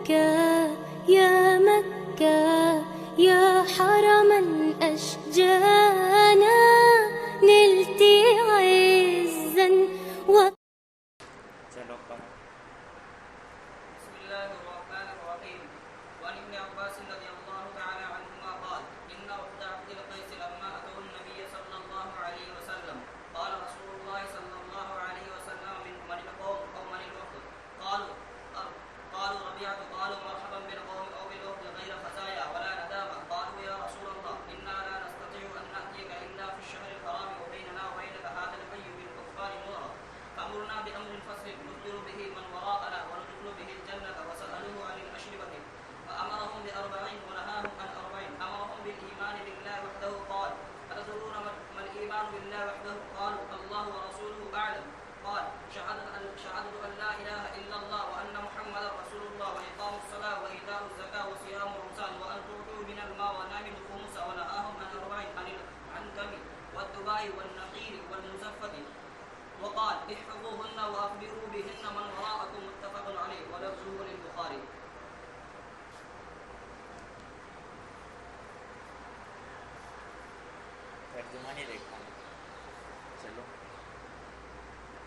مكة يا مكة يا حرما أشجانا نلت عزا بسم الله الرحمن الرحيم. وعن ابن عباس رضي الله تعالى عنهما قال إن وفد عبد القيس لما أتوا النبي صلى الله عليه وسلم قال رسول الله صلى الله عليه وسلم من القوم أو من الوفد؟ قالوا ربيعة. قالوا مرحبا بالقوم أو بالوفد غير خزايا ولا ندامة. قالوا يا رسول الله إنا لا نستطيع أن نأتيك إلا في الشهر الحرام وبيننا وبينك هذا الحي بالكفار نورا فأمرنا بأمر فصل نخبر به من وراءنا وندخل به الجنة. وسألوه عن الأشربة فأمرهم بأربعين ونهاهم عن أربعين. أمرهم بالإيمان بالله وحده. قال أتدرون ما الإيمان بالله وحده؟ قالوا الله ورسوله أعلم. قال شهادة أن لا إله إلا الله وأن محمدا رسول الله وإقام الصلاة وإيتاء الزكاة وصيام رمضان وأن تؤتوا من الماء ونعمل الخمس. ونهاهم عن أربعين عن الكم والدباء والنقير والمزفة. وقال احفظوهن وأخبروا بهن من وراءكم. متفق عليه ولفظه للبخاري. ترجمہ نہیں دیکھا چلو.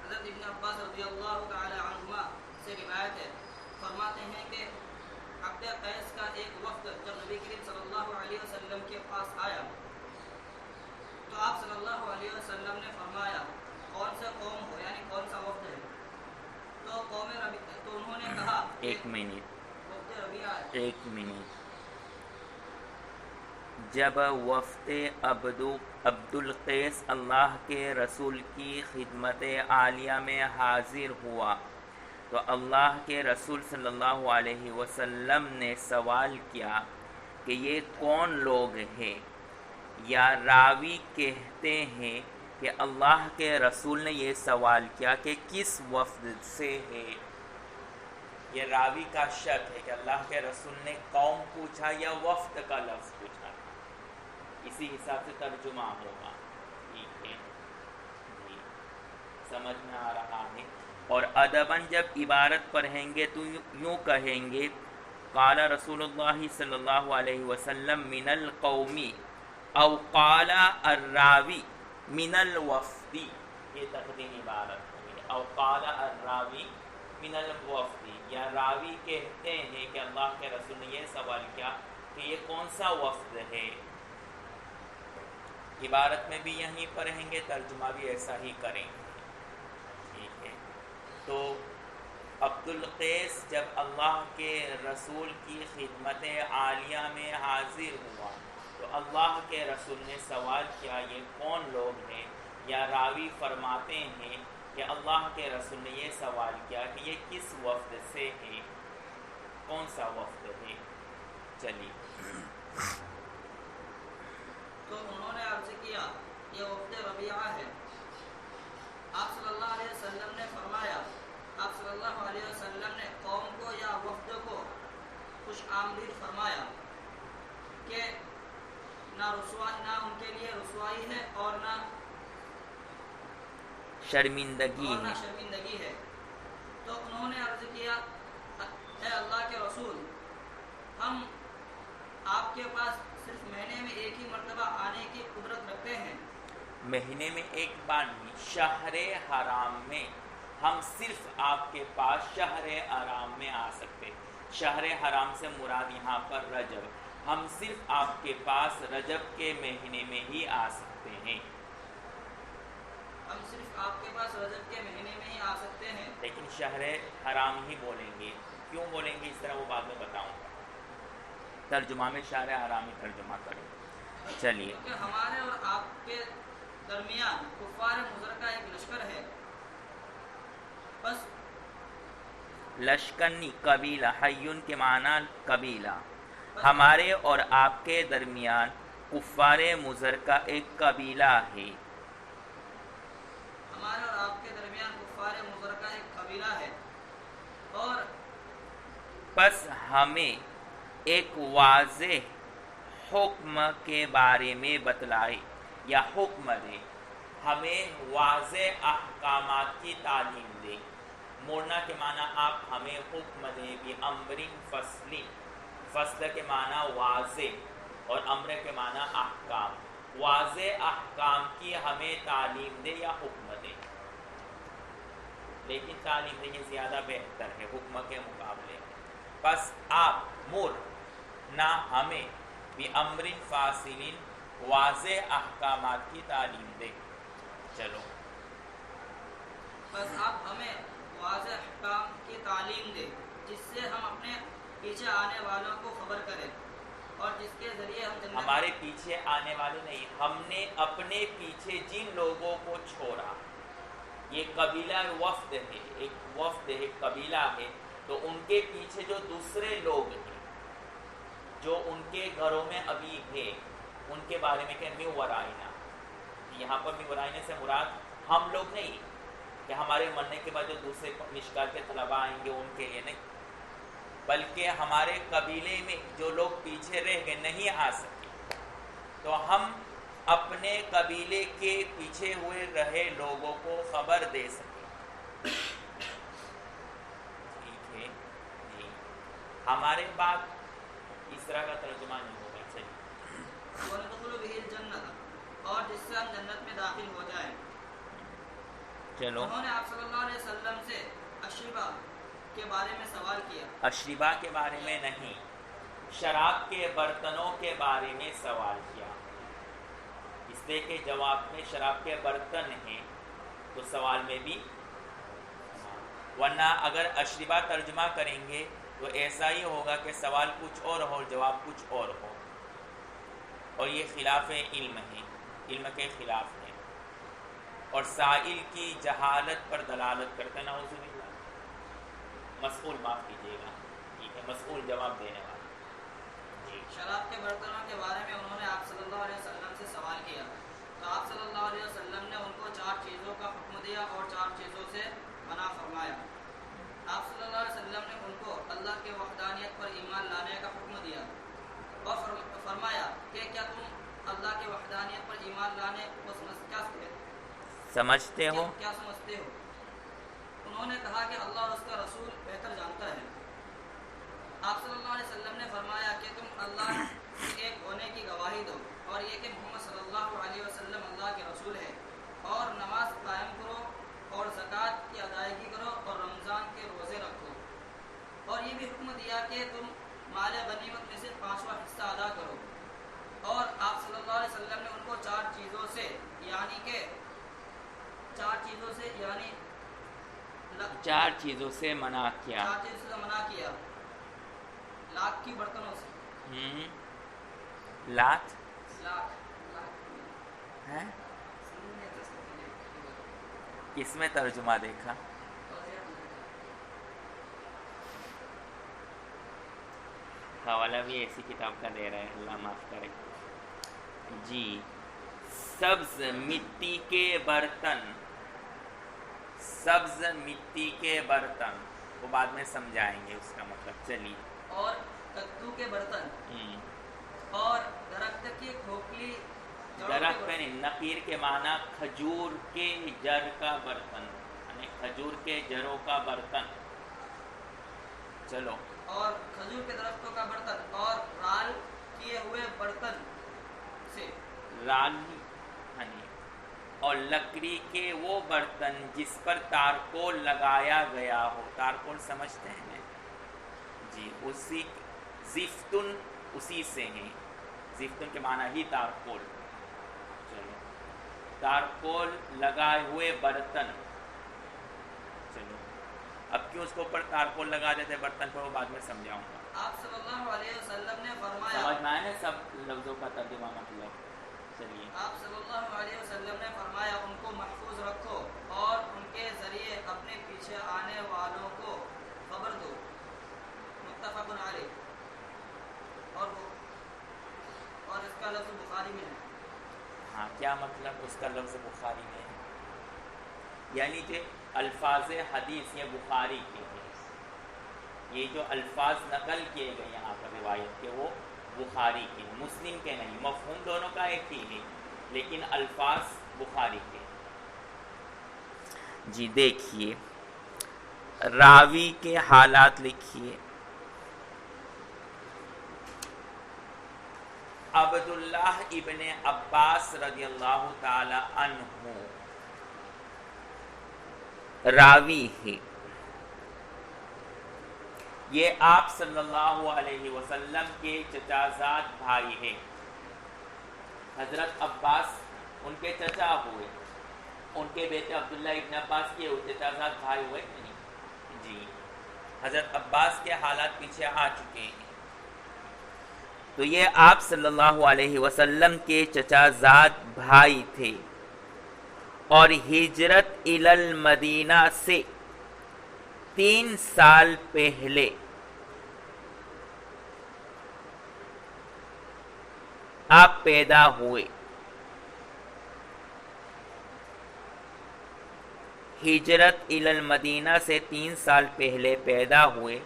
حضرت ابن عباس رضی اللہ تعالی عنہما سے روایت ہے، فرماتے ہیں کہ عبد قیس کا ایک وفد جب نبی کریم صلی اللہ علیہ وسلم کے پاس آیا تو آپ صلی اللہ علیہ وسلم نے فرمایا کون سا قوم ہو، یعنی کون سا وفد ہے؟ تو انہوں نے کہا ایک منٹ وفد ربیعہ ہے. ایک منٹ. جب وفد عبد القیس اللہ کے رسول کی خدمت عالیہ میں حاضر ہوا تو اللہ کے رسول صلی اللہ علیہ وسلم نے سوال کیا کہ یہ کون لوگ ہیں، یا راوی کہتے ہیں کہ اللہ کے رسول نے یہ سوال کیا کہ کس وفد سے ہے. یہ راوی کا شک ہے کہ اللہ کے رسول نے قوم پوچھا یا وفد کا لفظ پوچھا. اسی حساب سے ترجمہ ہوگا. ٹھیک ہے جی، سمجھ میں آ رہا ہے. اور ادباً جب عبارت پڑھیں گے تو یوں کہیں گے قال رسول اللہ صلی اللہ علیہ وسلم من القومی او قال الراوی من الوفدی. یہ تقدیم عبارت ہوگی. او قال الراوی من الوفدی، یا راوی کہتے ہیں کہ اللہ کے رسول نے یہ سوال کیا کہ یہ کون سا وفد ہے. عبارت میں بھی یہیں پڑھیں گے، ترجمہ بھی ایسا ہی کریں گے. ٹھیک ہے. تو عبد القیس جب اللہ کے رسول کی خدمت عالیہ میں حاضر ہوا تو اللہ کے رسول نے سوال کیا یہ کون لوگ ہیں، یا راوی فرماتے ہیں کہ اللہ کے رسول نے یہ سوال کیا کہ یہ کس وفد سے ہے، کون سا وفد ہے. چلیے. تو انہوں نے عرض کیا یہ وفد ربیعہ ہے. آپ صلی اللہ علیہ وسلم نے فرمایا، آپ صلی اللہ علیہ وسلم نے قوم کو یا وفد کو خوش آمدید فرمایا کہ نہ ان کے لیے رسوائی ہے اور نہ شرمندگی ہے. تو انہوں نے عرض کیا اے اللہ کے رسول، ہم آپ کے پاس صرف مہینے میں ایک ہی مرتبہ آنے کی قدرت رکھتے ہیں. مہینے میں ایک بار نہیں، شہر حرام میں ہم صرف آپ کے پاس شہر حرام میں آ سکتے. شہر حرام سے مراد یہاں پر رجب. ہم صرف آپ کے پاس رجب کے مہینے میں ہی آ سکتے ہیں. ہم صرف آپ کے پاس رجب کے مہینے میں ہی آ سکتے ہیں. لیکن شہر حرام ہی بولیں گے. کیوں بولیں گے اس طرح وہ بعد میں بتاؤں گا. ترجمہ میں شہر حرام ہی ترجمہ کریں. چلیے. کیونکہ ہمارے اور آپ کے درمیان کفار مضر کا ایک لشکر ہے. بس لشکر قبیلہ، حیون کے معنی قبیلہ. ہمارے اور آپ کے درمیان کفار مضر کا ایک قبیلہ ہے. ہمارے اور آپ کے درمیان کفار مضر کا ایک قبیلہ ہے. اور پس ہمیں ایک واضح حکم کے بارے میں بتلائے یا حکم دے. ہمیں واضح احکامات کی تعلیم دے. موڑنا کے معنی آپ ہمیں حکم دیں بِأَمْرٍ فَصْلٍ، فصل کے معنی واضح اور امر کے معنی احکام، واضح احکام کی ہمیں تعلیم دے یا حکم دے، لیکن تعلیم دیں یہ زیادہ بہتر ہے حکم کے مقابلے۔ پس آپ نہ ہمیں بِأَمْرٍ فَاصِلٍ، واضح احکامات کی تعلیم دے۔ چلو بس آپ ہمیں واضح احکام کی تعلیم دیں جس سے ہم اپنے پیچھے آنے والوں کو خبر کریں اور جس کے ذریعے ہم جنت ہمارے پیچھے آنے والے نہیں، ہم نے اپنے پیچھے جن لوگوں کو چھوڑا، یہ قبیلہ وفد ہے، ایک وفد ہے، قبیلہ ہے، تو ان کے پیچھے جو دوسرے لوگ ہیں جو ان کے گھروں میں ابھی ہے، ان کے بارے میں کہ میں ورائنا، یہاں پر میں ورائنا سے مراد ہم لوگ نہیں کہ ہمارے مرنے کے بعد جو دوسرے مشکات کے طلباء آئیں گے ان کے لیے نہیں، بلکہ ہمارے قبیلے میں جو لوگ پیچھے رہ گئے نہیں آ سکے تو ہم اپنے قبیلے کے پیچھے ہوئے رہے لوگوں کو خبر دے سکیں۔ ٹھیک ہے جی، ہمارے بات اس طرح کا ترجمہ نہیں ہوگا۔ چلیے وَنَدْخُلُ بِهِ الْجَنَّةَ، اور جس سے ہم جنت میں داخل ہو جائیں۔ چلو انہوں نے آپ صلی اللہ علیہ وسلم سے اشربہ کے بارے میں سوال کیا۔ اشربہ کے بارے میں نہیں، شراب کے برتنوں کے بارے میں سوال کیا، اس لیے کہ جواب میں شراب کے برتن ہیں تو سوال میں بھی، ورنہ اگر اشربہ ترجمہ کریں گے تو ایسا ہی ہوگا کہ سوال کچھ اور ہو جواب کچھ اور ہو، اور یہ خلاف علم ہے، علم کے خلاف ہے، اور سائل کی جہالت پر دلالت کرتا ہے۔ نعوذ باللہ، مسئول معاف کیجیے گا، ٹھیک ہے، مسئول جواب دینے والا۔ جی شراب کے برتنوں کے بارے میں انہوں نے آپ صلی اللہ علیہ وسلم سے سوال کیا تو آپ صلی اللہ علیہ وسلم نے ان کو 4 چیزوں کا حکم دیا اور 4 چیزوں سے منع فرمایا۔ آپ صلی اللہ علیہ وسلم نے ان کو اللہ کے وحدانیت پر ایمان لانے کا حکم دیا اور فرمایا کہ کیا تم اللہ کے وحدانیت پر ایمان لانے کو سمجھتے ہو؟ کیا سمجھتے ہو؟ انہوں نے کہا کہ اللہ اور اس کا رسول بہتر جانتا ہے۔ آپ صلی اللہ علیہ وسلم نے فرمایا کہ تم اللہ کے ایک ہونے کی گواہی دو اور یہ کہ محمد صلی اللہ علیہ وسلم اللہ کے رسول ہے، اور نماز قائم کرو اور زکوٰۃ کی ادائیگی کرو اور رمضان کے روزے رکھو، اور یہ بھی حکم دیا کہ تم مال غنیمت میں سے 5واں حصہ ادا کرو۔ اور آپ صلی اللہ علیہ وسلم نے ان کو 4 چیزوں سے یعنی 4 چیزوں سے منع کیا۔ 4 چیزوں سے منع کیا، لاکھ کی برتنوں سے۔ لاکھ لاکھ ہے کس میں ترجمہ دیکھا؟ حوالہ بھی ایسی کتاب کا دے رہے ہیں، اللہ معاف کرے۔ جی، سبز مٹی کے برتن، سبز مٹی کے برتن، وہ بعد میں سمجھائیں گے اس کا مطلب۔ چلیے، اور کدو کے برتن، اور درخت کی کھوکھلی درخت پہ نہیں، نقیر کے معنی کھجور کے جڑ کا برتن، یعنی کھجور کے جڑوں کا برتن۔ چلو، اور کھجور کے درختوں کا برتن، اور رال کیے ہوئے برتن سے، رال اور لکڑی کے وہ برتن جس پر تارکول لگایا گیا ہو۔ تارکول سمجھتے ہیں جی، اسی زفتن اسی سے ہیں، زفتن کے معنی ہی تارکول۔ چلو، تارکول لگائے ہوئے برتن۔ چلو، اب کیوں اس کو اوپر تارکول لگا دیتے برتن پر، وہ بعد میں سمجھاؤں گا۔ آپ صلی اللہ علیہ وسلم نے فرمایا، سمجھنا ہے سب لفظوں کا ترجمہ مطلب۔ چلیے، آپ صلی اللہ علیہ وسلم نے فرمایا ان کو محفوظ رکھو اور ان کے ذریعے اپنے پیچھے آنے والوں کو خبر دو۔ متفق علیہ، اور اس کا لفظ بخاری میں ہے۔ ہاں، کیا مطلب اس کا لفظ بخاری میں ہے؟ یعنی کہ الفاظ حدیث یہ بخاری کے ہیں، یہ جو الفاظ نقل کیے گئے یہاں پر روایت کے وہ بخاری کے ہیں، مسلم کے نہیں۔ مفہوم دونوں کا ایک ہی ہے لیکن الفاظ بخاری کے۔ جی دیکھیے، راوی کے حالات لکھیے. عبداللہ ابن عباس رضی اللہ تعالی عنہ راوی ہے. یہ آپ صلی اللہ علیہ وسلم کے چچا زاد بھائی ہیں. حضرت عباس ان کے چچا ہوئے، ان کے بیٹے عبداللہ ابن عباس کے چچا زاد بھائی ہوئے نہیں. جی حضرت عباس کے حالات پیچھے آ چکے ہیں. تو یہ آپ صلی اللہ علیہ وسلم کے چچا زاد بھائی تھے اور ہجرت الی المدینہ سے 3 سال پہلے آپ پیدا ہوئے. ہجرت الی المدینہ سے 3 سال پہلے پیدا ہوئے.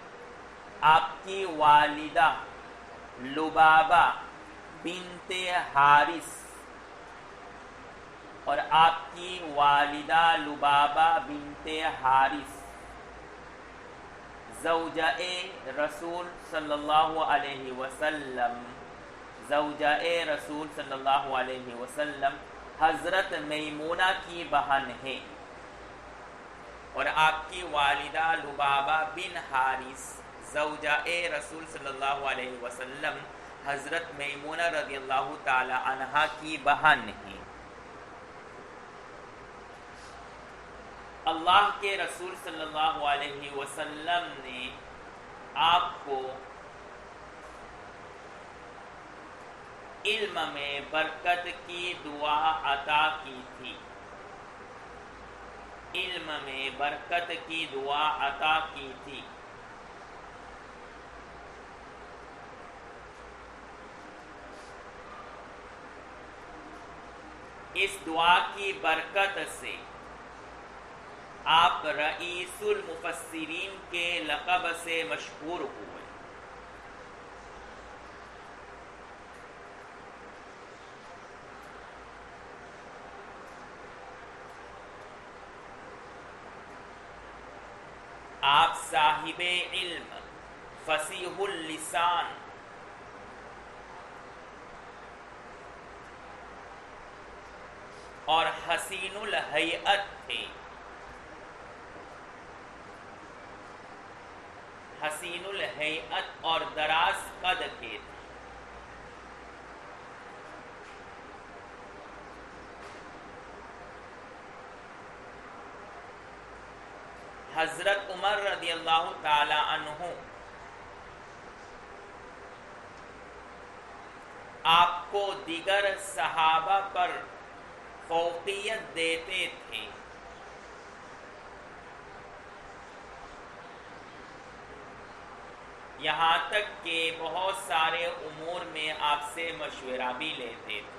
آپ کی والدہ لبابہ بنت حارث اور آپ کی والدہ لبابہ بنت حارث زوجہ رسول صلی اللہ علیہ وسلم حضرت میمونہ کی بہن ہے. اور آپ کی والدہ لبابہ بن حارث زوجہ رسول صلی اللہ علیہ وسلم حضرت میمونہ رضی اللہ تعالی عنہا کی بہن ہے. اللہ کے رسول صلی اللہ علیہ وسلم نے آپ کو علم میں برکت کی دعا عطا کی تھی. علم میں برکت کی دعا عطا کی تھی. اس دعا کی برکت سے آپ رئیس المفسرین کے لقب سے مشہور ہوئے. آپ صاحب علم، فصیح اللسان اور حسین الہیئت تھے. حسین الہیئت اور دراز قد کے تھے. حضرت عمر رضی اللہ تعالی عنہ آپ کو دیگر صحابہ پر فوقیت دیتے تھے. یہاں تک کہ بہت سارے امور میں آپ سے مشورہ بھی لیتے تھے.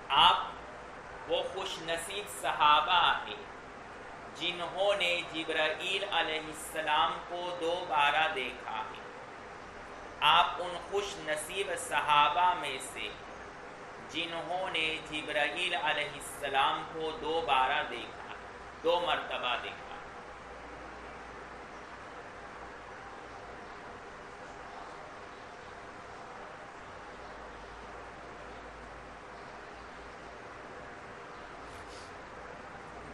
آپ وہ خوش نصیب صحابہ ہیں جنہوں نے جبرائیل علیہ السلام کو 2 بار دیکھا ہے. آپ ان خوش نصیب صحابہ میں سے جنہوں نے جبرائیل علیہ السلام کو 2 بار دیکھا، 2 مرتبہ دیکھا.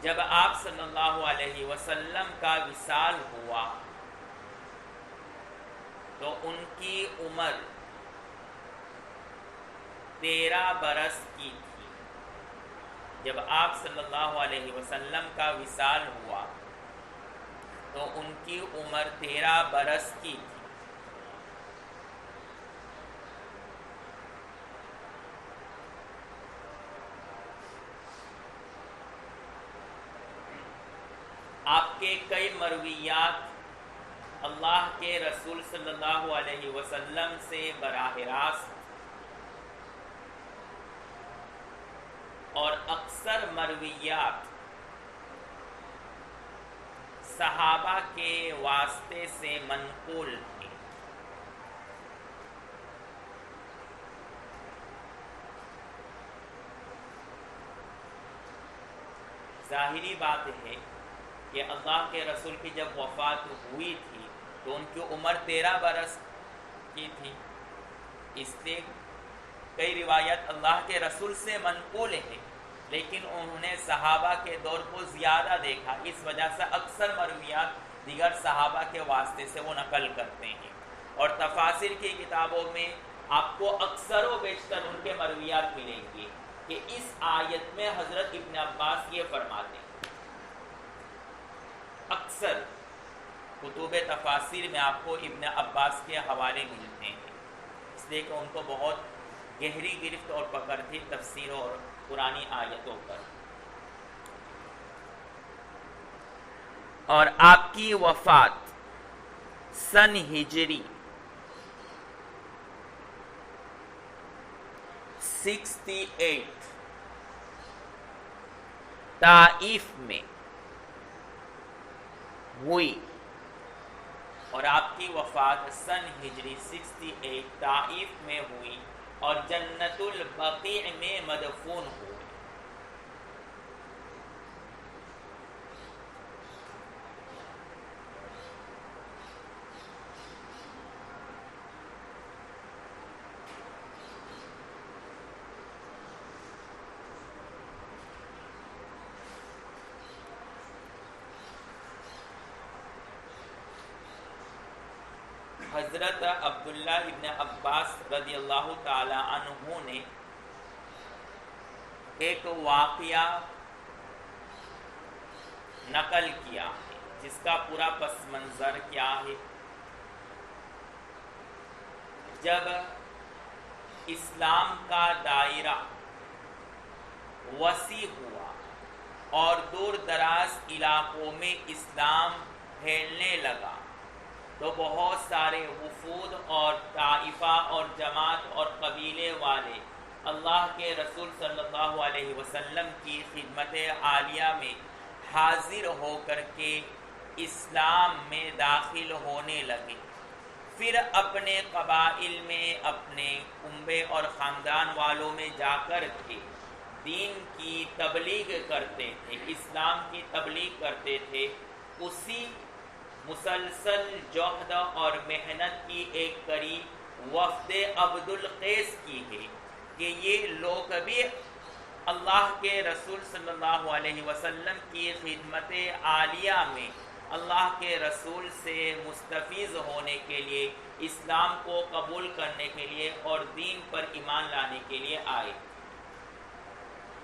جب آپ صلی اللہ علیہ وسلم کا وصال ہوا تو ان کی عمر 13 برس کی تھی. جب آپ صلی اللہ علیہ وسلم کا وصال ہوا تو ان کی عمر 13 برس کی تھی. آپ کے کئی مرویات اللہ کے رسول صلی اللہ علیہ وسلم سے براہ راست اور اکثر مرویات صحابہ کے واسطے سے منقول تھی۔ ظاہری بات ہے کہ اللہ کے رسول کی جب وفات ہوئی تھی تو ان کی عمر 13 برس کی تھی، اس لیے کئی روایت اللہ کے رسول سے منقول ہے، لیکن انہوں نے صحابہ کے دور کو زیادہ دیکھا، اس وجہ سے اکثر مرویات دیگر صحابہ کے واسطے سے وہ نقل کرتے ہیں، اور تفاسیر کی کتابوں میں آپ کو اکثر و بیشتر ان کے مرویات ملیں گے کہ اس آیت میں حضرت ابن عباس یہ فرماتے ہیں۔ اکثر کتب تفاسیر میں آپ کو ابن عباس کے حوالے ملتے ہیں، اس لیے کہ ان کو بہت گہری گرفت اور پکڑ تھی تفسیر اور قرآنی آیتوں پر۔ اور آپ کی وفات سن ہجری 68 طائف میں ہوئی، اور آپ کی وفات سن ہجری 68 طائف میں ہوئی اور جنت البقیع میں مدفون ہوئی۔ حضرت عبداللہ ابن عباس رضی اللہ تعالی عنہ نے ایک واقعہ نقل کیا ہے جس کا پورا پس منظر کیا ہے۔ جب اسلام کا دائرہ وسیع ہوا اور دور دراز علاقوں میں اسلام پھیلنے لگا تو بہت سارے وفود اور طائفہ اور جماعت اور قبیلے والے اللہ کے رسول صلی اللہ علیہ وسلم کی خدمت عالیہ میں حاضر ہو کر کے اسلام میں داخل ہونے لگے، پھر اپنے قبائل میں اپنے کنبے اور خاندان والوں میں جا کر کے دین کی تبلیغ کرتے تھے، اسلام کی تبلیغ کرتے تھے۔ اسی مسلسل جہد اور محنت کی ایک کڑی وفد عبد القیس کی ہے کہ یہ لوگ بھی اللہ کے رسول صلی اللہ علیہ وسلم کی خدمت عالیہ میں اللہ کے رسول سے مستفیض ہونے کے لیے، اسلام کو قبول کرنے کے لیے اور دین پر ایمان لانے کے لیے آئے۔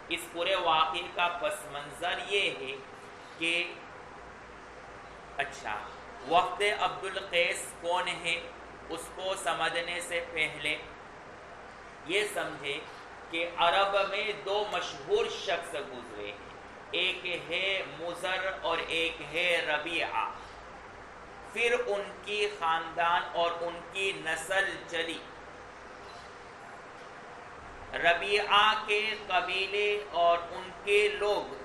اس پورے واقعے کا پس منظر یہ ہے کہ اچھا وفد عبد القیس کون ہے، اس کو سمجھنے سے پہلے یہ سمجھے کہ عرب میں دو مشہور شخص گزرے ہیں، ایک ہے مضر اور ایک ہے ربیعہ، پھر ان کی خاندان اور ان کی نسل چلی۔ ربیعہ کے قبیلے اور ان کے لوگ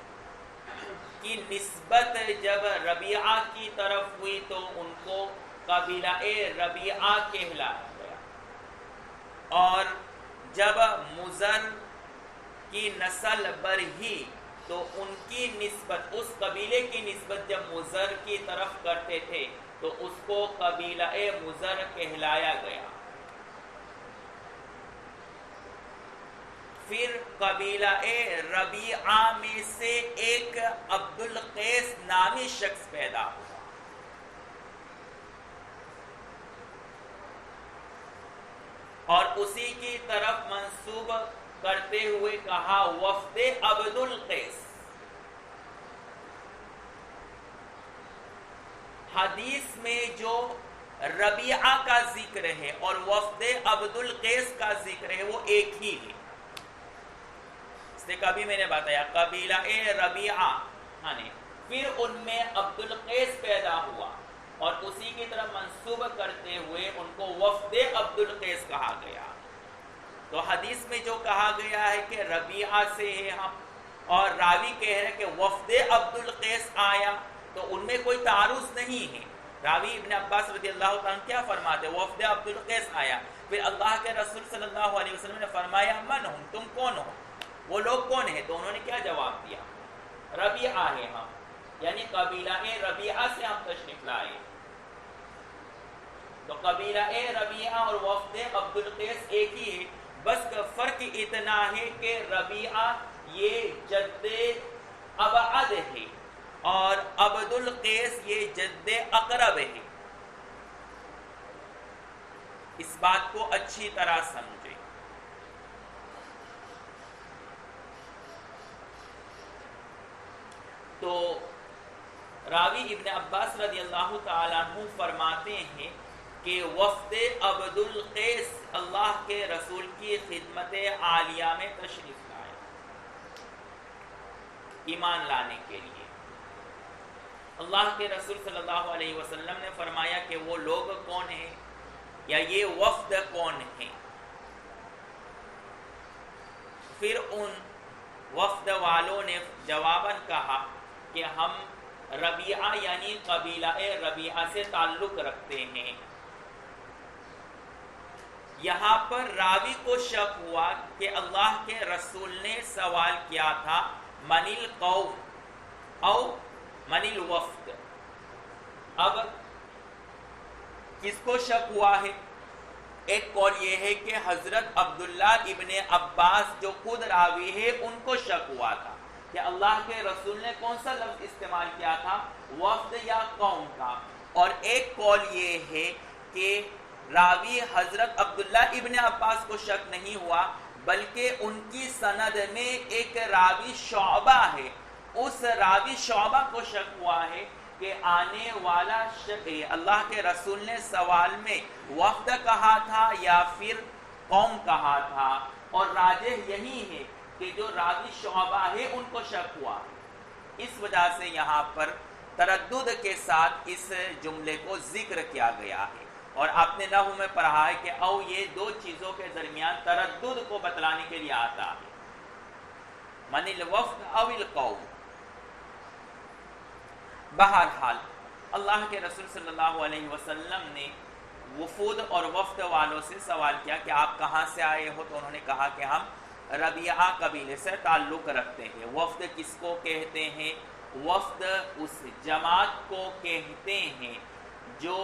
کی نسبت جب ربیعہ کی طرف ہوئی تو ان کو قبیلہ ربیعہ کہلایا گیا، اور جب مضر کی نسل بڑھی تو ان کی نسبت، اس قبیلے کی نسبت جب مضر کی طرف کرتے تھے تو اس کو قبیلہ مضر کہلایا گیا۔ پھر قبیلہ ربیعہ میں سے ایک عبد القیس نامی شخص پیدا ہوا، اور اسی کی طرف منسوب کرتے ہوئے کہا وفد عبد القیس۔ حدیث میں جو ربیعہ کا ذکر ہے اور وفد عبد القیس کا ذکر ہے وہ ایک ہی ہے۔ اس نے کبھی میں نے بتایا قبیلہ ربیعہ، پھر ان میں عبد القیس پیدا ہوا اور اسی کی طرف منسوب کرتے ہوئے ان کو وفد عبد القیس کہا گیا۔ تو حدیث میں جو کہا گیا ہے کہ ربیعہ سے ہے ہم، اور راوی کہہ رہے کہ وفد عبد القیس آیا، تو ان میں کوئی تعارض نہیں ہے. راوی ابن عباس رضی اللہ تعالیٰ عنہ کیا فرماتے ہیں؟ وفد عبد القیس آیا، پھر اللہ کے رسول صلی اللہ علیہ وسلم نے فرمایا من ہم، تم کون ہو، وہ لوگ کون ہیں؟ تو انہوں نے کیا جواب دیا؟ ربیعہ ہے ہم، یعنی قبیلہ ربیعہ سے ہم تشریف لائے. تو قبیلہ ربیعہ اور وفد عبد القیس ایک ہی ہے، بس فرق اتنا ہے کہ ربیعہ یہ جد ابعد ہے اور عبد القیس یہ جد اقرب ہے. اس بات کو اچھی طرح سمجھے. تو راوی ابن عباس رضی اللہ تعالیٰ عنہ فرماتے ہیں کہ وفد عبد القیس اللہ کے رسول کی خدمت عالیہ میں تشریف لائے ایمان لانے کے لیے. اللہ کے رسول صلی اللہ علیہ وسلم نے فرمایا کہ وہ لوگ کون ہیں یا یہ وفد کون ہیں. پھر ان وفد والوں نے جواباً کہا کہ ہم ربیعہ یعنی قبیلہ ربیعہ سے تعلق رکھتے ہیں. یہاں پر راوی کو شک ہوا کہ اللہ کے رسول نے سوال کیا تھا من القوم او من الوفد. اب کس کو شک ہوا ہے؟ ایک قول یہ ہے کہ حضرت عبداللہ ابن عباس جو خود راوی ہے ان کو شک ہوا تھا کہ اللہ کے رسول نے کون سا لفظ استعمال کیا تھا، وفد یا قوم کا. اور ایک قول یہ ہے کہ راوی حضرت عبداللہ ابن عباس کو شک نہیں ہوا بلکہ ان کی سند میں ایک راوی شعبہ ہے، اس راوی شعبہ کو شک ہوا ہے کہ آنے والا اللہ کے رسول نے سوال میں وفد کہا تھا یا پھر قوم کہا تھا. اور راجح یہی ہے کہ جو راوی شعبہ ہے ان کو شک ہوا. اس وجہ سے یہاں پر تردد کے ساتھ اس جملے کو ذکر کیا گیا ہے. اور آپ نے نحو میں پڑھا ہے کہ او یہ دو چیزوں کے درمیان تردد کو بتلانے کے لیے آتا ہے، من الوفد او القوم. بہرحال اللہ کے رسول صلی اللہ علیہ وسلم نے وفود اور وفد والوں سے سوال کیا کہ آپ کہاں سے آئے ہو؟ تو انہوں نے کہا کہ ہم ربیعہ قبیلے سے تعلق رکھتے ہیں. وفد کس کو کہتے ہیں؟ وفد اس جماعت کو کہتے ہیں جو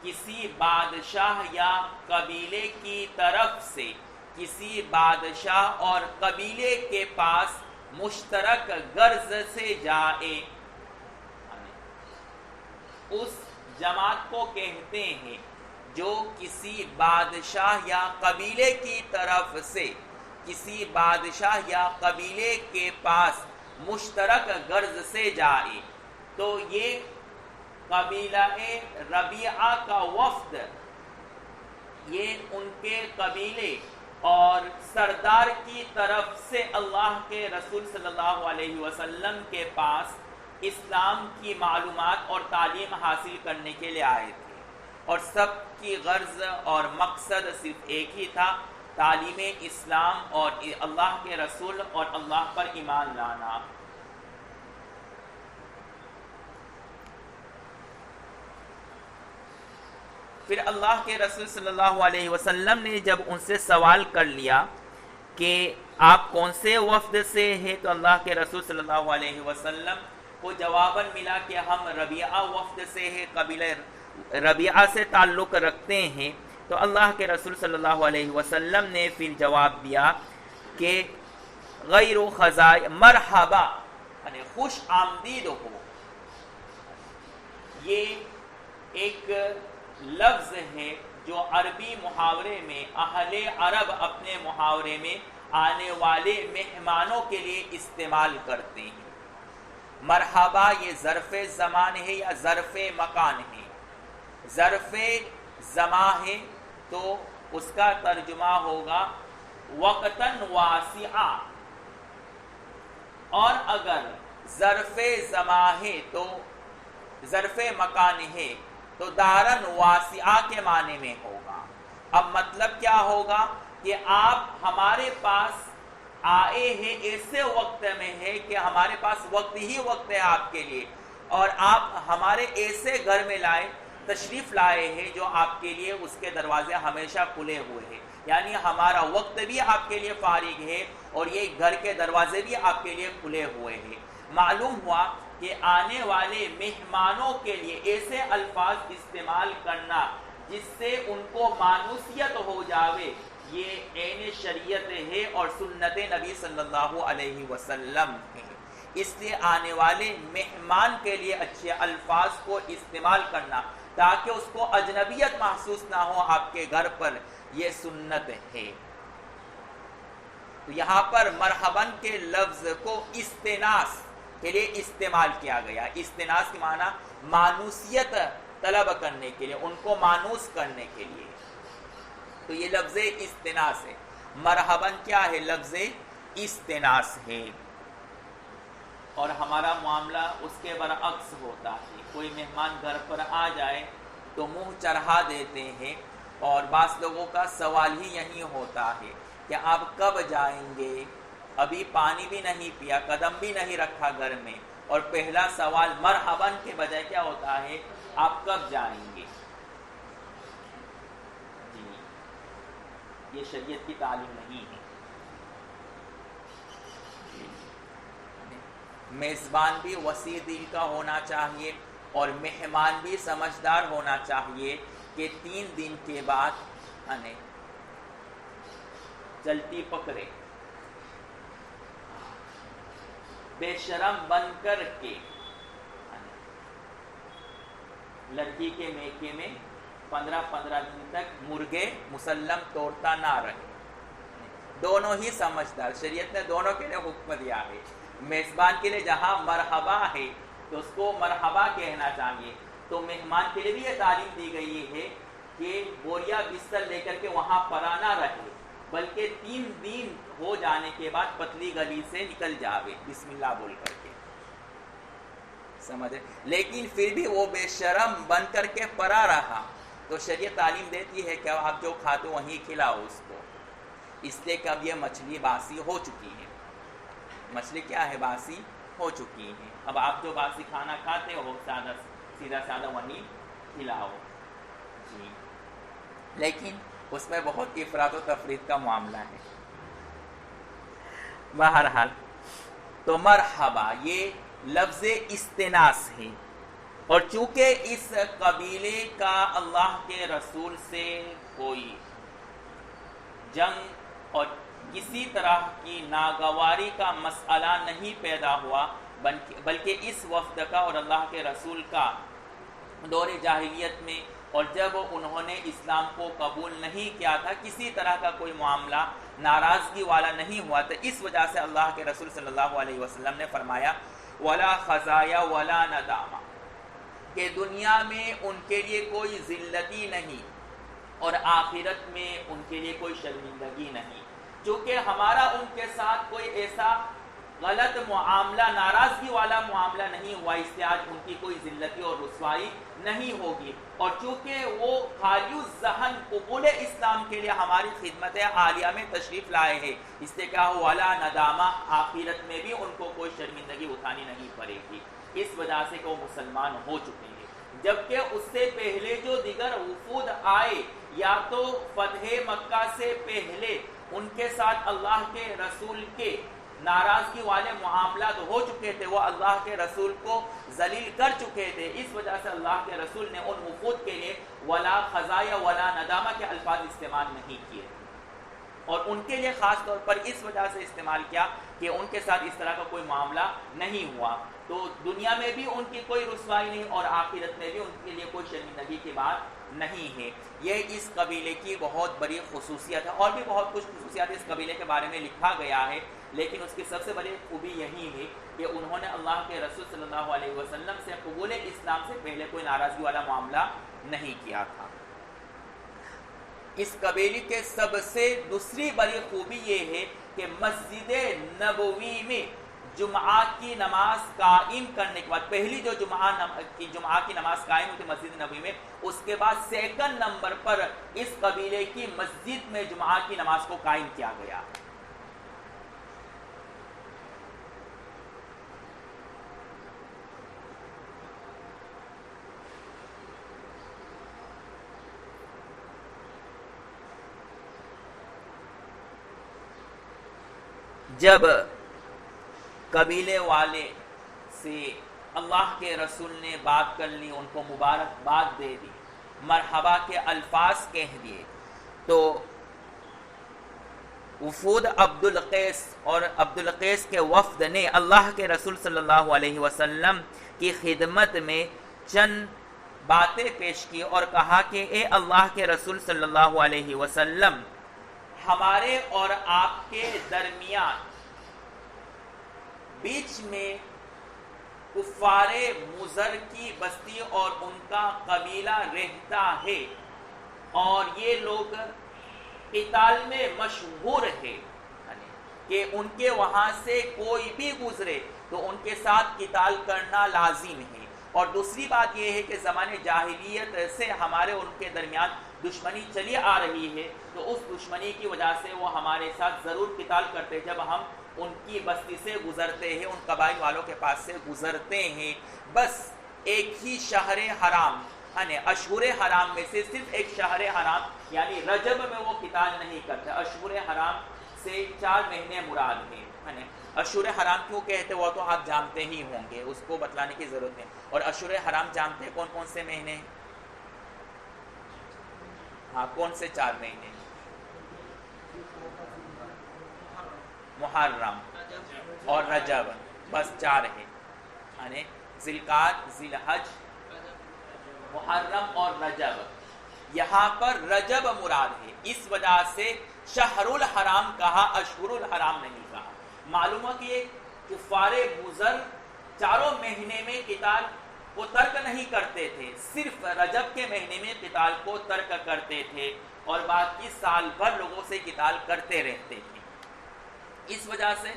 کسی بادشاہ یا قبیلے کی طرف سے کسی بادشاہ اور قبیلے کے پاس مشترک غرض سے جائے. اس جماعت کو کہتے ہیں جو کسی بادشاہ یا قبیلے کی طرف سے کسی بادشاہ یا قبیلے کے پاس مشترک غرض سے جائے. تو یہ قبیلہ ربیعہ کا وفد یہ ان کے قبیلے اور سردار کی طرف سے اللہ کے رسول صلی اللہ علیہ وسلم کے پاس اسلام کی معلومات اور تعلیم حاصل کرنے کے لیے آئے تھے. اور سب کی غرض اور مقصد صرف ایک ہی تھا، تعلیم اسلام اور اللہ کے رسول اور اللہ پر ایمان لانا. پھر اللہ کے رسول صلی اللہ علیہ وسلم نے جب ان سے سوال کر لیا کہ آپ کون سے وفد سے ہیں، تو اللہ کے رسول صلی اللہ علیہ وسلم کو جواباً ملا کہ ہم ربیعہ وفد سے ہیں، قبیلہ ربیعہ سے تعلق رکھتے ہیں. تو اللہ کے رسول صلی اللہ علیہ وسلم نے پھر جواب دیا کہ غیر خزائے مرحبا یعنی خوش آمدید ہو. یہ ایک لفظ ہے جو عربی محاورے میں اہل عرب اپنے محاورے میں آنے والے مہمانوں کے لیے استعمال کرتے ہیں. مرحبا یہ ظرف زمان ہے یا ظرف مکان ہے؟ ظرف زمان ہے تو اس کا ترجمہ ہوگا وقتاً واسعہ، اور اگر ظرف زمان ہے تو ظرف مکان ہے تو دارن واسعہ کے معنی میں ہوگا. اب مطلب کیا ہوگا کہ آپ ہمارے پاس آئے ہیں ایسے وقت میں ہے کہ ہمارے پاس وقت ہی وقت ہے آپ کے لیے، اور آپ ہمارے ایسے گھر میں تشریف لائے ہیں جو آپ کے لیے اس کے دروازے ہمیشہ کھلے ہوئے ہیں، یعنی ہمارا وقت بھی آپ کے لیے فارغ ہے اور یہ گھر کے دروازے بھی آپ کے لیے کھلے ہوئے ہیں۔ معلوم ہوا کہ آنے والے مہمانوں کے لیے ایسے الفاظ استعمال کرنا جس سے ان کو مانوسیت ہو جاوے، یہ عین شریعت ہے اور سنت نبی صلی اللہ علیہ وسلم ہے۔ اس لیے آنے والے مہمان کے لیے اچھے الفاظ کو استعمال کرنا تاکہ اس کو اجنبیت محسوس نہ ہو آپ کے گھر پر، یہ سنت ہے۔ تو یہاں پر مرحباً کے لفظ کو استناس کے لیے استعمال کیا گیا۔ استناس کی معنی مانوسیت طلب کرنے کے لیے، ان کو مانوس کرنے کے لیے، تو یہ لفظ استناس ہے۔ مرحباً کیا ہے؟ لفظ استناس ہے۔ اور ہمارا معاملہ اس کے برعکس ہوتا ہے، کوئی مہمان گھر پر آ جائے تو منہ چڑھا دیتے ہیں، اور بعض لوگوں کا سوال ہی یہی ہوتا ہے کہ آپ کب جائیں گے؟ ابھی پانی بھی نہیں پیا، قدم بھی نہیں رکھا گھر میں، اور پہلا سوال مرحباً کے بجائے کیا ہوتا ہے؟ آپ کب جائیں گے؟ جی، یہ شریعت کی تعلیم نہیں ہے۔ میزبان بھی وسیع دل کا ہونا چاہیے اور مہمان بھی سمجھدار ہونا چاہیے کہ 3 دن کے بعد چلتی پکڑے، بے شرم بن کر کے لڑکی کے میکے میں 15 دن تک مرغے مسلم توڑتا نہ رہے۔ دونوں ہی سمجھدار، شریعت نے دونوں کے لیے حکم دیا ہے۔ میزبان کے لیے جہاں مرحبا ہے تو اس کو مرحبا کہنا چاہیے، تو مہمان کے لیے بھی یہ تعلیم دی گئی ہے کہ بوریا بستر لے کر کے وہاں پڑا نہ رہے، بلکہ 3 دن ہو جانے کے بعد پتلی گلی سے نکل جاوے بسم اللہ بول کر کے، سمجھے؟ لیکن پھر بھی وہ بے شرم بن کر کے پڑا رہا تو شریعت تعلیم دیتی ہے کہ آپ جو کھاتے وہیں کھلاؤ اس کو، اس لیے کہ اب یہ مچھلی باسی ہو چکی ہے۔ مچھلی کیا ہے؟ باسی ہو چکی ہے۔ اب آپ جو باسی کھانا کھاتے ہو سیدھا سادہ وہیں کھلاؤ۔ جی، لیکن اس میں بہت افراط و تفریط کا معاملہ ہے۔ بہرحال تو مرحبا یہ لفظ استناس ہے، اور چونکہ اس قبیلے کا اللہ کے رسول سے کوئی جنگ اور کسی طرح کی ناگواری کا مسئلہ نہیں پیدا ہوا، بلکہ اس وفد کا اور اللہ کے رسول کا دور جاہلیت میں اور جب انہوں نے اسلام کو قبول نہیں کیا تھا کسی طرح کا کوئی معاملہ ناراضگی والا نہیں ہوا، تو اس وجہ سے اللہ کے رسول صلی اللہ علیہ وسلم نے فرمایا ولا خزایا ولا ندامہ، کہ دنیا میں ان کے لیے کوئی ذلتی نہیں اور آخرت میں ان کے لیے کوئی شرمندگی نہیں، چونکہ ہمارا ان کے ساتھ کوئی ایسا غلط معاملہ ناراضگی والا معاملہ نہیں ہوا، اس سے آج ان کی کوئی ذلتی اور رسوائی نہیں ہوگی، اور چونکہ وہ خالی الذہن قبول اسلام کے لیے ہماری خدمت عالیہ میں تشریف لائے ہیں، اس سے کہا ولا ندامہ، آخرت میں بھی ان کو کوئی شرمندگی اٹھانی نہیں پڑے گی، اس وجہ سے کہ وہ مسلمان ہو چکے ہیں۔ جبکہ اس سے پہلے جو دیگر وفود آئے، یا تو فتح مکہ سے پہلے ان کے ساتھ اللہ کے رسول کے ناراضگی والے معاملات ہو چکے تھے، وہ اللہ کے رسول کو ذلیل کر چکے تھے، اس وجہ سے اللہ کے رسول نے ان وفود کے لیے ولا خزایا ولا ندامہ کے الفاظ استعمال نہیں کیے، اور ان کے لیے خاص طور پر اس وجہ سے استعمال کیا کہ ان کے ساتھ اس طرح کا کوئی معاملہ نہیں ہوا، تو دنیا میں بھی ان کی کوئی رسوائی نہیں اور آخرت میں بھی ان کے لیے کوئی شرمندگی کی بات نہیں ہے۔ یہ اس قبیلے کی بہت بڑی خصوصیت ہے، اور بھی بہت کچھ خصوصیات اس قبیلے کے بارے میں لکھا گیا ہے، لیکن اس کی سب سے بڑی خوبی یہی ہے کہ انہوں نے اللہ کے رسول صلی اللہ علیہ وسلم سے قبول اسلام سے پہلے کوئی ناراضگی والا معاملہ نہیں کیا تھا۔ اس قبیلے کے سب سے دوسری بڑی خوبی یہ ہے کہ مسجد نبوی میں جمعہ کی نماز قائم کرنے کے بعد، پہلی جو جمعہ کی نماز قائم ہوئی تھی مسجد نبوی میں، اس کے بعد 2 نمبر پر اس قبیلے کی مسجد میں جمعہ کی نماز کو قائم کیا گیا۔ جب قبیلے والے سے اللہ کے رسول نے بات کر لی، ان کو مبارکباد دے دی، مرحبا کے الفاظ کہہ دیے، تو وفود عبدالقیس اور عبدالقیس کے وفد نے اللہ کے رسول صلی اللہ علیہ وسلم کی خدمت میں چند باتیں پیش کی اور کہا کہ اے اللہ کے رسول صلی اللہ علیہ وسلم، ہمارے اور آپ کے درمیان بیچ میں کفار مضر کی بستی اور ان کا قبیلہ رہتا ہے، اور یہ لوگ قتال میں مشہور ہے کہ ان کے وہاں سے کوئی بھی گزرے تو ان کے ساتھ قتال کرنا لازم ہے۔ اور دوسری بات یہ ہے کہ زمانے جاہلیت سے ہمارے ان کے درمیان دشمنی چلی آ رہی ہے، تو اس دشمنی کی وجہ سے وہ ہمارے ساتھ ضرور قتال کرتے جب ہم ان کی بستی سے گزرتے ہیں، ان قبائل والوں کے پاس سے گزرتے ہیں۔ بس ایک ہی شہر حرام یعنی اشہر حرام میں سے صرف ایک شہر حرام یعنی رجب میں وہ قتال نہیں کرتے۔ اشہر حرام سے 4 مہینے مراد ہیں۔ اشہر حرام کیوں کہتے وہ تو آپ جانتے ہی ہوں گے، اس کو بتلانے کی ضرورت ہے۔ اور اشہر حرام جانتے ہیں کون کون سے مہینے ہیں؟ ہاں، کون سے 4 مہینے؟ محرم اور رجب، بس 4 ہیں، یعنی ذی القعدہ، ذی الحج، محرم اور رجب۔ یہاں پر رجب مراد ہے، اس وجہ سے شہر الحرام کہا، اشہر الحرام نہیں کہا۔ معلوم ہے کہ کفار مضر 4 مہینے میں قتال کو ترک نہیں کرتے تھے، صرف رجب کے مہینے میں قتال کو ترک کرتے تھے، اور باقی سال بھر لوگوں سے قتال کرتے رہتے تھے۔ اس وجہ سے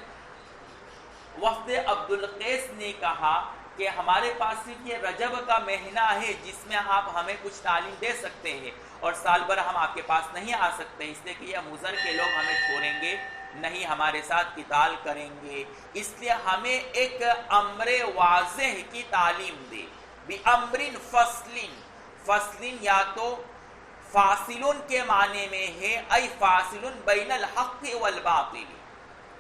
وفد عبدالقیس نے کہا کہ ہمارے پاس صرف یہ رجب کا مہینہ ہے جس میں آپ ہمیں کچھ تعلیم دے سکتے ہیں، اور سال بھر ہم آپ کے پاس نہیں آ سکتے، اس لیے کہ یہ مضر کے لوگ ہمیں چھوڑیں گے نہیں، ہمارے ساتھ قتال کریں گے، اس لیے ہمیں ایک امر واضح کی تعلیم دے۔ بِأَمْرٍ فَصْلٍ، فصل یا تو فاصل کے معنی میں ہے، ای فاصل بین الحق والباطل،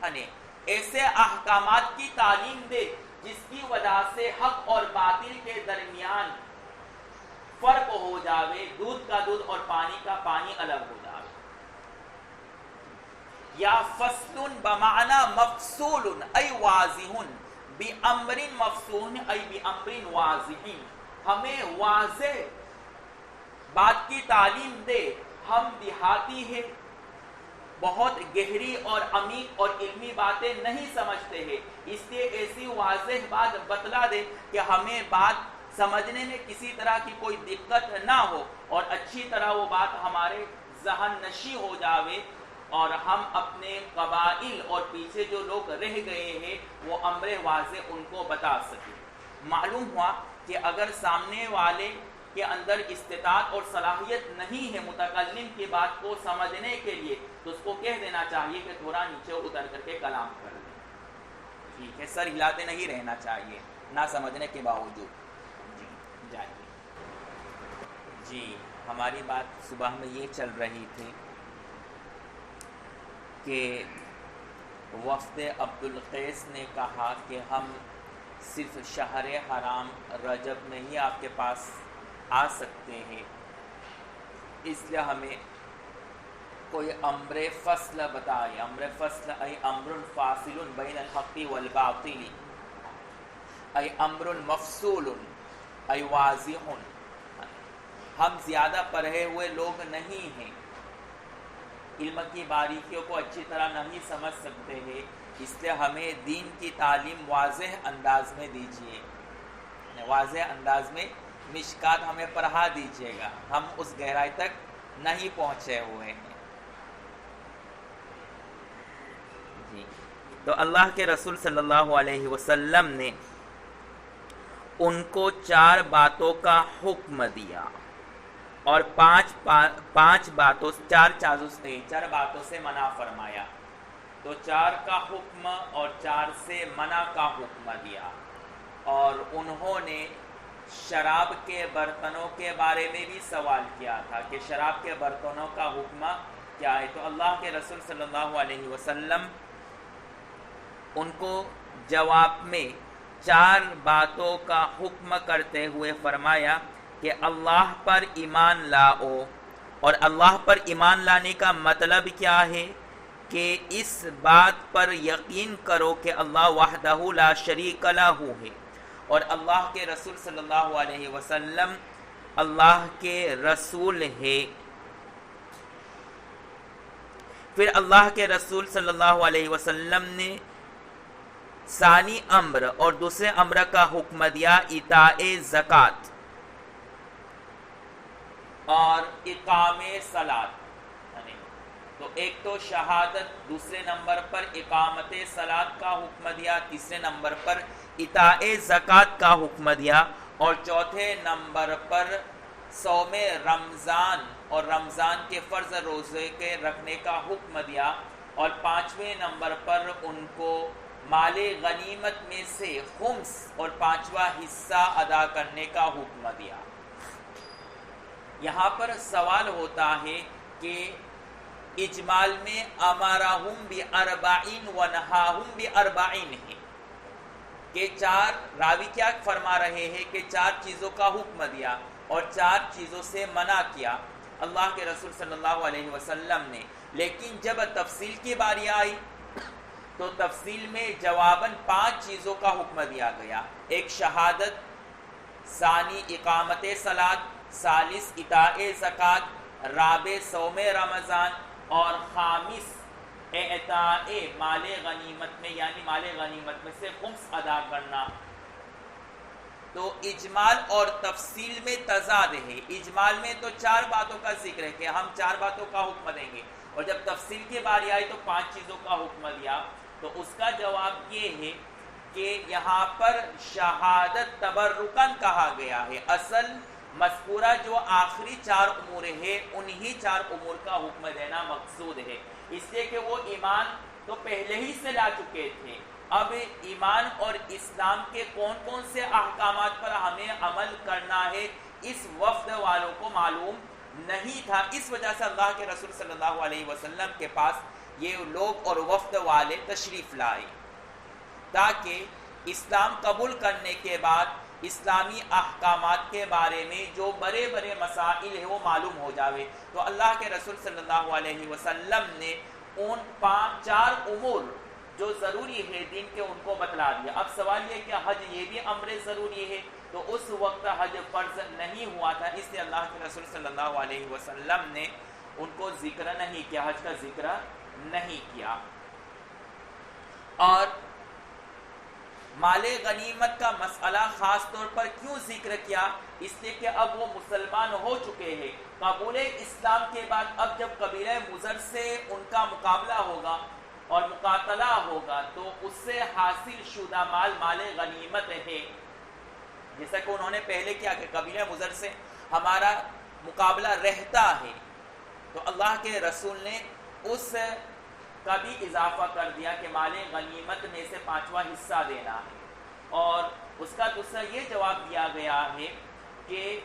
یعنی ایسے احکامات کی تعلیم دے جس کی وجہ سے حق اور باطل کے درمیان فرق ہو جاوے، دودھ کا دودھ اور پانی کا پانی الگ ہو جاوے۔ یا فصل بمعنی مفصول ای واضح، بِأَمْرٍ مفصول ای بِأَمْرٍ واضح، ہمیں واضح بات کی تعلیم دے۔ ہم دیہاتی ہیں، بہت گہری اور عمیق اور علمی باتیں نہیں سمجھتے ہیں، اس لیے ایسی واضح بات بتلا دے کہ ہمیں بات سمجھنے میں کسی طرح کی کوئی دقت نہ ہو، اور اچھی طرح وہ بات ہمارے ذہن نشی ہو جاوے، اور ہم اپنے قبائل اور پیچھے جو لوگ رہ گئے ہیں وہ امر واضح ان کو بتا سکیں۔ معلوم ہوا کہ اگر سامنے والے کے اندر استطاعت اور صلاحیت نہیں ہے متکلم کی بات کو سمجھنے کے لیے، تو اس کو کہہ دینا چاہیے کہ تھوڑا نیچے اتر کر کے کلام کر دیں، ٹھیک ہے، سر ہلاتے نہیں رہنا چاہیے نہ سمجھنے کے باوجود۔ جی جائیے۔ جی، ہماری بات صبح میں یہ چل رہی تھی کہ وفد عبدالقیس نے کہا کہ ہم صرف شہر حرام رجب میں ہی آپ کے پاس آ سکتے ہیں، اس لیے ہمیں کوئی امر فصل بتائے۔ امر فصل ای امر فاصل بین الحق والباطل، ای امر مفصول ای واضح۔ ہم زیادہ پڑھے ہوئے لوگ نہیں ہیں، علم کی باریکیوں کو اچھی طرح نہیں سمجھ سکتے ہیں، اس لیے ہمیں دین کی تعلیم واضح انداز میں دیجیے، واضح انداز میں مشکات ہمیں پڑھا دیجیے گا، ہم اس گہرائی تک نہیں پہنچے ہوئے ہیں۔ جی، تو اللہ کے رسول صلی اللہ علیہ وسلم نے ان کو 4 باتوں کا حکم دیا، اور 4 باتوں سے منع فرمایا، تو 4 کا حکم اور 4 سے منع کا حکم دیا۔ اور انہوں نے شراب کے برتنوں کے بارے میں بھی سوال کیا تھا کہ شراب کے برتنوں کا حکم کیا ہے، تو اللہ کے رسول صلی اللہ علیہ وسلم ان کو جواب میں 4 باتوں کا حکم کرتے ہوئے فرمایا کہ اللہ پر ایمان لاؤ. اور اللہ پر ایمان لانے کا مطلب کیا ہے؟ کہ اس بات پر یقین کرو کہ اللہ وحدہ لا شریک لہ ہے اور اللہ کے رسول صلی اللہ علیہ وسلم اللہ کے رسول ہے. پھر اللہ کے رسول صلی اللہ علیہ وسلم نے ثانی امر اور دوسرے امر کا حکم دیا ایتاء زکوٰۃ اور اقام صلاۃ. تو ایک تو شہادت، دوسرے نمبر پر اقامت صلاۃ کا حکم دیا، تیسرے نمبر پر ایتاء زکوٰۃ کا حکم دیا اور چوتھے نمبر پر صوم رمضان اور رمضان کے فرض روزے کے رکھنے کا حکم دیا اور 5ویں نمبر پر ان کو مال غنیمت میں سے خمس اور 5واں حصہ ادا کرنے کا حکم دیا. یہاں پر سوال ہوتا ہے کہ اجمال میں امرہم باربعین ونہاہم باربعین ہے کہ 4 راوی کیا فرما رہے ہیں کہ 4 چیزوں کا حکم دیا اور 4 چیزوں سے منع کیا اللہ کے رسول صلی اللہ علیہ وسلم نے. لیکن جب تفصیل کی باری آئی تو تفصیل میں جواباً 5 چیزوں کا حکم دیا گیا. ایک شہادت، ثانی اقامت صلاۃ، ثالث ایتاء زکوٰۃ، رابع صوم رمضان اور خامس اعطاء مال غنیمت میں یعنی مال غنیمت میں سے خمس ادا کرنا. تو اجمال اور تفصیل میں تضاد ہے. اجمال میں تو 4 باتوں کا ذکر ہے کہ ہم 4 باتوں کا حکم دیں گے اور جب تفصیل کی باری آئی تو 5 چیزوں کا حکم دیا. تو اس کا جواب یہ ہے کہ یہاں پر شہادت تبرکاً کہا گیا ہے. اصل مذکورہ جو آخری 4 امور ہے انہی 4 امور کا حکم دینا مقصود ہے، اس لیے کہ وہ ایمان تو پہلے ہی سے لا چکے تھے. اب ایمان اور اسلام کے کون کون سے احکامات پر ہمیں عمل کرنا ہے اس وفد والوں کو معلوم نہیں تھا. اس وجہ سے اللہ کے رسول صلی اللہ علیہ وسلم کے پاس یہ لوگ اور وفد والے تشریف لائے تاکہ اسلام قبول کرنے کے بعد اسلامی احکامات کے بارے میں جو بڑے بڑے مسائل ہیں وہ معلوم ہو جاوے. تو اللہ کے رسول صلی اللہ علیہ وسلم نے ان 4 امور جو ضروری ہے دین کے ان کو بتلا دیا. اب سوال یہ کہ حج یہ بھی امر ضروری ہے، تو اس وقت حج فرض نہیں ہوا تھا، اس لیے اللہ کے رسول صلی اللہ علیہ وسلم نے ان کو ذکر نہیں کیا، حج کا ذکر نہیں کیا. اور مال غنیمت کا مسئلہ خاص طور پر کیوں ذکر کیا؟ اس لیے کہ اب وہ مسلمان ہو چکے ہیں. قبول اسلام کے بعد اب جب قبیلہ مضر سے ان کا مقابلہ ہوگا اور مقاتلہ ہوگا تو اس سے حاصل شدہ مال غنیمت ہے. جیسا کہ انہوں نے پہلے کیا کہ قبیلہ مضر سے ہمارا مقابلہ رہتا ہے، تو اللہ کے رسول نے اس کا بھی اضافہ کر دیا کہ مال غنیمت میں سے 5واں حصہ دینا ہے. اور اس کا دوسرا یہ جواب دیا گیا ہے کہ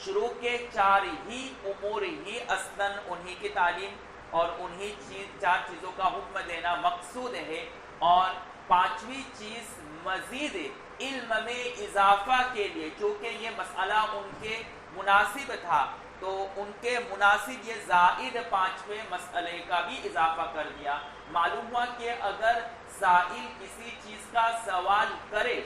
شروع کے 4 ہی امور ہی اصلاً انہی کی تعلیم اور انہی 4 چیزوں کا حکم دینا مقصود ہے، اور 5ویں چیز مزید علم میں اضافہ کے لیے چونکہ یہ مسئلہ ان کے مناسب تھا تو ان کے مناسب یہ زائد 5ویں مسئلے کا بھی اضافہ کر دیا. معلوم ہوا کہ اگر سائل کسی چیز کا سوال کرے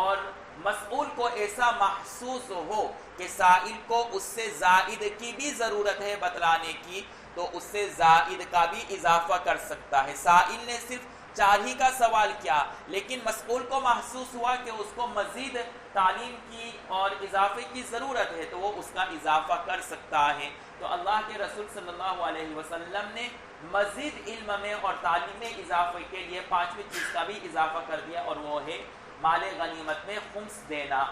اور مسئول کو ایسا محسوس ہو کہ سائل کو اس سے زائد کی بھی ضرورت ہے بتلانے کی، تو اس سے زائد کا بھی اضافہ کر سکتا ہے. سائل نے صرف 4 ہی کا سوال کیا، لیکن مسئول کو محسوس ہوا کہ اس کو مزید تعلیم کی اور اضافے کی ضرورت ہے تو وہ اس کا اضافہ کر سکتا ہے. تو اللہ کے رسول صلی اللہ علیہ وسلم نے مزید علم میں اور تعلیم میں اضافے کے لیے 5ویں چیز کا بھی اضافہ کر دیا، اور وہ ہے مال غنیمت میں خمس دینا.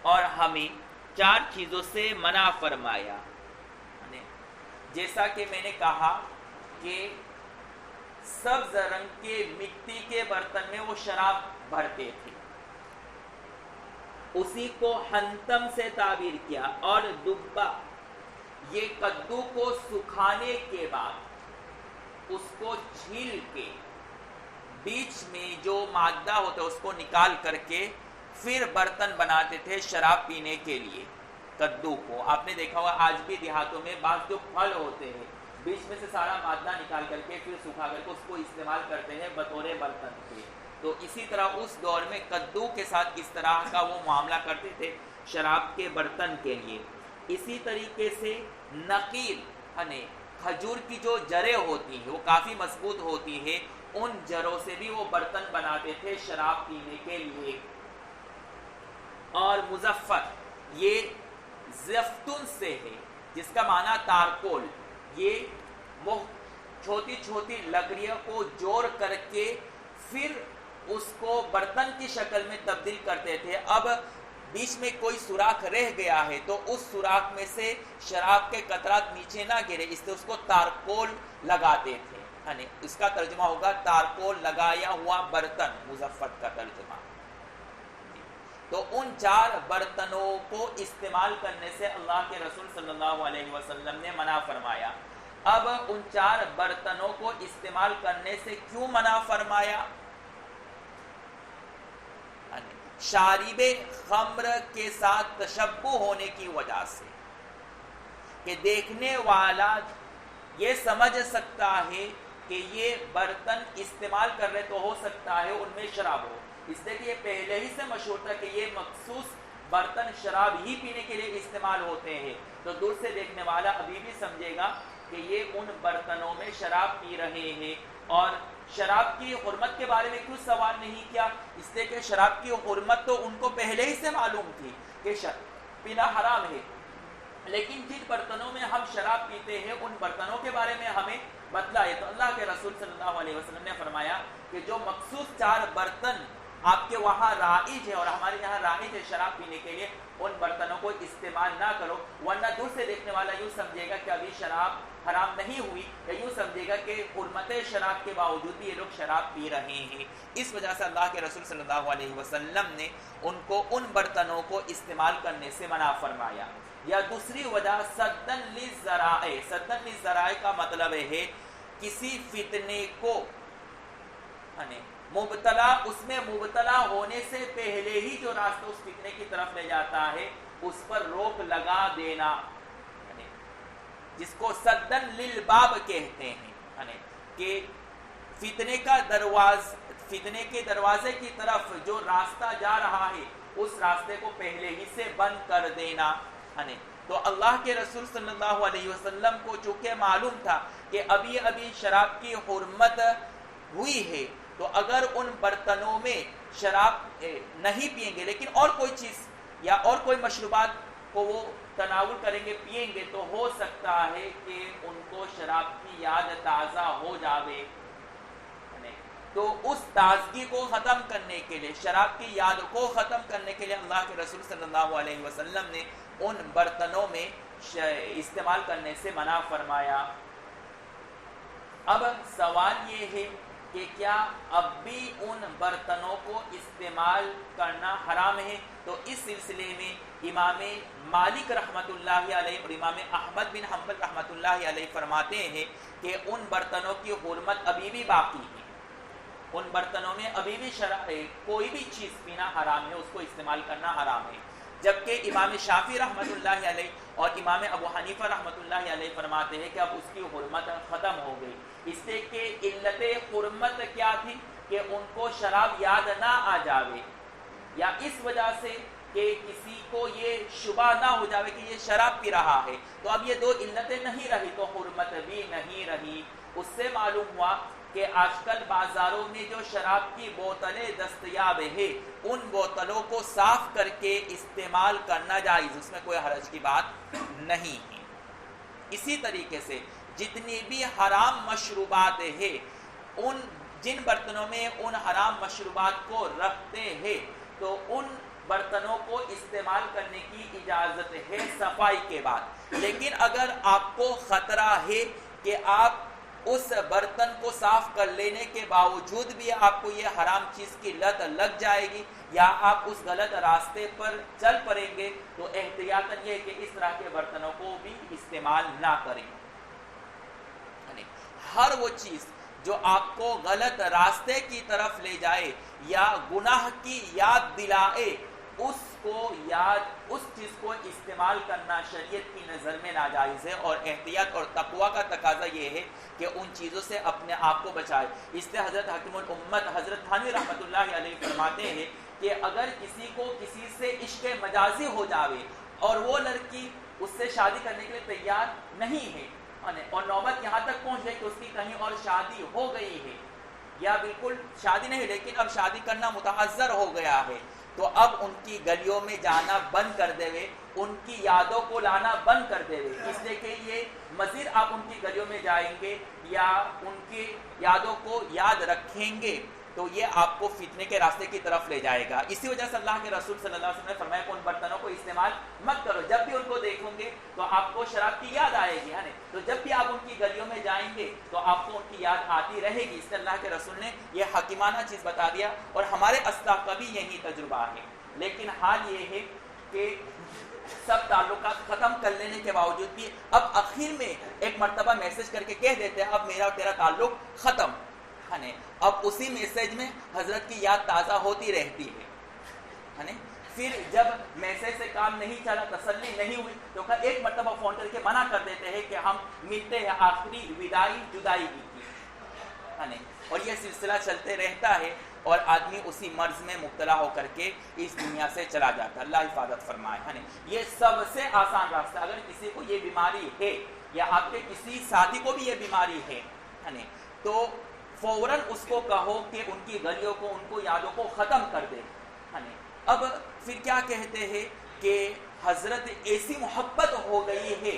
اور ہمیں 4 چیزوں سے منع فرمایا. جیسا کہ میں نے کہا کہ سبز رنگ کے مٹی کے برتن میں وہ شراب بھرتے تھے، اسی کو حنتم سے تعبیر کیا، اور دبا یہ کدو کو سکھانے کے بعد اس کو چھیل کے بیچ میں جو مادہ ہوتا ہے اس کو نکال کر کے پھر برتن بناتے تھے شراب پینے کے لیے. کدو کو آپ نے دیکھا ہوگا آج بھی دیہاتوں میں بعض جو پھل ہوتے ہیں بیچ میں سے سارا مادہ نکال کر کے پھر سکھا کر کے اس کو استعمال کرتے ہیں بطور برتن کے. تو اسی طرح اس دور میں کدو کے ساتھ اس طرح کا وہ معاملہ کرتے تھے شراب کے برتن کے لیے. اسی طریقے سے نقیل یعنی کھجور کی جو جڑیں ہوتی ہیں وہ کافی مضبوط ہوتی ہے, ان جڑوں سے بھی وہ برتن بناتے تھے شراب پینے کے لیے. اور مزفر یہ زفتن سے ہے جس کا معنی تارکول. یہ وہ چھوٹی چھوٹی لکڑیوں کو جوڑ کر کے پھر اس کو برتن کی شکل میں تبدیل کرتے تھے. اب بیچ میں کوئی سوراخ رہ گیا ہے تو اس سوراخ میں سے شراب کے قطرات نیچے نہ گرے اس لیے اس کو تارکول لگاتے تھے. یعنی اس کا ترجمہ ہوگا تارکول لگایا ہوا برتن, مزفت کا ترجمہ. تو ان 4 برتنوں کو استعمال کرنے سے اللہ کے رسول صلی اللہ علیہ وسلم نے منع فرمایا. اب ان 4 برتنوں کو استعمال کرنے سے کیوں منع فرمایا؟ شارب خمر کے ساتھ تشبہ ہونے کی وجہ سے کہ دیکھنے والا یہ سمجھ سکتا ہے کہ یہ برتن استعمال کر رہے تو ہو سکتا ہے ان میں شراب ہو, اس لیے کہ یہ پہلے ہی سے مشہور تھا کہ یہ مخصوص برتن شراب ہی پینے کے لیے استعمال ہوتے ہیں. تو دور سے دیکھنے والا ابھی بھی سمجھے گا کہ یہ ان برتنوں میں شراب پی رہے ہیں. اور شراب کی حرمت کے بارے میں کیوں سوال نہیں کیا؟ اس لیے کہ شراب کی حرمت تو ان کو پہلے ہی سے معلوم تھی کہ پینا حرام ہے, لیکن جن برتنوں میں ہم شراب پیتے ہیں ان برتنوں کے بارے میں ہمیں بتلایا. تو اللہ کے رسول صلی اللہ علیہ وسلم نے فرمایا کہ جو مخصوص 4 برتن آپ کے وہاں رائج ہے اور ہمارے یہاں رائج ہے شراب پینے کے لیے, ان برتنوں کو استعمال نہ کرو, ورنہ دور سے دیکھنے والا یوں سمجھے گا کہ ابھی شراب حرام نہیں ہوئی, یا یوں سمجھے گا کہ حرمت شراب کے باوجود بھی یہ لوگ شراب پی رہے ہیں. اس وجہ سے اللہ کے رسول صلی اللہ علیہ وسلم نے ان کو ان برتنوں کو استعمال کرنے سے منع فرمایا. یا دوسری وجہ سدن للذرائع. سدن للذرائع کا مطلب ہے کسی فتنے کو اس میں مبتلا ہونے سے پہلے ہی جو راستہ اس فتنے کی طرف لے جاتا ہے اس پر روک لگا دینا, جس کو سدن للباب کہتے ہیں. کہ فتنے کے دروازے کی طرف جو راستہ جا رہا ہے اس راستے کو پہلے ہی سے بند کر دینا. تو اللہ کے رسول صلی اللہ علیہ وسلم کو چونکہ معلوم تھا کہ ابھی شراب کی حرمت ہوئی ہے, تو اگر ان برتنوں میں شراب نہیں پئیں گے لیکن اور کوئی چیز یا اور کوئی مشروبات کو وہ تناول کریں گے, پئیں گے, تو ہو سکتا ہے کہ ان کو شراب کی یاد تازہ ہو جاوے. تو اس تازگی کو ختم کرنے کے لیے, شراب کی یاد کو ختم کرنے کے لیے اللہ کے رسول صلی اللہ علیہ وسلم نے ان برتنوں میں استعمال کرنے سے منع فرمایا. اب سوال یہ ہے کہ کیا اب بھی ان برتنوں کو استعمال کرنا حرام ہے؟ تو اس سلسلے میں امام مالک رحمۃ اللہ علیہ اور امام احمد بن حنبل رحمۃ اللہ علیہ فرماتے ہیں کہ ان برتنوں کی حرمت ابھی بھی باقی ہے. ان برتنوں میں ابھی بھی کوئی بھی چیز پینا حرام ہے, اس کو استعمال کرنا حرام ہے. جبکہ امام شافعی رحمۃ اللہ علیہ اور امام ابو حنیفہ رحمۃ اللہ علیہ فرماتے ہیں کہ اب اس کی حرمت ختم ہو گئی. اس سے کہ علت حرمت کیا تھی کہ ان کو شراب یاد نہ آ جاوے, یا اس وجہ سے کہ کسی کو یہ شبہ نہ ہو جاوے کہ یہ شراب پی رہا ہے. تو اب یہ 2 علتیں نہیں رہی تو حرمت بھی نہیں رہی. اس سے معلوم ہوا کہ آج کل بازاروں میں جو شراب کی بوتلیں دستیاب ہیں ان بوتلوں کو صاف کر کے استعمال کرنا جائز, اس میں کوئی حرج کی بات نہیں ہے. اسی طریقے سے جتنی بھی حرام مشروبات ہیں ان جن برتنوں میں ان حرام مشروبات کو رکھتے ہیں تو ان برتنوں کو استعمال کرنے کی اجازت ہے صفائی کے بعد. لیکن اگر آپ کو خطرہ ہے کہ آپ اس برتن کو صاف کر لینے کے باوجود بھی آپ کو یہ حرام چیز کی لت لگ جائے گی یا آپ اس غلط راستے پر چل پڑیں گے تو احتیاطاً یہ کہ اس طرح کے برتنوں کو بھی استعمال نہ کریں. ہر وہ چیز جو آپ کو غلط راستے کی طرف لے جائے یا گناہ کی یاد دلائے اس چیز کو استعمال کرنا شریعت کی نظر میں ناجائز ہے، اور احتیاط اور تقوی کا تقاضا یہ ہے کہ ان چیزوں سے اپنے آپ کو بچائے. اس سے حضرت حکیم الامت حضرت تھانوی رحمۃ اللہ علیہ فرماتے ہیں کہ اگر کسی کو کسی سے عشق مجازی ہو جاوے اور وہ لڑکی اس سے شادی کرنے کے لیے تیار نہیں ہے اور نوبت یہاں تک پہنچ گئی کہ اس کی کہیں اور شادی ہو گئی ہے یا بالکل شادی نہیں لیکن اب شادی کرنا متعذر ہو گیا ہے، تو اب ان کی گلیوں میں جانا بند کر دے وے، ان کی یادوں کو لانا بند کر دے وے، اس لیے کہ یہ مزید آپ ان کی گلیوں میں جائیں گے یا ان کی یادوں کو یاد رکھیں گے تو یہ آپ کو فتنے کے راستے کی طرف لے جائے گا. اسی وجہ سے اللہ کے رسول صلی اللہ علیہ وسلم نے فرمایا کہ ان برتنوں کو استعمال مت کرو، جب بھی ان کو دیکھو گے تو آپ کو شراب کی یاد آئے گی، ہے نا، تو جب بھی آپ ان کی گلیوں میں جائیں گے تو آپ کو ان کی یاد آتی رہے گی. اس سے اللہ کے رسول نے یہ حکیمانہ چیز بتا دیا اور ہمارے اسلاف کا بھی یہی تجربہ ہے. لیکن حال یہ ہے کہ سب تعلقات ختم کر لینے کے باوجود بھی اب آخر میں ایک مرتبہ میسج کر کے کہہ دیتے ہیں اب میرا اور تیرا تعلق ختم، اب اسی میسج میں حضرت کی یاد تازہ ہوتی رہتی ہے. پھر جب میسج سے کام نہیں چلا، تسلی نہیں ہوئی تو ایک مرتبہ فون کر کے منع کر دیتے ہیں کہ ہم ملتے ہیں آخری وداعی جدائی کی، اور یہ سلسلہ چلتے رہتا ہے اور آدمی اسی مرض میں مبتلا ہو کر کے اس دنیا سے چلا جاتا ہے. اللہ حفاظت فرمائے. یہ سب سے آسان راستہ، اگر کسی کو یہ بیماری ہے یا آپ کے کسی ساتھی کو بھی یہ بیماری ہے تو فوراً اس کو کہو کہ ان کی گلیوں کو، ان کو یادوں کو ختم کر دے. اب پھر کیا کہتے ہیں کہ حضرت ایسی محبت ہو گئی ہے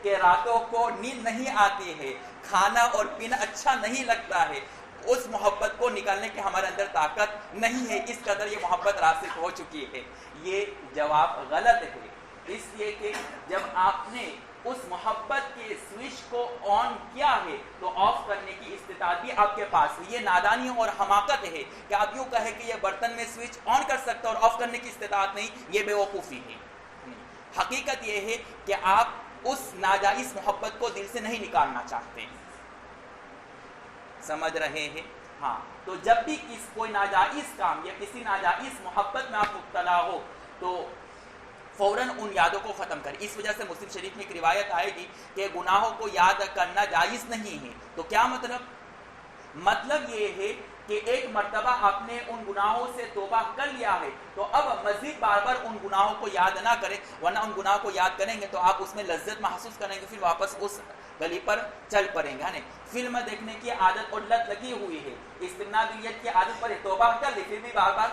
کہ راتوں کو نیند نہیں آتی ہے، کھانا اور پینا اچھا نہیں لگتا ہے، اس محبت کو نکالنے کے ہمارے اندر طاقت نہیں ہے، اس قدر یہ محبت راسخ ہو چکی ہے. یہ جواب غلط ہے، اس لیے کہ جب آپ نے اس محبت کے سوئچ کو آن کیا ہے تو آف کرنے کی استطاعت بھی آپ کے پاس ہے. یہ نادانی اور حماقت ہے کہ آپ یوں کہیں کہ یہ برتن میں سوئچ آن کر سکتا اور آف کرنے کی استطاعت نہیں، یہ بے وقوفی ہے. حقیقت یہ ہے کہ آپ اس ناجائز محبت کو دل سے نہیں نکالنا چاہتے. سمجھ رہے ہیں؟ ہاں، تو جب بھی کوئی ناجائز کام یا کسی ناجائز محبت میں آپ مبتلا ہو تو فوراً ان یادوں کو ختم کریں. اس وجہ سے مسلم شریف میں ایک روایت آئے گی کہ گناہوں کو یاد کرنا جائز نہیں ہے. تو کیا مطلب یہ ہے کہ ایک مرتبہ آپ نے ان گناہوں سے توبہ کر لیا ہے تو اب مزید بار بار ان گناہوں کو یاد نہ کریں، ورنہ ان گناہوں کو یاد کریں گے تو آپ اس میں لذت محسوس کریں گے، پھر واپس اس گلی پر چل پڑیں گے. فلم دیکھنے کی عادت اور لت لگی ہوئی ہے، استمناءیت کی عادت پر توبہ کر لی، پھر بھی بار بار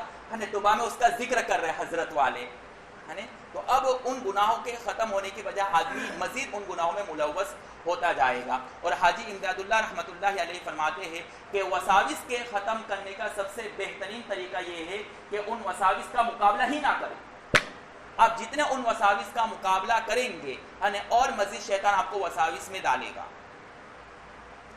توبہ میں اس کا ذکر کر رہے حضرت والے. تو اب ان گناہوں کے ختم ہونے کی وجہ آدمی مزید ان گناہوں میں ملوث ہوتا جائے گا. اور حاجی امداد اللہ رحمۃ اللہ علیہ فرماتے ہیں کہ وساوس کے ختم کرنے کا سب سے بہترین طریقہ یہ ہے کہ ان وساوس کا مقابلہ ہی نہ کریں. آپ جتنے ان وساوس کا مقابلہ کریں گے اور مزید شیطان آپ کو وساوس میں ڈالے گا.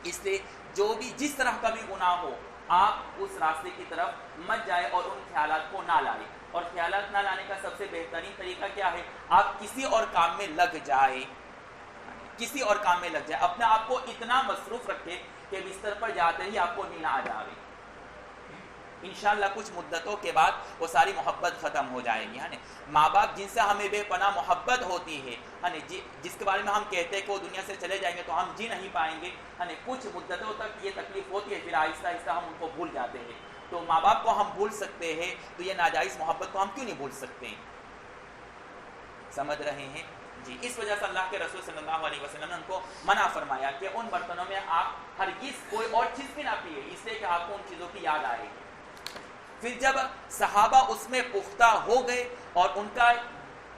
اس لیے جو بھی جس طرح کا بھی گناہ ہو آپ اس راستے کی طرف مت جائے اور ان خیالات کو نہ لائیں. اور خیالات نہ لانے کا سب سے بہترین طریقہ کیا ہے؟ آپ کسی اور کام میں لگ جائے، کسی اور کام میں لگ جائے. اپنے آپ کو اتنا مصروف رکھے کہ بستر پر جاتے ہی آپ کو نیند آ جائے. انشاءاللہ کچھ مدتوں کے بعد وہ ساری محبت ختم ہو جائے گی. ماں باپ جن سے ہمیں بے پناہ محبت ہوتی ہے، جس کے بارے میں ہم کہتے ہیں کہ وہ دنیا سے چلے جائیں گے تو ہم جی نہیں پائیں گے، کچھ مدتوں تک یہ تکلیف ہوتی ہے، پھر آہستہ آہستہ ہم ان کو بھول جاتے ہیں. تو ماں باپ کو ہم بھول سکتے ہیں تو یہ ناجائز محبت کو ہم کیوں نہیں بھول سکتے؟ سمجھ رہے ہیں جی؟ اس وجہ سے اللہ کے رسول صلی اللہ علیہ وسلم نے ان کو منع فرمایا کہ ان برتنوں میں آپ ہرگز کوئی اور چیز بھی نہ پیے، اس لیے کہ آپ کو ان چیزوں کی یاد آئے گی. پھر جب صحابہ اس میں پختہ ہو گئے اور ان کا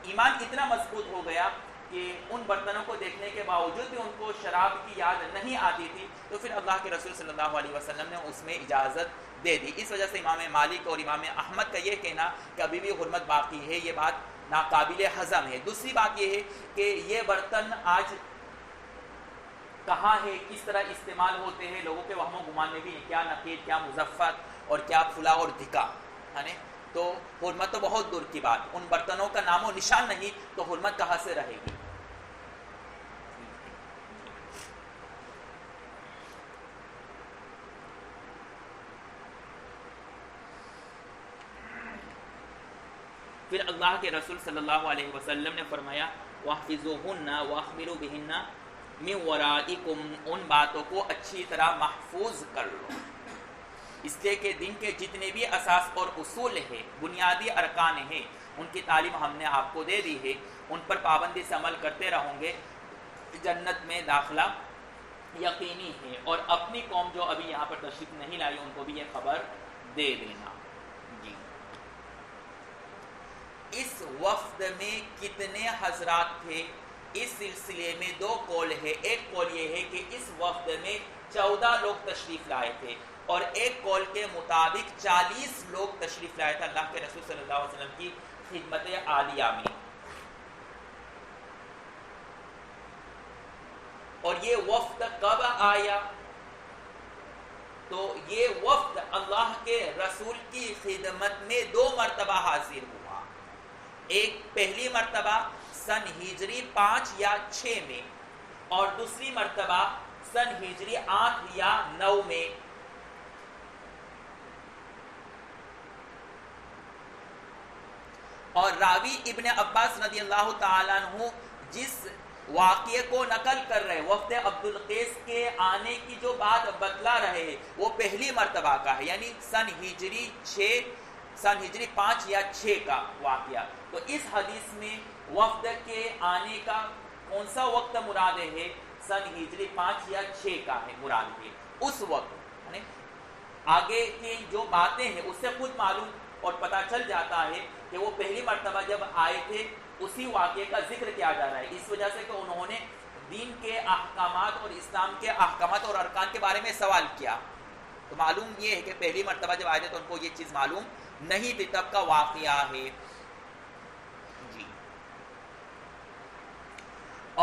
ایمان اتنا مضبوط ہو گیا کہ ان برتنوں کو دیکھنے کے باوجود بھی ان کو شراب کی یاد نہیں آتی تھی، تو پھر اللہ کے رسول صلی اللہ علیہ وسلم نے اس میں اجازت دے دی. اس وجہ سے امام مالک اور امام احمد کا یہ کہنا کہ ابھی بھی حرمت باقی ہے، یہ بات ناقابل ہضم ہے. دوسری بات یہ ہے کہ یہ برتن آج کہاں ہے، کس طرح استعمال ہوتے ہیں، لوگوں کے وہم و گمان میں بھی نہیں، کیا نقیر، کیا مظفر اور کیا پھلا اور دھکا ہے نا. تو حرمت تو بہت دور کی بات، ان برتنوں کا نام و نشان نہیں تو حرمت کہاں سے رہے گی. پھر اللہ کے رسول صلی اللہ علیہ وسلم نے فرمایا وَاحْفِظُوهُنَّ وَأَخْبِرُوا بِهِنَّ مِنْ وَرَائِكُمْ، ان باتوں کو اچھی طرح محفوظ کر لو، اس لیے کہ دین کے جتنے بھی اساس اور اصول ہیں، بنیادی ارکان ہیں، ان کی تعلیم ہم نے آپ کو دے دی ہے، ان پر پابندی سے عمل کرتے رہوں گے، جنت میں داخلہ یقینی ہے. اور اپنی قوم جو ابھی یہاں پر تشریف نہیں لائی ان کو بھی یہ خبر دے دینا. جی اس وفد میں کتنے حضرات تھے؟ اس سلسلے میں دو قول ہے. ایک قول یہ ہے کہ اس وفد میں 14 لوگ تشریف لائے تھے، اور ایک قول کے مطابق 40 لوگ تشریف لائے تھے اللہ کے رسول صلی اللہ علیہ وسلم کی خدمت عالیہ میں. اور یہ وفد کب آیا؟ تو یہ وفد اللہ کے رسول کی خدمت میں 2 مرتبہ حاضر ہوا. ایک پہلی مرتبہ سن ہجری 5 یا 6 میں، اور دوسری مرتبہ سن ہجری 8 یا 9 میں. اور راوی ابن عباس رضی اللہ تعالیٰ عنہ جس واقعے کو نقل کر رہے، وفد عبدالقیس کے آنے کی جو بات بتلا رہے ہیں، وہ پہلی مرتبہ کا ہے، یعنی سن ہجری 5 یا 6 کا واقعہ. تو اس حدیث میں وفد کے آنے کا کون سا وقت مراد ہے؟ سن ہجری 5 یا 6 کا ہے مراد ہے. اس وقت آگے کی جو باتیں ہیں اس سے خود معلوم اور پتہ چل جاتا ہے کہ وہ پہلی مرتبہ جب آئے تھے اسی واقعے کا ذکر کیا جا رہا ہے، اس وجہ سے کہ انہوں نے دین کے احکامات اور اسلام کے احکامات اور ارکان کے بارے میں سوال کیا. تو معلوم یہ ہے کہ پہلی مرتبہ جب آئے تھے تو ان کو یہ چیز معلوم نہیں تھی، تب کا واقعہ ہے. جی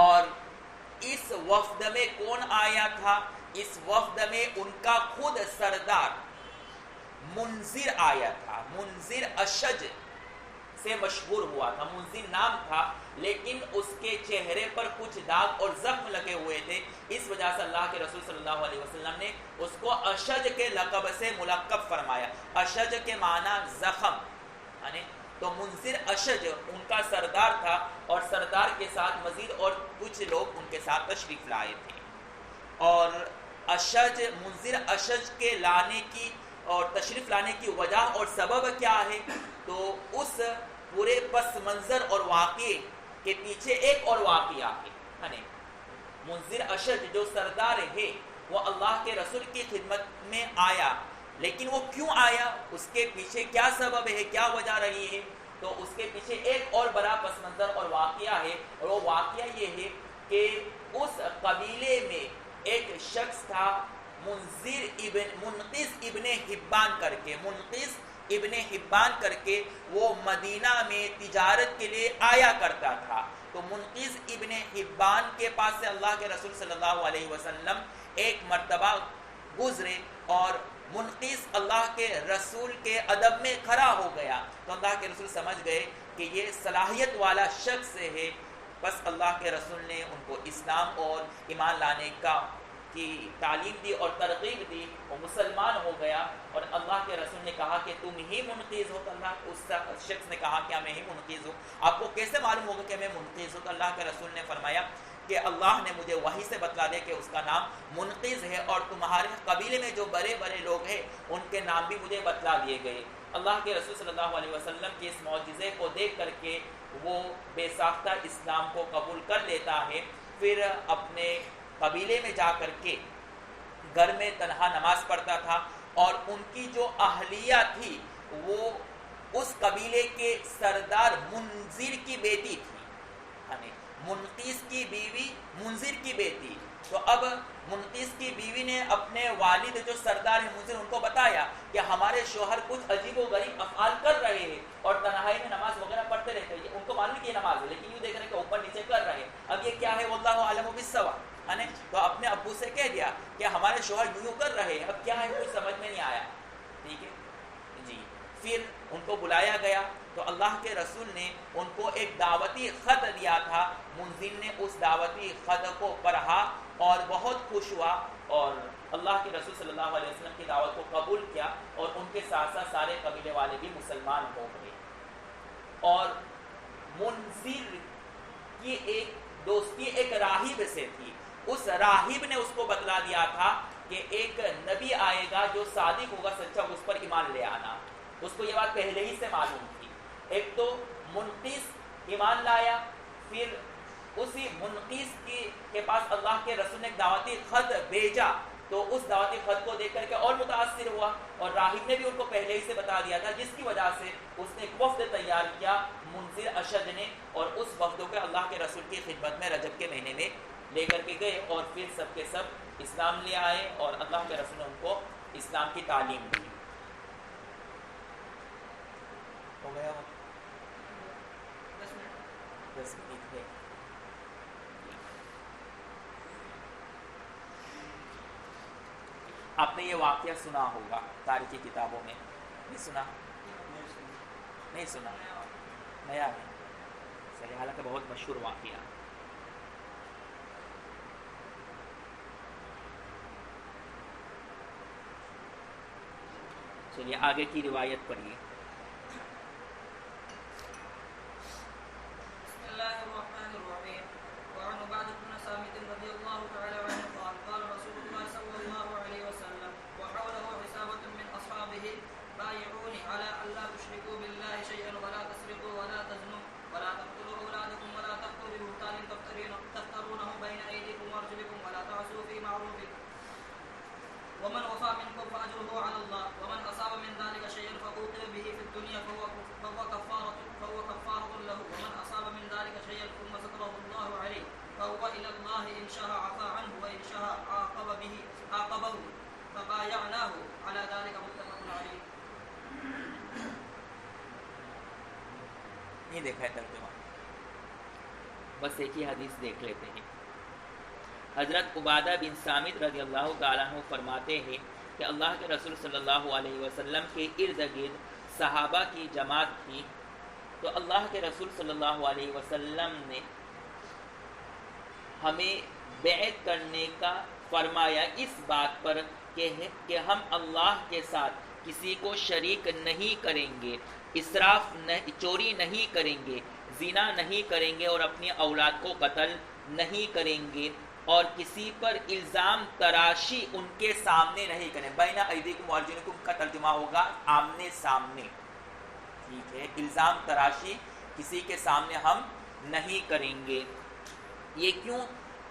اور اس وفد میں کون آیا تھا؟ اس وفد میں ان کا خود سردار منذر آیا تھا. منذر اشج سے مشہور ہوا تھا. منذر نام تھا، لیکن اس کے چہرے پر کچھ داغ اور زخم لگے ہوئے تھے، اس وجہ سے اللہ کے رسول صلی اللہ علیہ وسلم نے اس کو اشج کے لقب سے ملقب فرمایا. اشج کے معنی زخم، تو منذر اشج ان کا سردار تھا، اور سردار کے ساتھ مزید اور کچھ لوگ ان کے ساتھ تشریف لائے تھے. اور اشج، منذر اشج کے لانے کی اور تشریف لانے کی وجہ اور سبب کیا ہے؟ تو اس پورے پس منظر اور واقعے کے پیچھے ایک اور واقعہ ہے. منذر اشج جو سردار ہے وہ اللہ کے رسول کی خدمت میں آیا، لیکن وہ کیوں آیا، اس کے پیچھے کیا سبب ہے، کیا وجہ رہی ہے؟ تو اس کے پیچھے ایک اور بڑا پس منظر اور واقعہ ہے، اور وہ واقعہ یہ ہے کہ اس قبیلے میں ایک شخص تھا منقذ ابن حبان کر کے. منقذ ابن حبان کر کے وہ مدینہ میں تجارت کے لیے آیا کرتا تھا. تو منقذ ابن حبان کے پاس سے اللہ کے رسول صلی اللہ علیہ وسلم ایک مرتبہ گزرے، اور منقذ اللہ کے رسول کے ادب میں کھڑا ہو گیا. تو اللہ کے رسول سمجھ گئے کہ یہ صلاحیت والا شخص ہے. بس اللہ کے رسول نے ان کو اسلام اور ایمان لانے کی تعلیم دی اور ترغیب دی، وہ مسلمان ہو گیا. اور اللہ کے رسول نے کہا کہ تم ہی منقذ ہو. تو اللہ اس شخص نے کہا کہ میں ہی منقذ ہوں. آپ کو کیسے معلوم ہوگا کہ میں منقذ ہوں؟ تو اللہ کے رسول نے فرمایا کہ اللہ نے مجھے وحی سے بتلا دیا کہ اس کا نام منقذ ہے، اور تمہارے قبیلے میں جو بڑے بڑے لوگ ہیں ان کے نام بھی مجھے بتلا دیے گئے. اللہ کے رسول صلی اللہ علیہ وسلم کے اس معجزے کو دیکھ کر کے وہ بے ساختہ اسلام کو قبول کر لیتا ہے. پھر اپنے قبیلے میں جا کر کے گھر میں تنہا نماز پڑھتا تھا، اور ان کی جو اہلیہ تھی وہ اس قبیلے کے سردار منذر کی بیٹی تھی. منقذ کی بیوی منذر کی بیٹی. تو اب منقذ کی بیوی نے اپنے والد جو سردار ہیں منذر ان کو بتایا کہ ہمارے شوہر کچھ عجیب و غریب افعال کر رہے ہیں اور تنہائی میں نماز وغیرہ پڑھتے رہتے ہیں. ان کو معلوم کہ یہ نماز ہے، لیکن یوں دیکھ رہے کہ اوپر نیچے کر رہے ہیں. اب یہ کیا ہے؟ واللہ اعلم بالصواب. تو اپنے شوہر یوں کر رہے ہیں، اب کیا ہے کچھ سمجھ میں نہیں آیا، ٹھیک ہے جی. پھر ان کو بلایا گیا تو اللہ کے رسول نے ان کو ایک دعوتی خط دیا تھا. منزل نے اس دعوتی خط کو پڑھا اور بہت خوش ہوا اور اللہ کے رسول صلی اللہ علیہ وسلم کی دعوت کو قبول کیا، اور ان کے ساتھ ساتھ سارے قبیلے والے بھی مسلمان ہو گئے. اور منزل کی ایک دوستی ایک راہب سے تھی. اس راہب نے اس کو بتلا دیا تھا کہ ایک نبی آئے گا جو صادق ہوگا، سچا، اس پر ایمان لے آنا. اس کو یہ بات پہلے ہی سے معلوم تھی. ایک تو منقذ ایمان لایا، پھر اسی منقذ کے پاس اللہ کے رسول نے ایک دعوتی خط بھیجا تو اس دعوتی خط کو دیکھ کر کے اور متاثر ہوا، اور راہب نے بھی ان کو پہلے ہی سے بتا دیا تھا، جس کی وجہ سے اس نے ایک وفد تیار کیا منذر اشد نے، اور اس وفد کو اللہ کے رسول کی خدمت میں رجب کے مہینے میں لے کر کے گئے، اور پھر سب کے سب اسلام لے آئے اور اللہ کے رسول نے ان کو اسلام کی تعلیم دی. ہو گیا 10 منٹ ہے. آپ نے یہ واقعہ سنا ہوگا تاریخی کتابوں میں، نہیں سنا؟ نہیں سنا، نیا ہے صحیح، حالانکہ بہت مشہور واقعہ. چلیے آگے کی روایت پڑھیے. ومن وفى منكم فأجره على الله ومن أصاب من ذلك شيئا فأوقب به في الدنيا فهو كفارة له ومن أصاب من ذلك شيئا ثم ستره الله عليه فهو إلى الله إن شاء عفا عنه وإن شاء عاقبه فبايعناه على ذلك متفق عليه. نہیں دیکھا ہے ترجمہ، بس ایک ہی حدیث دیکھ لیتے ہیں. حضرت عبادہ بن صامت رضی اللہ تعالیٰ عنہ فرماتے ہیں کہ اللہ کے رسول صلی اللہ علیہ وسلم کے ارد گرد صحابہ کی جماعت تھی، تو اللہ کے رسول صلی اللہ علیہ وسلم نے ہمیں بیعت کرنے کا فرمایا اس بات پر کہ ہم اللہ کے ساتھ کسی کو شریک نہیں کریں گے، چوری نہیں کریں گے، زنا نہیں کریں گے، اور اپنی اولاد کو قتل نہیں کریں گے، اور کسی پر الزام تراشی ان کے سامنے نہیں کریں. بین ایدیکم وارجلکم کا ترجمہ ہوگا آمنے سامنے، ٹھیک ہے. الزام تراشی کسی کے سامنے ہم نہیں کریں گے. یہ کیوں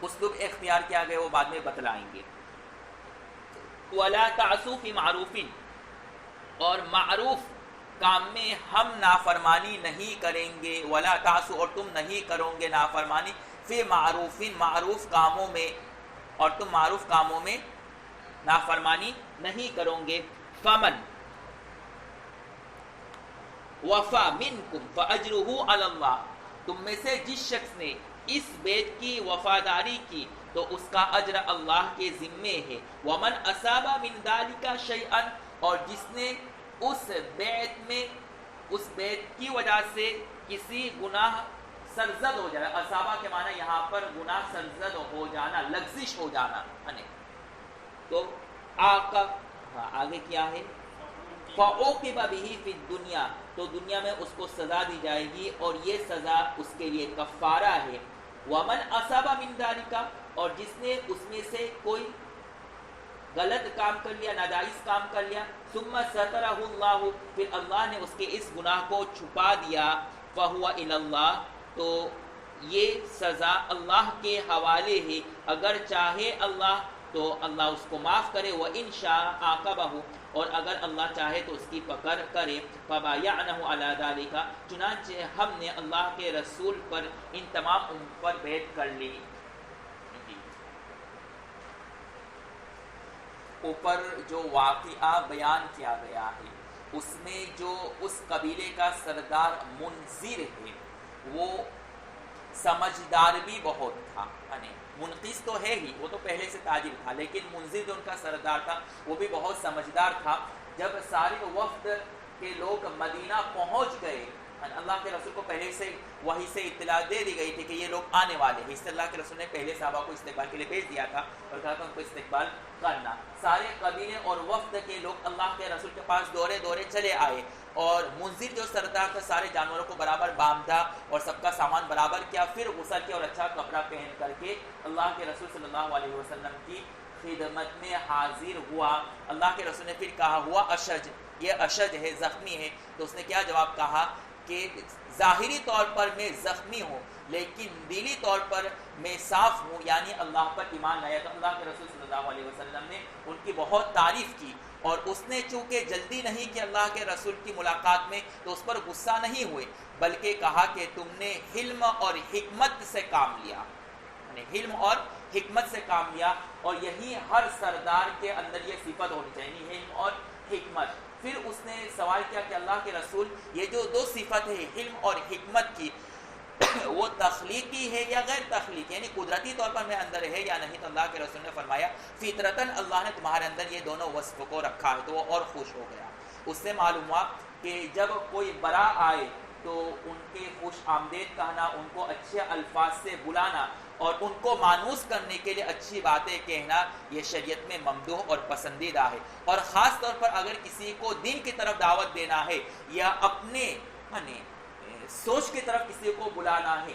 اسلوب اختیار کیا گیا وہ بعد میں بتلائیں گے. ولا تعصوا فی معروف، اور معروف کام میں ہم نافرمانی نہیں کریں گے. ولا تعصوا، اور تم نہیں کرو گے نافرمانی، فی معروف، معروف کاموں میں، اور تم معروف کاموں میں نافرمانی نہیں کرو گے. فمن وفا منکم فاجرہ علی اللہ، تم میں سے جس شخص نے اس بیعت کی وفاداری کی تو اس کا اجر اللہ کے ذمے ہے. ومن اصاب من ذلک شیئا، اور جس نے اس بیعت میں، اس بیعت کی وجہ سے کسی گناہ سرزد ہو جانا، اصابہ کے معنی یہاں پر گناہ سرزد ہو جانا، لغزش ہو جانا، تو آگے کیا ہے؟ فَعُوقِبَ بِهِ فِي الدُّنْيَا، تو دنیا میں اس کو سزا دی جائے گی، اور یہ سزا اس کے لیے کفارہ ہے. وَمَنْ أَصَابَ مِنْ ذَلِكَ، اور جس نے اس میں سے کوئی غلط کام کر لیا، ناجائز کام کر لیا، ثُمَّ سَتَرَهُ اللَّهُ، پھر اللہ نے اس کے اس گناہ کو چھپا دیا، فَهُوَ إِلَى اللَّهِ، تو یہ سزا اللہ کے حوالے ہے. اگر چاہے اللہ تو اللہ اس کو معاف کرے، وَإِنْ شَاءَ عَاقَبَهُ، اور اگر اللہ چاہے تو اس کی پکڑ کرے. فَبَايَعْنَهُ عَلَى ذَلِكَ، چنانچہ ہم نے اللہ کے رسول پر ان تمام پر بیعت کر لی. اوپر جو واقعہ بیان کیا گیا ہے اس میں جو اس قبیلے کا سردار منذر ہے وہ سمجھدار بھی بہت تھا. منقذ تو ہے ہی، وہ تو پہلے سے تاجر تھا، لیکن منذر جو ان کا سردار تھا وہ بھی بہت سمجھدار تھا. جب سارے وفد کے لوگ مدینہ پہنچ گئے، اللہ کے رسول کو پہلے سے وحی سے اطلاع دے دی گئی تھی کہ یہ لوگ آنے والے ہیں، اس سے اللہ کے رسول نے پہلے صحابہ کو استقبال کے لیے بھیج دیا تھا اور کہا کہ ان کو استقبال کرنا. سارے قبیلے اور وفد کے لوگ اللہ کے رسول کے پاس دورے دورے چلے آئے، اور منذر جو سردار تھا سارے جانوروں کو برابر باندھا اور سب کا سامان برابر کیا، پھر غسل کے اور اچھا کپڑا پہن کر کے اللہ کے رسول صلی اللہ علیہ وسلم کی خدمت میں حاضر ہوا. اللہ کے رسول نے پھر کہا ہوا اشج، یہ اشج ہے، زخمی ہے. تو اس نے کیا جواب کہا کہ ظاہری طور پر میں زخمی ہوں لیکن دلی طور پر میں صاف ہوں، یعنی اللہ پر ایمان لایا. تو اللہ کے رسول صلی اللہ علیہ وسلم نے ان کی بہت تعریف کی، اور اس نے چونکہ جلدی نہیں کہ اللہ کے رسول کی ملاقات میں، تو اس پر غصہ نہیں ہوئے، بلکہ کہا کہ تم نے حلم اور حکمت سے کام لیا، یعنی حلم اور حکمت سے کام لیا. اور یہی ہر سردار کے اندر یہ صفت ہونی چاہیے، حلم اور حکمت. پھر اس نے سوال کیا کہ اللہ کے رسول یہ جو دو صفت ہے حلم اور حکمت کی، وہ تخلیقی ہے یا غیر تخلیقی، یعنی قدرتی طور پر میرے اندر ہے یا نہیں؟ تو اللہ کے رسول نے فرمایا فطرتاً اللہ نے تمہارے اندر یہ دونوں وصف کو رکھا ہے. تو وہ اور خوش ہو گیا. اس سے معلوم ہوا کہ جب کوئی برا آئے تو ان کے خوش آمدید کہنا، ان کو اچھے الفاظ سے بلانا اور ان کو مانوس کرنے کے لیے اچھی باتیں کہنا، یہ شریعت میں ممدوح اور پسندیدہ ہے. اور خاص طور پر اگر کسی کو دین کی طرف دعوت دینا ہے یا اپنے سوچ کی طرف کسی کو بلانا ہے،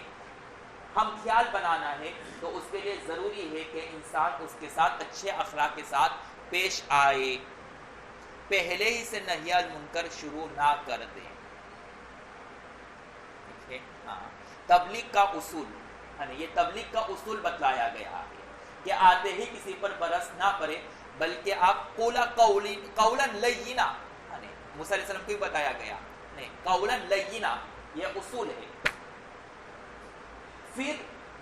ہم خیال بنانا ہے، تو اس کے لیے ضروری ہے کہ انسان اس کے ساتھ اچھے اخلاق کے ساتھ پیش آئے، پہلے ہی سے نہی المنکر شروع نہ کر دیں. تبلیغ کا اصول، یہ تبلیغ کا اصول بتلایا گیا ہے کہ آتے ہی کسی پر برس نہ پڑے، بلکہ آپ قولا لینا، موسیٰ علیہ السلام کو بھی بتایا گیا، قولا لینا یہ اصول ہے. پھر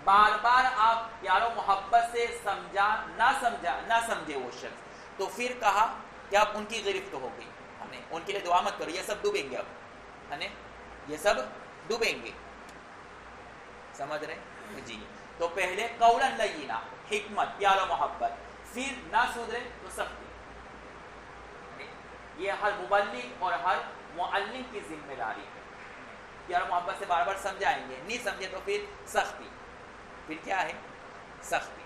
بار بار آپ پیار و محبت سے نہ سمجھے وہ شخص، تو پھر کہا کہ آپ ان کی گرفت ہو گئی، ان کے لیے دعا مت کرو، یہ سب ڈوبیں گے، اب یہ سب ڈوبیں گے. سمجھ رہے جی؟ تو پہلے قولا لینا، حکمت، پیار و محبت. پھر نہ سدھرے تو سختی. یہ ہر مبلغ اور ہر معلم کی ذمہ داری ہے. پیار و محبت سے بار بار سمجھائیں گے، نہیں سمجھے تو پھر سختی. پھر کیا ہے؟ سختی.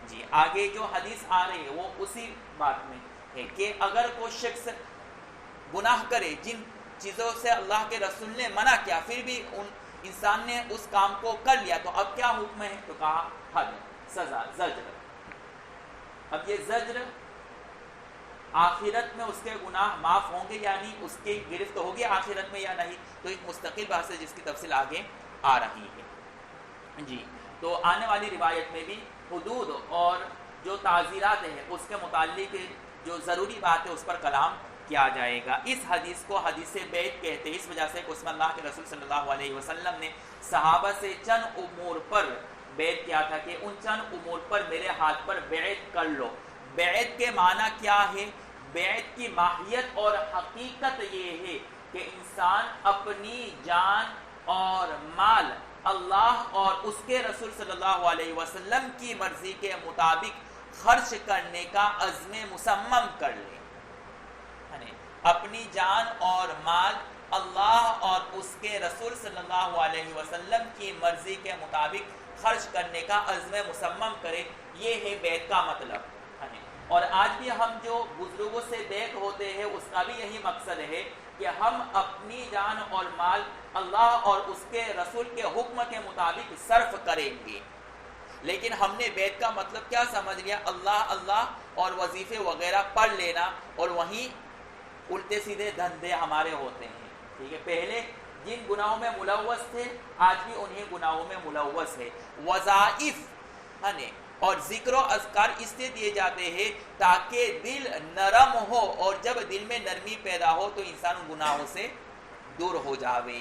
جی آگے جو حدیث آ رہی ہے وہ اسی بات میں ہے کہ اگر کوئی شخص گناہ کرے جن چیزوں سے اللہ کے رسول نے منع کیا، پھر بھی انسان نے اس کام کو کر لیا، تو اب کیا حکم ہے؟ تو کہا حد، سزا، زجر. اب یہ زجر آخرت میں اس کے گناہ معاف ہوں گے، یعنی اس کی گرفت ہوگی آخرت میں یا نہیں، تو ایک مستقل بحث ہے جس کی تفصیل آگے آ رہی ہے. جی تو آنے والی روایت میں بھی حدود اور جو تعزیرات ہیں اس کے متعلق جو ضروری بات ہے اس پر کلام کیا جائے گا. اس حدیث کو حدیث بیعت کہتے ہیں، اس وجہ سے کہ اس میں اللہ کے رسول صلی اللہ علیہ وسلم نے صحابہ سے چند امور پر بیعت کیا تھا کہ ان چند امور پر میرے ہاتھ پر بیعت کر لو. بیعت کے معنی کیا ہے؟ بیعت کی ماہیت اور حقیقت یہ ہے کہ انسان اپنی جان اور مال اللہ اور اس کے رسول صلی اللہ علیہ وسلم کی مرضی کے مطابق خرچ کرنے کا عزم مصمم کر لے. اپنی جان اور مال اللہ اور اس کے رسول صلی اللہ علیہ وسلم کی مرضی کے مطابق خرچ کرنے کا عزم مصمم کرے. یہ ہے بیعت کا مطلب. اور آج بھی ہم جو بزرگوں سے بیعت ہوتے ہیں اس کا بھی یہی مقصد ہے کہ ہم اپنی جان اور مال اللہ اور اس کے رسول کے حکم کے مطابق صرف کریں گے. لیکن ہم نے بیعت کا مطلب کیا سمجھ لیا؟ اللہ اللہ اور وظیفے وغیرہ پڑھ لینا، اور وہیں الٹے سیدھے دھندے ہمارے ہوتے ہیں. ٹھیک ہے، پہلے جن گناہوں میں ملوث تھے آج بھی انہیں گناہوں میں ملوث ہے. وظائف اور ذکر و اذکار اس لیے دیے جاتے ہیں تاکہ دل نرم ہو، اور جب دل میں نرمی پیدا ہو تو انسان گناہوں سے دور ہو جاوے.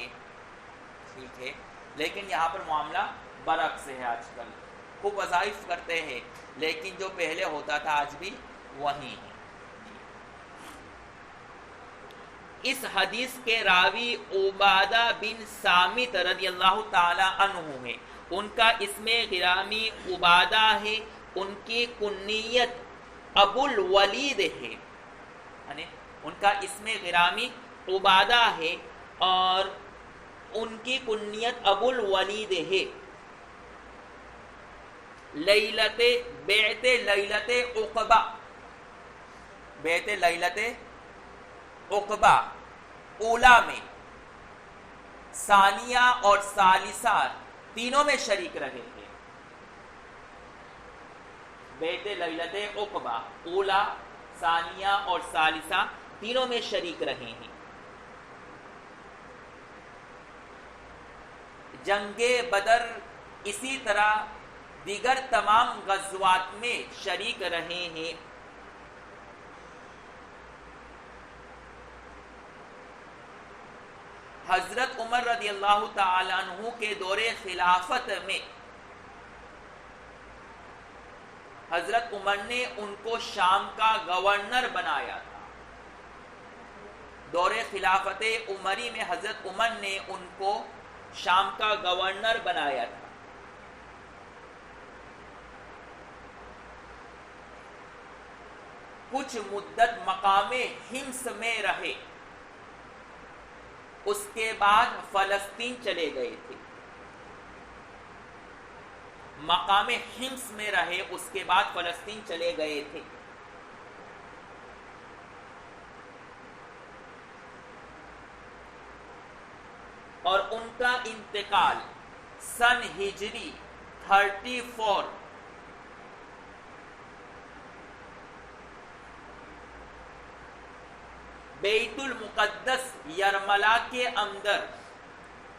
ٹھیک ہے، لیکن یہاں پر معاملہ برعکس ہے. آج کل خوب وظائف کرتے ہیں لیکن جو پہلے ہوتا تھا آج بھی وہی ہے. اس حدیث کے راوی عبادہ بن صامت رضی اللہ تعالی عنہ ہے، ان کا اسم گرامی عبادہ ہے، ان کی کنیت ابو الولید ہے، یعنی ان کا اسم گرامی عبادہ ہے اور ان کی کنیت ابو الولید ہے۔ بیعت لیلت عقبہ، بیعت لیلت عقبہ اولا میں ثانیہ اور ثالثہ تینوں میں شریک رہے ہیں۔ بیعت لیلت عقبہ اولا، ثانیہ اور ثالثہ تینوں میں شریک رہے ہیں۔ جنگ بدر اسی طرح دیگر تمام غزوات میں شریک رہے ہیں۔ حضرت عمر رضی اللہ تعالی عنہ کے دور خلافت میں حضرت عمر نے ان کو شام کا گورنر بنایا تھا۔ دور خلافت عمری میں حضرت عمر نے ان کو شام کا گورنر بنایا تھا۔ کچھ مدت مقام حمص میں رہے، اس کے بعد فلسطین چلے گئے تھے۔ مقام حمص میں رہے، اس کے بعد فلسطین چلے گئے تھے۔ اور ان کا انتقال سن ہجری 34 بیت المقدس یرملا کے اندر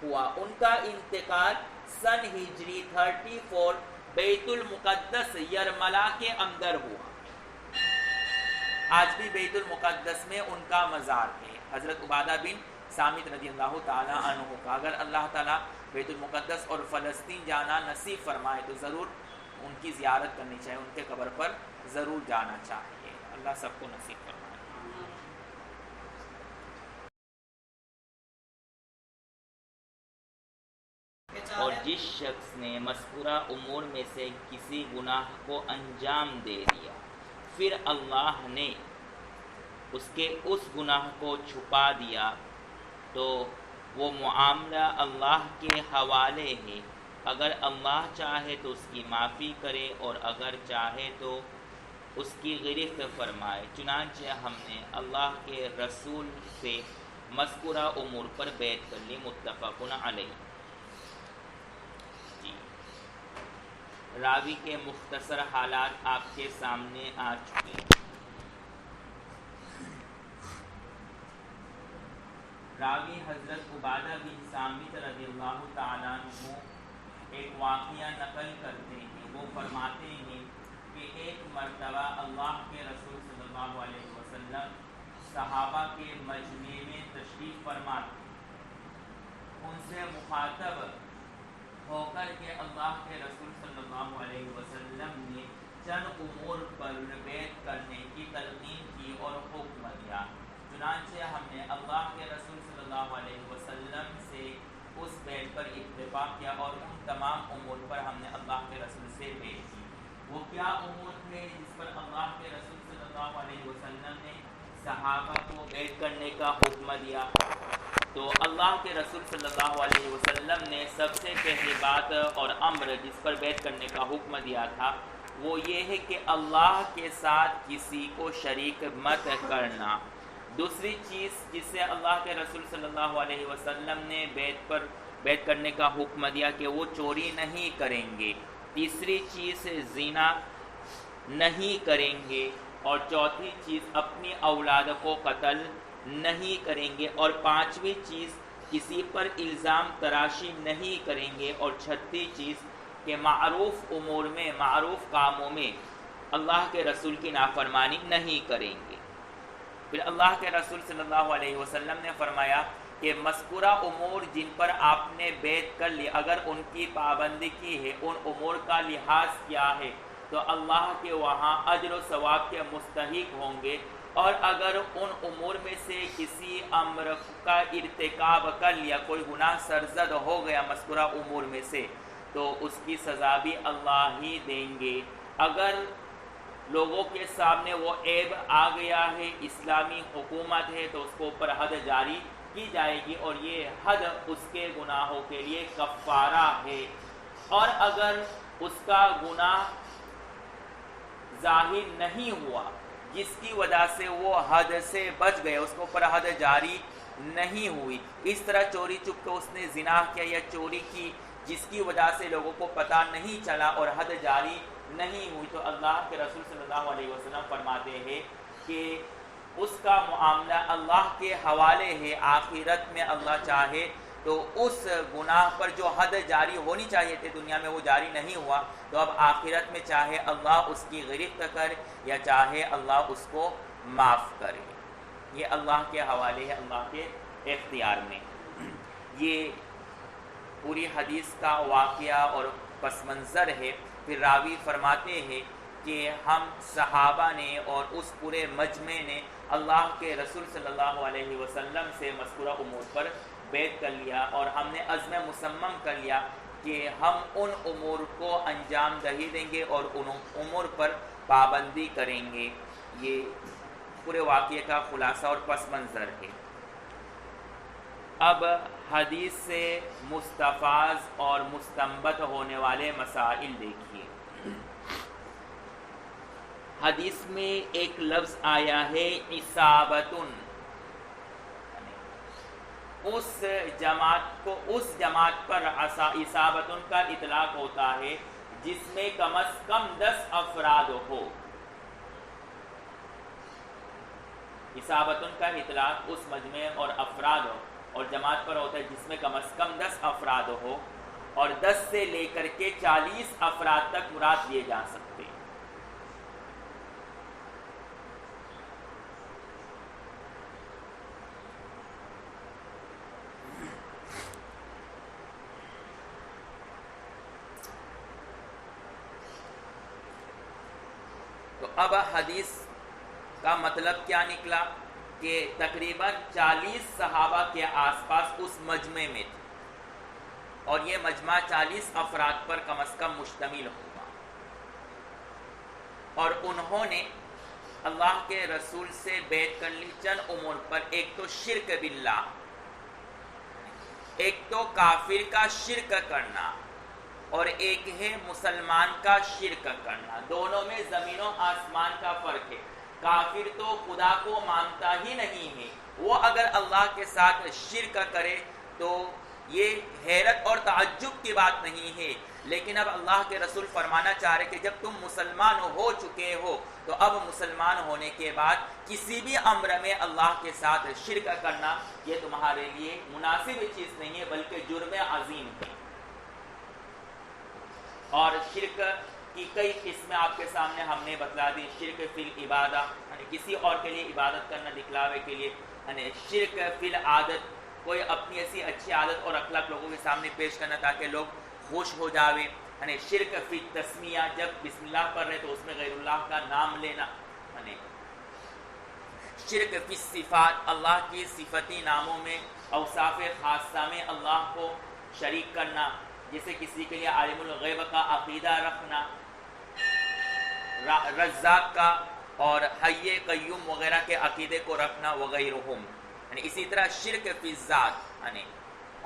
ہوا۔ ان کا انتقال سن ہجری 34 بیت المقدس یرملا کے اندر ہوا۔ آج بھی بیت المقدس میں ان کا مزار ہے، حضرت عبادہ بن صامت رضی اللہ تعالی عنہ کا۔ اگر اللہ تعالیٰ بیت المقدس اور فلسطین جانا نصیب فرمائے تو ضرور ان کی زیارت کرنی چاہیے، ان کے قبر پر ضرور جانا چاہیے۔ اللہ سب کو نصیب فرمائے۔ اور جس شخص نے مذکورہ امور میں سے کسی گناہ کو انجام دے دیا، پھر اللہ نے اس کے اس گناہ کو چھپا دیا، تو وہ معاملہ اللہ کے حوالے ہے۔ اگر اللہ چاہے تو اس کی معافی کرے اور اگر چاہے تو اس کی گرفت فرمائے۔ چنانچہ ہم نے اللہ کے رسول سے مذکورہ امور پر بیعت کر لی، متفق علیہ۔ جی، راوی کے مختصر حالات آپ کے سامنے آ چکے ہیں۔ راوی حضرت عبادہ بن صامت رضی اللہ تعالیٰ عنہ ایک واقعہ نقل کرتے ہیں۔ وہ فرماتے ہیں کہ ایک مرتبہ اللہ کے رسول صلی اللہ علیہ وسلم صحابہ کے مجمع میں تشریف فرما تھے۔ ان سے مخاطب ہو کر کے اللہ کے رسول صلی اللہ علیہ وسلم نے چند امور پر بیعت کرنے کی تلقین کی اور حکم دیا۔ چنانچہ ہم نے اللہ کے رسول صلی اللہ علیہ وسلم سے اس بیعت پر اتفاق کیا اور ان تمام امور پر ہم نے اللہ کے رسول سے بیعت کی۔ وہ کیا امور تھے جس پر اللہ کے رسول صلی اللہ علیہ وسلم نے صحابہ کو بیعت کرنے کا حکم دیا؟ تو اللہ کے رسول صلی اللہ علیہ وسلم نے سب سے پہلی بات اور امر جس پر بیعت کرنے کا حکم دیا تھا وہ یہ ہے کہ اللہ کے ساتھ کسی کو شریک مت کرنا۔ دوسری چیز جس سے اللہ کے رسول صلی اللہ علیہ وسلم نے بیعت کرنے کا حکم دیا کہ وہ چوری نہیں کریں گے۔ تیسری چیز زنا نہیں کریں گے، اور چوتھی چیز اپنی اولاد کو قتل نہیں کریں گے، اور پانچویں چیز کسی پر الزام تراشی نہیں کریں گے، اور چھٹی چیز کہ معروف امور میں، معروف کاموں میں اللہ کے رسول کی نافرمانی نہیں کریں گے۔ پھر اللہ کے رسول صلی اللہ علیہ وسلم نے فرمایا کہ مذکورہ امور جن پر آپ نے بیعت کر لی، اگر ان کی پابندی کی ہے، ان امور کا لحاظ کیا ہے، تو اللہ کے وہاں اجر و ثواب کے مستحق ہوں گے، اور اگر ان امور میں سے کسی امر کا ارتکاب کر لیا، کوئی گناہ سرزد ہو گیا مذکورہ امور میں سے، تو اس کی سزا بھی اللہ ہی دیں گے۔ اگر لوگوں کے سامنے وہ عیب آ گیا ہے، اسلامی حکومت ہے، تو اس کو اوپر حد جاری کی جائے گی، اور یہ حد اس کے گناہوں کے لیے کفارہ ہے۔ اور اگر اس کا گناہ ظاہر نہیں ہوا، جس کی وجہ سے وہ حد سے بچ گئے، اس کو اوپر حد جاری نہیں ہوئی، اس طرح چوری چپ کے اس نے زنا کیا یا چوری کی جس کی وجہ سے لوگوں کو پتہ نہیں چلا اور حد جاری نہیں ہوئی، تو اللہ کے رسول صلی اللہ علیہ وسلم فرماتے ہیں کہ اس کا معاملہ اللہ کے حوالے ہے۔ آخرت میں اللہ چاہے تو اس گناہ پر جو حد جاری ہونی چاہیے تھی دنیا میں وہ جاری نہیں ہوا، تو اب آخرت میں چاہے اللہ اس کی گرفت کرے یا چاہے اللہ اس کو معاف کرے، یہ اللہ کے حوالے ہے، اللہ کے اختیار میں۔ یہ پوری حدیث کا واقعہ اور پس منظر ہے۔ پھر راوی فرماتے ہیں کہ ہم صحابہ نے اور اس پورے مجمع نے اللہ کے رسول صلی اللہ علیہ وسلم سے مذکورہ امور پر بیعت کر لیا، اور ہم نے عزم مصمم کر لیا کہ ہم ان امور کو انجام دہی دیں گے اور ان امور پر پابندی کریں گے۔ یہ پورے واقعے کا خلاصہ اور پس منظر ہے۔ اب حدیث سے مستفاض اور مستنبط ہونے والے مسائل دیکھیے۔ حدیث میں ایک لفظ آیا ہے اصابتن، اس جماعت پر اصابتن کا اطلاق ہوتا ہے جس میں کم از کم 10 افراد ہو۔ اصابتن کا اطلاق اس مجمع اور افراد اور جماعت پر ہوتا ہے جس میں کم از کم 10 افراد ہو، اور 10 سے لے کر کے 40 افراد تک مراد لیے جا سکتے ہیں۔ تو اب حدیث کا مطلب کیا نکلا کہ تقریباً 40 صحابہ کے آس پاس اس مجمع میں تھے، اور یہ مجمع 40 افراد پر کم از کم مشتمل ہوا، اور انہوں نے اللہ کے رسول سے بیعت کر لی چند امور پر۔ ایک تو شرک باللہ، ایک تو کافر کا شرک کرنا، اور ایک ہے مسلمان کا شرک کرنا۔ دونوں میں زمین و آسمان کا فرق ہے۔ کافر تو خدا کو مانتا ہی نہیں ہے، وہ اگر اللہ کے ساتھ شرک کرے تو یہ حیرت اور تعجب کی بات نہیں ہے، لیکن اب اللہ کے رسول فرمانا چاہ رہے کہ جب تم مسلمان ہو چکے ہو تو اب مسلمان ہونے کے بعد کسی بھی امر میں اللہ کے ساتھ شرک کرنا یہ تمہارے لیے مناسب چیز نہیں ہے، بلکہ جرم عظیم ہے۔ اور شرک کی کئی قسمیں آپ کے سامنے ہم نے بتلا دی۔ شرک فی العبادہ، یعنی کسی اور کے لیے عبادت کرنا دکھلاوے کے لیے، یعنی شرک فی العادت، کوئی اپنی ایسی اچھی عادت اور اخلاق لوگوں کے سامنے پیش کرنا تاکہ لوگ خوش ہو جاوے، یعنی شرک فی التسمیہ، جب بسم اللہ پڑھ رہے تو اس میں غیر اللہ کا نام لینا، یعنی شرک فی الصفات، اللہ کی صفتی ناموں میں اوصاف خاصہ میں اللہ کو شریک کرنا، جیسے کسی کے لیے عالم الغیب کا عقیدہ رکھنا، رزاق کا اور حی قیوم وغیرہ کے عقیدے کو رکھنا وغیرہم۔ یعنی اسی طرح شرک فی الذات، یعنی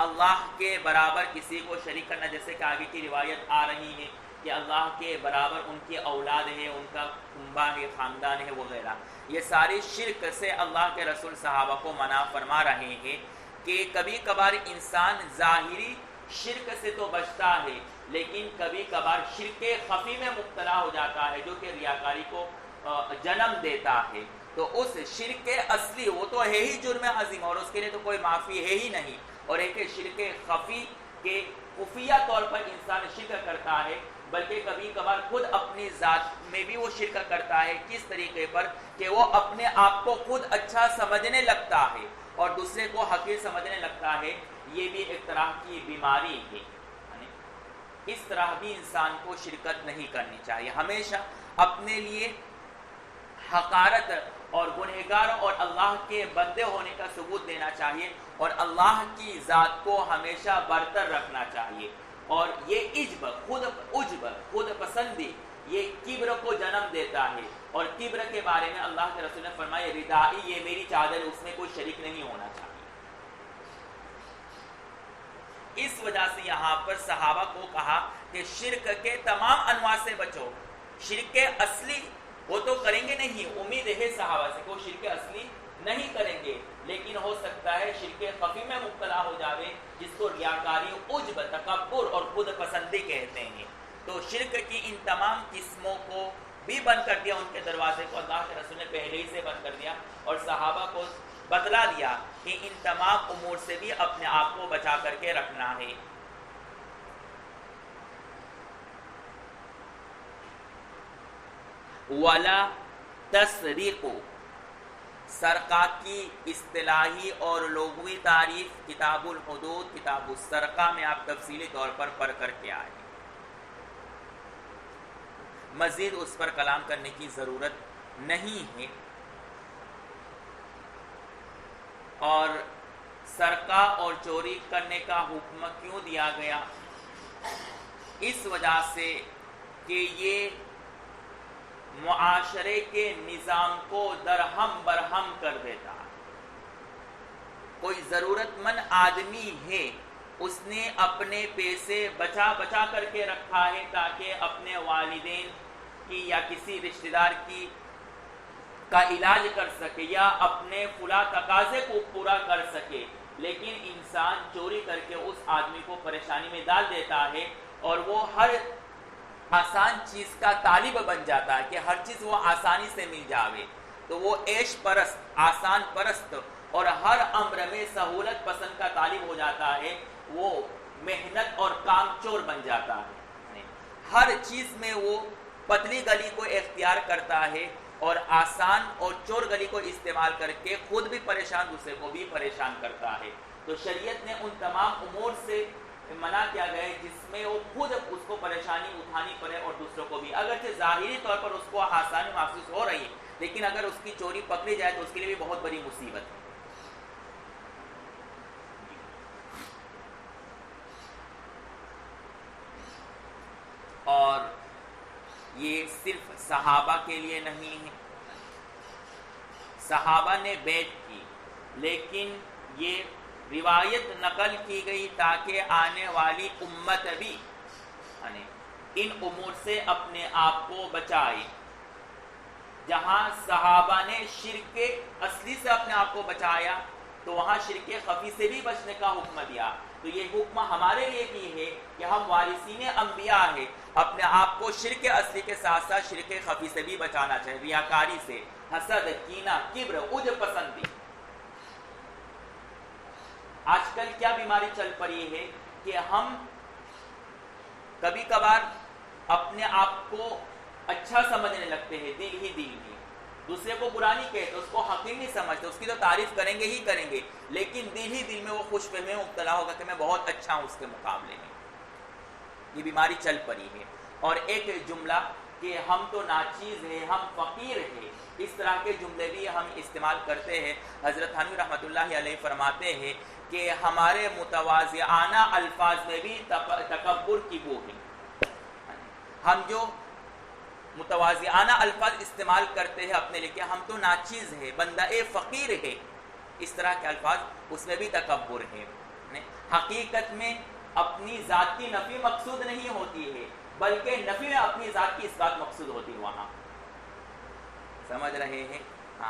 اللہ کے برابر کسی کو شریک کرنا، جیسے کہ آگے کی روایت آ رہی ہے کہ اللہ کے برابر ان کی اولاد ہے، ان کا کنبہ ہے، خاندان ہے وغیرہ۔ یہ ساری شرک سے اللہ کے رسول صحابہ کو منع فرما رہے ہیں کہ کبھی کبھار انسان ظاہری شرک سے تو بچتا ہے، لیکن کبھی کبھار شرک خفی میں مبتلا ہو جاتا ہے جو کہ ریاکاری کو جنم دیتا ہے۔ تو اس شرک اصلی وہ تو ہے ہی جرم عظیم اور اس کے لیے تو کوئی معافی ہے ہی نہیں، اور ایک شرک خفی کے خفیہ طور پر انسان شرک کرتا ہے، بلکہ کبھی کبھار خود اپنی ذات میں بھی وہ شرک کرتا ہے۔ کس طریقے پر کہ وہ اپنے آپ کو خود اچھا سمجھنے لگتا ہے اور دوسرے کو حقیر سمجھنے لگتا ہے، یہ بھی ایک طرح کی بیماری ہے۔ اس طرح بھی انسان کو شرکت نہیں کرنی چاہیے، ہمیشہ اپنے لیے حقارت اور گنہگار اور اللہ کے بندے ہونے کا ثبوت دینا چاہیے، اور اللہ کی ذات کو ہمیشہ برتر رکھنا چاہیے. اور یہ خود پسندی یہ کبر کو جنم دیتا ہے، اور کبر کے بارے میں اللہ کے رسول نے فرمایا ردائی یہ میری چادر ہے، اس میں کوئی شریک نہیں ہونا چاہیے. اس وجہ سے یہاں پر صحابہ کو کہا کہ شرک کے تمام انواع سے بچو. شرک اصلی وہ تو کریں گے نہیں، امید ہے صحابہ سے کہ وہ شرک اصلی نہیں کریں گے، لیکن ہو سکتا ہے شرک خفی میں مبتلا ہو جاوے، جس کو ریاکاری، عجب، تکبر اور خود پسندی کہتے ہیں. تو شرک کی ان تمام قسموں کو بھی بند کر دیا، ان کے دروازے کو اللہ کے رسول نے پہلے ہی سے بند کر دیا، اور صحابہ کو بتلا دیا کہ ان تمام امور سے بھی اپنے آپ کو بچا کر کے رکھنا ہے. وَلَا تَسْرِقُوا، سرقہ کی اصطلاحی اور لغوی تعریف کتاب الحدود، کتاب السرقہ میں آپ تفصیلی طور پر پڑھ کر کے آئے. مزید اس پر کلام کرنے کی ضرورت نہیں ہے. اور سرقہ اور چوری کرنے کا حکم کیوں دیا گیا؟ اس وجہ سے کہ یہ معاشرے کے نظام کو درہم برہم کر دیتا. کوئی ضرورت مند آدمی ہے، اس نے اپنے پیسے بچا بچا کر کے رکھا ہے تاکہ اپنے والدین کی یا کسی رشتہ دار کی کا علاج کر سکے یا اپنے فلاں تقاضے کو پورا کر سکے، لیکن انسان چوری کر کے اس آدمی کو پریشانی میں ڈال دیتا ہے، اور وہ ہر آسان چیز کا طالب بن جاتا ہے کہ ہر چیز وہ آسانی سے مل جاوے. تو وہ عیش پرست، آسان پرست اور ہر امر میں سہولت پسند کا طالب ہو جاتا ہے. وہ محنت اور کام چور بن جاتا ہے. ہر چیز میں وہ پتلی گلی کو اختیار کرتا ہے اور آسان اور چور گلی کو استعمال کر کے خود بھی پریشان، دوسرے کو بھی پریشان کرتا ہے. تو شریعت نے ان تمام امور سے منع کیا گیا ہے جس میں وہ خود اس کو پریشانی اٹھانی پڑے اور دوسروں کو بھی. اگرچہ ظاہری طور پر اس کو آسانی محسوس ہو رہی ہے، لیکن اگر اس کی چوری پکڑی جائے تو اس کے لیے بھی بہت بڑی مصیبت ہے. اور یہ صرف صحابہ کے لیے نہیں ہے. صحابہ نے بیعت کی، لیکن یہ روایت نقل کی گئی تاکہ آنے والی امت بھی ان امور سے اپنے آپ کو بچائے. جہاں صحابہ نے شرک اصلی سے اپنے آپ کو بچایا تو وہاں شرک خفی سے بھی بچنے کا حکم دیا. تو یہ حکم ہمارے لیے بھی ہے کہ ہم وارثین انبیاء ہیں، اپنے آپ کو شرک اصلی کے ساتھ ساتھ شرک خفی سے بھی بچانا چاہیے، ریاکاری سے، حسد، کینہ، کبر، عجب پسندی. آج کل کیا بیماری چل پڑی ہے کہ ہم کبھی کبھار اپنے آپ کو اچھا سمجھنے لگتے ہیں، دل ہی دل میں دوسرے کو برا نہیں کہتے، اس کو حقیر نہیں سمجھتے، اس کی تو تعریف کریں گے ہی کریں گے، لیکن دل ہی دل میں وہ خوش فہمی میں مبتلا ہوگا کہ میں بہت اچھا ہوں اس کے مقابلے میں. یہ بیماری چل پڑی ہے. اور ایک جملہ کہ ہم تو ناچیز ہیں، ہم فقیر ہیں، اس طرح کے جملے بھی ہم استعمال کرتے ہیں. حضرت تھانوی رحمۃ اللہ علیہ فرماتے ہیں کہ ہمارے متواضعانہ الفاظ میں بھی تکبر کی بو ہے. ہم جو متواضعانہ الفاظ استعمال کرتے ہیں اپنے لیے کہ ہم تو ناچیز ہے، بندہ فقیر ہے، اس طرح کے الفاظ، اس میں بھی تکبر ہے. حقیقت میں اپنی ذات کی نفی مقصود نہیں ہوتی ہے، بلکہ نفی میں اپنی ذات کی اثبات مقصود ہوتی ہے. وہاں سمجھ رہے ہیں؟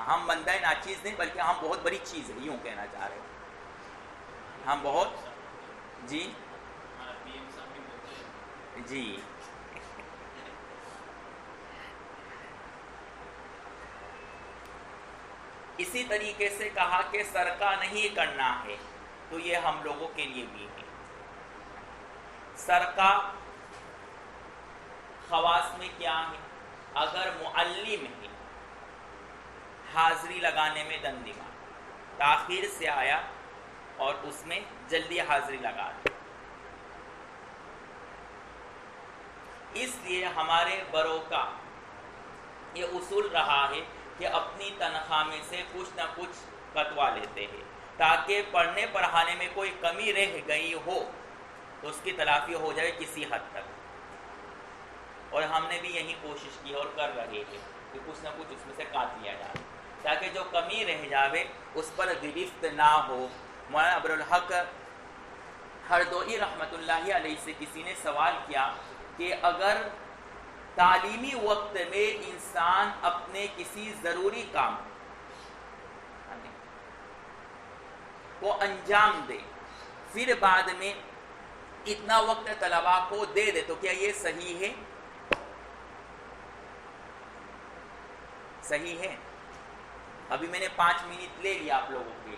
ہم بندہ ناچیز نہیں بلکہ ہم بہت بڑی چیز ہے، یوں کہنا چاہ رہے ہیں ہم بہت. جی جی اسی طریقے سے کہا کہ سرقہ نہیں کرنا ہے، تو یہ ہم لوگوں کے لیے بھی ہے. سرقہ خواص میں کیا ہے؟ اگر معلم ہے، حاضری لگانے میں دندما، تاخیر سے آیا اور اس میں جلدی حاضری لگا دی. اس لیے ہمارے بڑوں کا یہ اصول رہا ہے کہ اپنی تنخواہ میں سے کچھ نہ کچھ کٹوا لیتے ہیں تاکہ پڑھنے پڑھانے میں کوئی کمی رہ گئی ہو تو اس کی تلافی ہو جائے کسی حد تک. اور ہم نے بھی یہی کوشش کی اور کر رہے ہیں کہ کچھ نہ کچھ اس میں سے کاٹ لیا جائے تاکہ جو کمی رہ جاوے اس پر گرفت نہ ہو. مولانا ابرالحق ہردوئی رحمۃ اللہ علیہ سے کسی نے سوال کیا کہ اگر تعلیمی وقت میں انسان اپنے کسی ضروری کام کو انجام دے پھر بعد میں اتنا وقت طلباء کو دے دے تو کیا یہ صحیح ہے؟ صحیح ہے. ابھی میں نے 5 منٹ لے لیا آپ لوگوں کے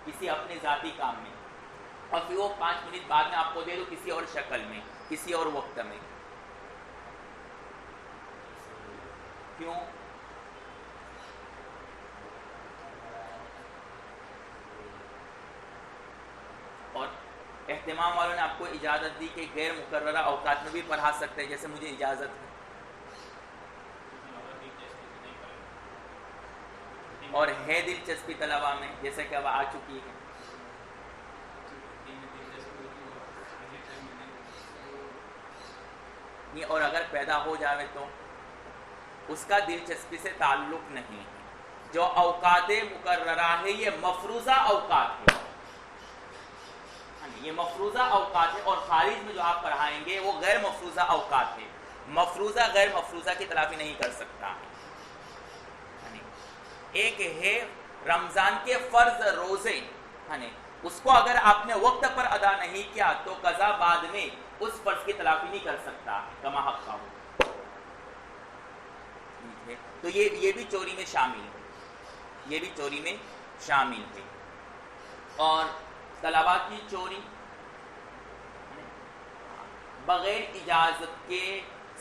کسی اپنے ذاتی کام میں اور پھر وہ 5 منٹ بعد میں آپ کو دے دو کسی اور شکل میں کسی اور وقت میں. کیوں؟ اور اہتمام والوں نے آپ کو اجازت دی کہ غیر مقررہ اوقات میں بھی پڑھا سکتے ہیں جیسے مجھے اجازت ہے. اور ہے دلچسپی طلباء میں جیسے کہ اب آ چکی ہے. اور اگر پیدا ہو جاوے تو اس کا دلچسپی سے تعلق نہیں ہے. جو اوقات مقررہ ہے یہ مفروضہ اوقات ہے, یہ مفروضہ اوقات ہے, اور خارج میں جو آپ پڑھائیں گے وہ غیر مفروضہ اوقات ہے. مفروضہ غیر مفروضہ کی تلافی نہیں کر سکتا. ایک ہے رمضان کے فرض روزے, اس کو اگر آپ نے وقت پر ادا نہیں کیا تو قضا بعد میں اس فرض کی تلافی نہیں کر سکتا کما حق کا ہو. تو یہ بھی چوری میں شامل ہے, یہ بھی چوری میں شامل ہے. اور طلباء کی چوری بغیر اجازت کے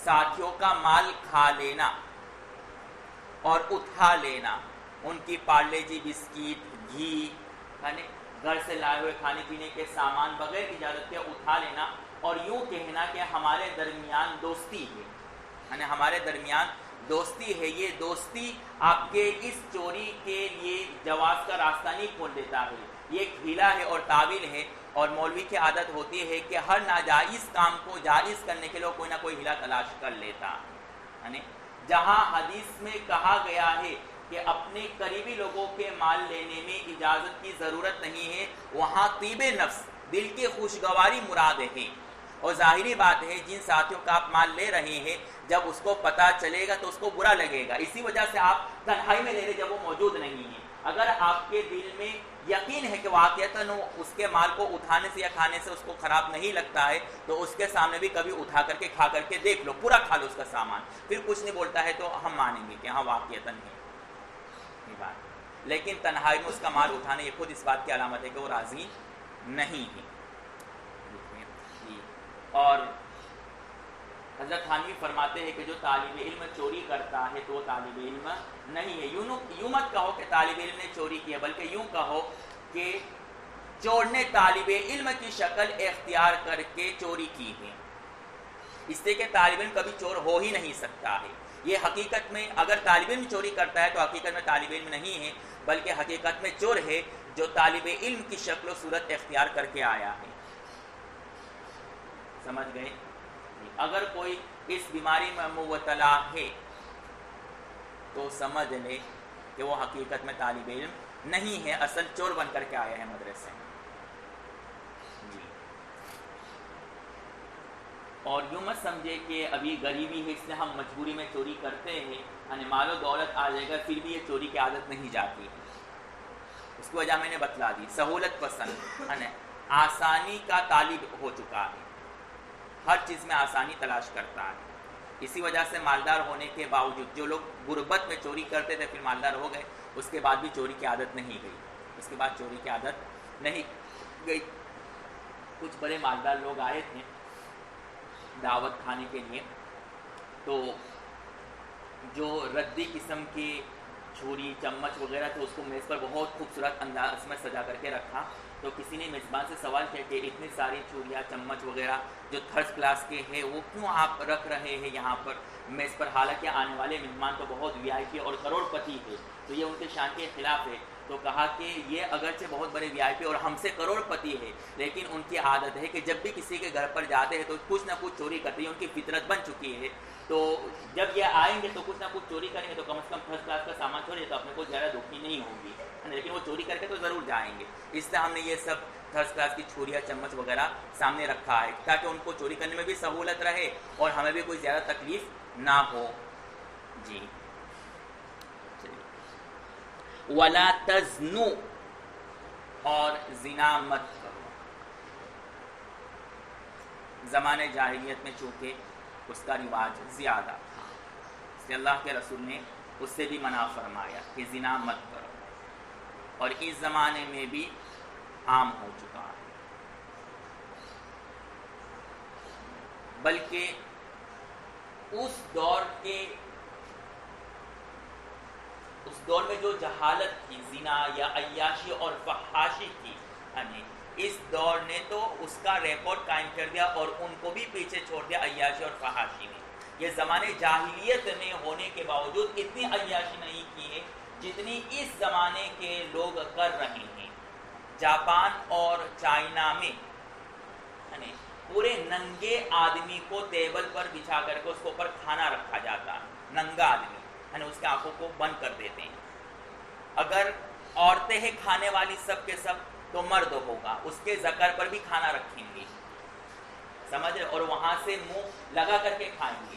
ساتھیوں کا مال کھا لینا اور اٹھا لینا, ان کی پارلے جی بسکٹ گھی گھر سے لائے ہوئے کھانے پینے کے سامان بغیر اجازت کے اٹھا لینا اور یوں کہنا کہ ہمارے درمیان دوستی ہے, ہمارے درمیان دوستی ہے. یہ دوستی آپ کے اس چوری کے لیے جواز کا راستہ نہیں کھول دیتا ہے, یہ ایک ہیلا ہے اور تعویل ہے. اور مولوی کی عادت ہوتی ہے کہ ہر ناجائز کام کو جائز کرنے کے لیے کوئی نہ کوئی ہیلا تلاش کر لیتا. جہاں حدیث میں کہا گیا ہے کہ اپنے قریبی لوگوں کے مال لینے میں اجازت کی ضرورت نہیں ہے, وہاں طیب نفس دل کی خوشگواری مراد ہے. اور ظاہری بات ہے جن ساتھیوں کا آپ مال لے رہے ہیں جب اس کو پتہ چلے گا تو اس کو برا لگے گا. اسی وجہ سے آپ تنہائی میں لے رہے جب وہ موجود نہیں ہیں. اگر آپ کے دل میں یقین ہے کہ واقعتاً اس کے مال کو اٹھانے سے یا کھانے سے اس کو خراب نہیں لگتا ہے تو اس کے سامنے بھی کبھی اٹھا کر کے کھا کر کے دیکھ لو, پورا کھا لو اس کا سامان, پھر کچھ نہیں بولتا ہے تو ہم مانیں گے کہ ہاں واقعتاً ہے یہ بات. لیکن تنہائی میں اس کا مال اٹھانے یہ خود اس بات کی علامت ہے کہ وہ راضی نہیں ہے. اور حضرت تھانوی فرماتے ہیں کہ جو طالب علم چوری کرتا ہے تو وہ طالب علم نہیں ہے. یوں مت کہو کہ طالب علم نے چوری کی ہے, بلکہ یوں کہو کہ چور نے طالب علم کی شکل اختیار کر کے چوری کی ہے, اس لیے کہ طالب علم کبھی چور ہو ہی نہیں سکتا ہے. یہ حقیقت میں اگر طالب علم چوری کرتا ہے تو حقیقت میں طالب علم نہیں ہے, بلکہ حقیقت میں چور ہے جو طالب علم کی شکل و صورت اختیار کر کے آیا ہے. سمجھ گئے؟ اگر کوئی اس بیماری میں مبتلا ہے تو سمجھ لے کہ وہ حقیقت میں طالب علم نہیں ہے, اصل چور بن کر کے آیا ہے مدرسے میں. اور یوں مت سمجھے کہ ابھی غریبی ہے اس لیے ہم مجبوری میں چوری کرتے ہیں, مال و دولت آ جائے گا پھر بھی یہ چوری کی عادت نہیں جاتی. اس کی وجہ میں نے بتلا دی, سہولت پسند آسانی کا طالب ہو چکا ہے, ہر چیز میں آسانی تلاش کرتا ہے. اسی وجہ سے مالدار ہونے کے باوجود جو لوگ غربت میں چوری کرتے تھے پھر مالدار ہو گئے, اس کے بعد بھی چوری کی عادت نہیں گئی, اس کے بعد چوری کی عادت نہیں گئی. کچھ بڑے مالدار لوگ آئے تھے دعوت کھانے کے لیے, تو جو ردی قسم کی چھری چمچ وغیرہ تھے اس کو میز پر بہت خوبصورت انداز میں سجا کر کے رکھا. تو کسی نے میزبان سے سوال کیا کہ اتنی ساری چوریاں چمچ وغیرہ جو تھرڈ کلاس کے ہیں وہ کیوں آپ رکھ رہے ہیں یہاں پر میز پر، حالانکہ آنے والے مہمان تو بہت وی آئی پی اور کروڑ پتی ہے، تو یہ ان کے شان کے خلاف ہے. تو کہا کہ یہ اگرچہ بہت بڑے وی آئی پی اور ہم سے کروڑ پتی ہے، لیکن ان کی عادت ہے کہ جب بھی کسی کے گھر پر جاتے ہیں تو کچھ نہ کچھ چوری کرتے ہیں، ان کی فطرت بن چکی ہے. تو جب یہ آئیں گے تو کچھ نہ کچھ چوری کریں گے، تو کم از کم فرسٹ کلاس کا سامان چھوڑے تو اپنے کو زیادہ دکھی نہیں ہوگی، لیکن وہ چوری کر کے تو ضرور جائیں گے. اس لیے ہم نے یہ سب فرسٹ کلاس کی چھریاں چمچ وغیرہ سامنے رکھا ہے تاکہ ان کو چوری کرنے میں بھی سہولت رہے اور ہمیں بھی کوئی زیادہ تکلیف نہ ہو. جی وَلَا تَزْنُوا، اور زنا مت کرو. زمانے جاہلیت میں چونکہ اس کا رواج زیادہ تھا، اس لیے اللہ کے رسول نے اس سے بھی منع فرمایا کہ زنا مت کرو، اور اس زمانے میں بھی عام ہو چکا ہے. بلکہ اس دور میں جو جہالت تھی، زنا یا عیاشی اور فحاشی تھی، اس دور نے تو اس کا ریکارڈ قائم کر دیا اور ان کو بھی پیچھے چھوڑ دیا عیاشی اور فحاشی نے. یہ زمانے جاہلیت میں ہونے کے باوجود اتنی عیاشی نہیں کی ہے جتنی اس زمانے کے لوگ کر رہے ہیں. جاپان اور چائنا میں پورے ننگے آدمی کو ٹیبل پر بچھا کر کے اس کے اوپر کھانا رکھا جاتا ہے. ننگا آدمی اس کے آنکھوں کو بند کر دیتے ہیں. اگر عورتیں ہیں کھانے والی سب کے سب تو مرد ہوگا، اس کے ذکر پر بھی کھانا رکھیں گے، سمجھ رہے، اور وہاں سے منہ لگا کر کے کھائیں گے.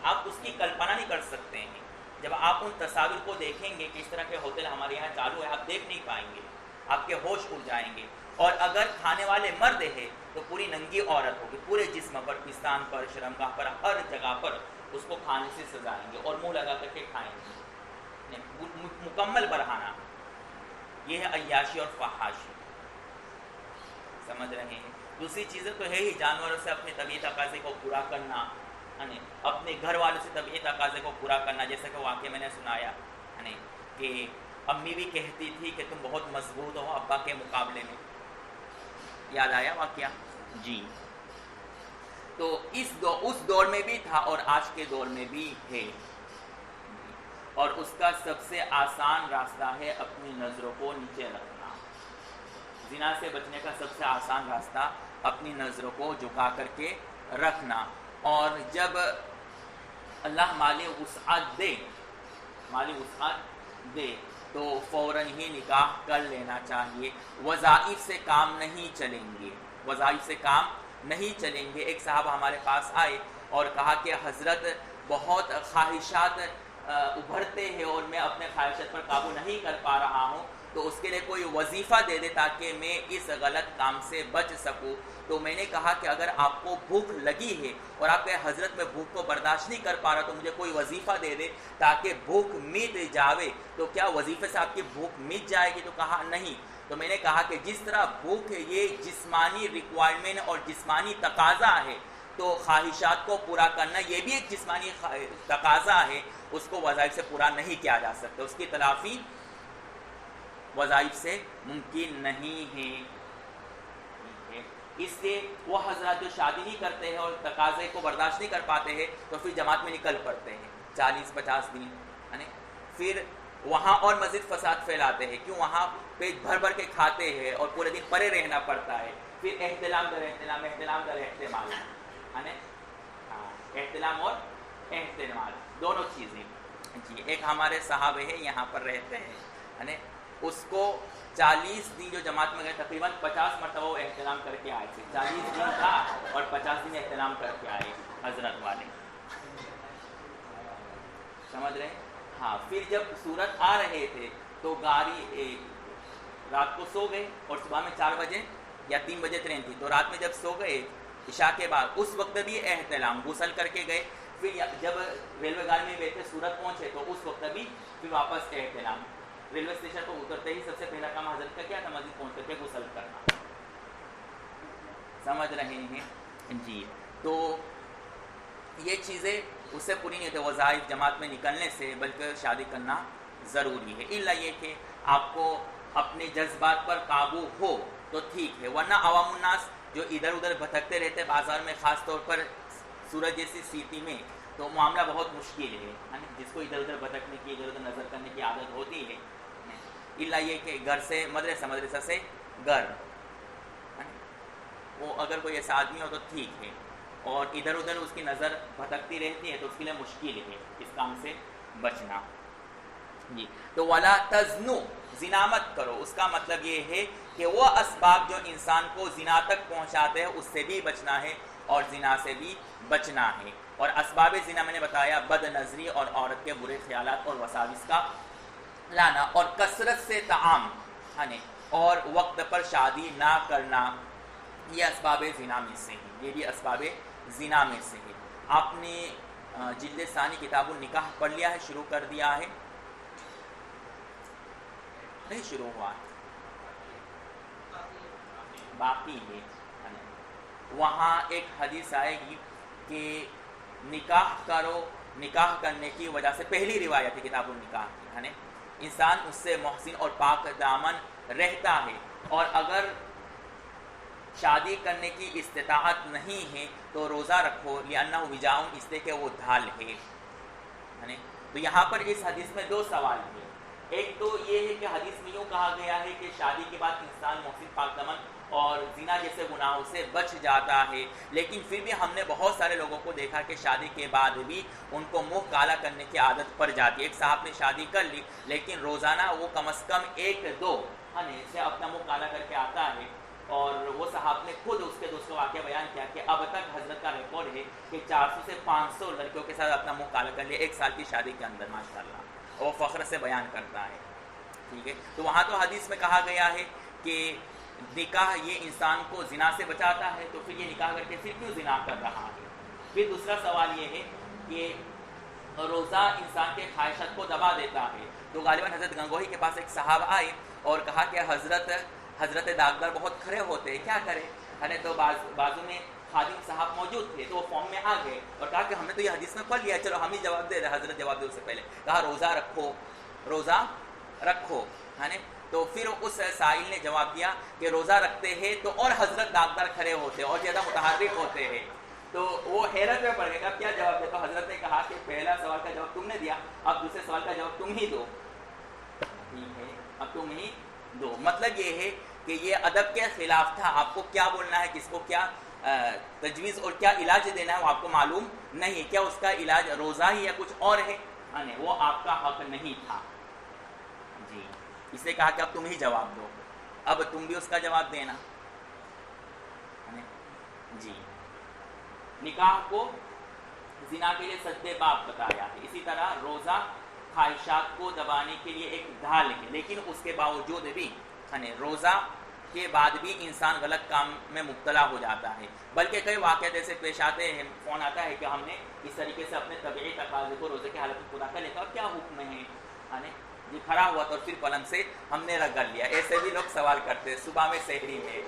آپ اس کی کلپنا نہیں کر سکتے ہیں. جب آپ ان تصاویر کو دیکھیں گے کہ اس طرح کے ہوٹل ہمارے یہاں چالو ہے، آپ دیکھ نہیں پائیں گے، آپ کے ہوش اڑ جائیں گے. اور اگر کھانے والے مرد ہیں تو پوری ننگی عورت ہوگی، پورے جسم پر، پستان پر، شرمگاہ پر، ہر جگہ پر اس کو کھانے سے سجائیں گے اور منہ لگا کر کے کھائیں گے. مکمل برہانہ. یہ ہے عیاشی اور فحاشی. سمجھ رہے ہیں. دوسری چیزیں تو ہے ہی، جانوروں سے اپنے طبعی تقاضے کو پورا کرنا، اپنے گھر والوں سے طبعی تقاضے کو پورا کرنا. جیسا کہ واقعہ میں نے سنایا کہ امی بھی کہتی تھی کہ تم بہت مضبوط ہو ابا کے مقابلے میں. یاد آیا واقعہ؟ جی. تو اس دور میں بھی تھا اور آج کے دور میں بھی ہے. اور اس کا سب سے آسان راستہ ہے اپنی نظروں کو نیچے رکھنا. زنا سے بچنے کا سب سے آسان راستہ اپنی نظروں کو جھکا کر کے رکھنا. اور جب اللہ مالی وسعت دے تو فوراً ہی نکاح کر لینا چاہیے. وظائف سے کام نہیں چلیں گے. ایک صاحب ہمارے پاس آئے اور کہا کہ حضرت بہت خواہشات ابھرتے ہیں اور میں اپنے خواہشات پر قابو نہیں کر پا رہا ہوں، تو اس کے لیے کوئی وظیفہ دے دے تاکہ میں اس غلط کام سے بچ سکوں. تو میں نے کہا کہ اگر آپ کو بھوک لگی ہے اور آپ کے حضرت میں بھوک کو برداشت نہیں کر پا رہا تو مجھے کوئی وظیفہ دے دے تاکہ بھوک مٹ جاوے. تو کیا وظیفے سے آپ کی بھوک مٹ جائے گی؟ تو کہا نہیں. تو میں نے کہا کہ جس طرح بھوک یہ جسمانی ریکوائرمنٹ اور جسمانی تقاضا ہے، تو خواہشات کو پورا کرنا یہ بھی ایک جسمانی تقاضا ہے. اس کو وظائف سے پورا نہیں کیا جا سکتا، اس کی تلافی وظائف سے ممکن نہیں ہے. اس لیے وہ حضرات جو شادی نہیں کرتے ہیں اور تقاضے کو برداشت نہیں کر پاتے ہیں تو پھر جماعت میں نکل پڑتے ہیں 40-50 دن، پھر وہاں اور مزید فساد پھیلاتے ہیں. کیوں؟ وہاں پیٹ بھر بھر کے کھاتے ہیں اور پورے دن پرے رہنا پڑتا ہے. پھر احتلام در احتلام احتلام اور احتمال دونوں چیزیں. جی. ایک ہمارے صحابہ ہیں یہاں پر رہتے ہیں، اس کو 40 دن جو جماعت میں گئے تقریباً 50 مرتبہ وہ احتلام کر کے آئے تھے. 40 دن تھا اور 50 دن احتلام کر کے آئے حضرت والے. سمجھ رہے ہیں؟ ہاں. پھر جب صورت آ رہے تھے تو گاڑی رات کو سو گئے اور صبح میں 4 بجے یا 3 بجے ٹرین تھی، تو رات میں جب سو گئے عشاء کے بعد اس وقت بھی احتلام غسل کر کے گئے. پھر جب ریلوے گاڑی میں بیٹھے صورت پہنچے تو اس وقت بھی پھر واپس احتلام. ریلوے اسٹیشن کو اترتے ہی سب سے پہلا کام حضرت کا کیا تھا؟ مسجد پہنچ کر کے غسل کرنا. سمجھ رہے ہیں؟ جی. تو یہ چیزیں اس سے پوری نہیں ہوتی وظائف جماعت میں نکلنے سے، بلکہ شادی کرنا ضروری ہے، الا یہ کہ آپ کو اپنے جذبات پر قابو ہو تو ٹھیک ہے، ورنہ عوام الناس جو ادھر ادھر بھٹکتے رہتے بازار میں، خاص طور پر سورج جیسی سٹی میں، تو معاملہ بہت مشکل ہے، جس کو ادھر ادھر بھٹکنے کی، ادھر ادھر نظر کرنے کی عادت ہوتی ہے، الا یہ کہ گھر سے مدرسہ، مدرسہ سے گھر، وہ اگر کوئی ایسا آدمی ہو تو ٹھیک ہے، اور ادھر ادھر اس کی نظر بھٹکتی رہتی ہے تو اس کے لیے مشکل ہے اس کام سے بچنا. جی تو ولا تزنو، زنا مت کرو، اس کا مطلب یہ ہے کہ وہ اسباب جو انسان کو زنا تک پہنچاتے ہیں اس سے بھی بچنا ہے اور زنا سے بھی بچنا ہے. اور اسباب زنا میں نے بتایا بد نظری اور عورت کے برے خیالات اور وساوس کا لانا، اور کثرت سے طعام کھانے اور وقت پر شادی نہ کرنا، یہ اسباب زنا میں سے ہیں، یہ بھی اسباب زنا میں سے ہے. آپ نے جلد ثانی کتاب النکاح پڑھ لیا ہے، شروع کر دیا ہے؟ نہیں شروع ہوا ہے، باقی ہے. وہاں ایک حدیث آئے گی کہ نکاح کرو، نکاح کرنے کی وجہ سے، پہلی روایت ہے کتاب النکاح کی، انسان اس سے محسن اور پاک دامن رہتا ہے، اور اگر شادی کرنے کی استطاعت نہیں ہے تو روزہ رکھو، لأنہ وجاء، اس لیے کہ وہ ڈھال ہے. تو یہاں پر اس حدیث میں دو سوال ہیں. ایک تو یہ ہے کہ حدیث میں یوں کہا گیا ہے کہ شادی کے بعد انسان محسن پاک دامن اور زنا جیسے گناہوں سے بچ جاتا ہے، لیکن پھر بھی ہم نے بہت سارے لوگوں کو دیکھا کہ شادی کے بعد بھی ان کو منہ کالا کرنے کی عادت پڑ جاتی ہے. ایک صاحب نے شادی کر لی لیکن روزانہ وہ کم از کم 1-2 سے اپنا منہ کالا کر کے آتا ہے، اور وہ صاحب نے خود اس کے دوست کو واقعہ بیان کیا کہ اب تک حضرت کا ریکارڈ ہے کہ 400 سے 500 لڑکیوں کے ساتھ اپنا منہ کالا کر لیا 1 سال کی شادی کے اندر، ماشاءاللہ، اور وہ فخر سے بیان کرتا ہے. ٹھیک ہے، تو وہاں تو حدیث میں کہا گیا ہے کہ نکاح یہ انسان کو زنا سے بچاتا ہے، تو پھر یہ نکاح کر کے پھر کیوں زنا کر رہا ہے؟ پھر دوسرا سوال یہ ہے کہ روزہ انسان کے خواہشات کو دبا دیتا ہے. تو غالباً حضرت گنگوہی کے پاس ایک صحابہ آئے اور کہا کہ حضرت داغدار بہت کھڑے ہوتے ہیں، کیا کریں؟ تو بازو میں خادم صاحب موجود تھے، تو وہ فارم میں آ گئے اور کہا کہ ہم نے تو یہ حدیث میں پڑھ لیا، چلو ہم ہی جواب دے رہے. حضرت جواب دے اس سے پہلے کہا روزہ رکھو، روزہ رکھو. تو پھر اس سائل نے جواب دیا کہ روزہ رکھتے ہیں تو اور حضرت داغدار کھڑے ہوتے اور زیادہ متحرک ہوتے ہیں. تو وہ حیرت میں پڑ گئے، اب کیا جواب دے؟ تو حضرت نے کہا کہ پہلا سوال کا جواب تم نے دیا، اب دوسرے سوال کا جواب تم ہی دو. ٹھیک ہے، اب تم ہی دو. مطلب یہ ہے کہ یہ ادب کے خلاف تھا. آپ کو کیا بولنا ہے، کس کو کیا تجویز اور کیا علاج دینا ہے وہ آپ کو معلوم نہیں. کیا اس کا علاج روزہ ہی یا کچھ اور ہے؟ وہ آپ کا حق نہیں تھا. جی اس نے کہا کہ اب تم ہی جواب دو، اب تم بھی اس کا جواب دینا. جی نکاح کو زنا کے لیے سد باب بتایا ہے، اسی طرح روزہ خواہشات کو دبانے کے لیے ایک ڈھال ہے، لیکن اس کے باوجود بھی روزہ کے بعد بھی انسان غلط کام میں مبتلا ہو جاتا ہے. بلکہ کئی واقعات ایسے پیش آتے ہیں، فون آتا ہے کہ ہم نے اس طریقے سے اپنے طبعی تقاضے کو روزے کی حالت میں پورا کر لیا، اب کیا حکم ہے؟ جی کھڑا ہوا تو پھر پلنگ سے ہم نے رگڑ لیا. ایسے بھی لوگ سوال کرتے ہیں صبح میں سحری میں.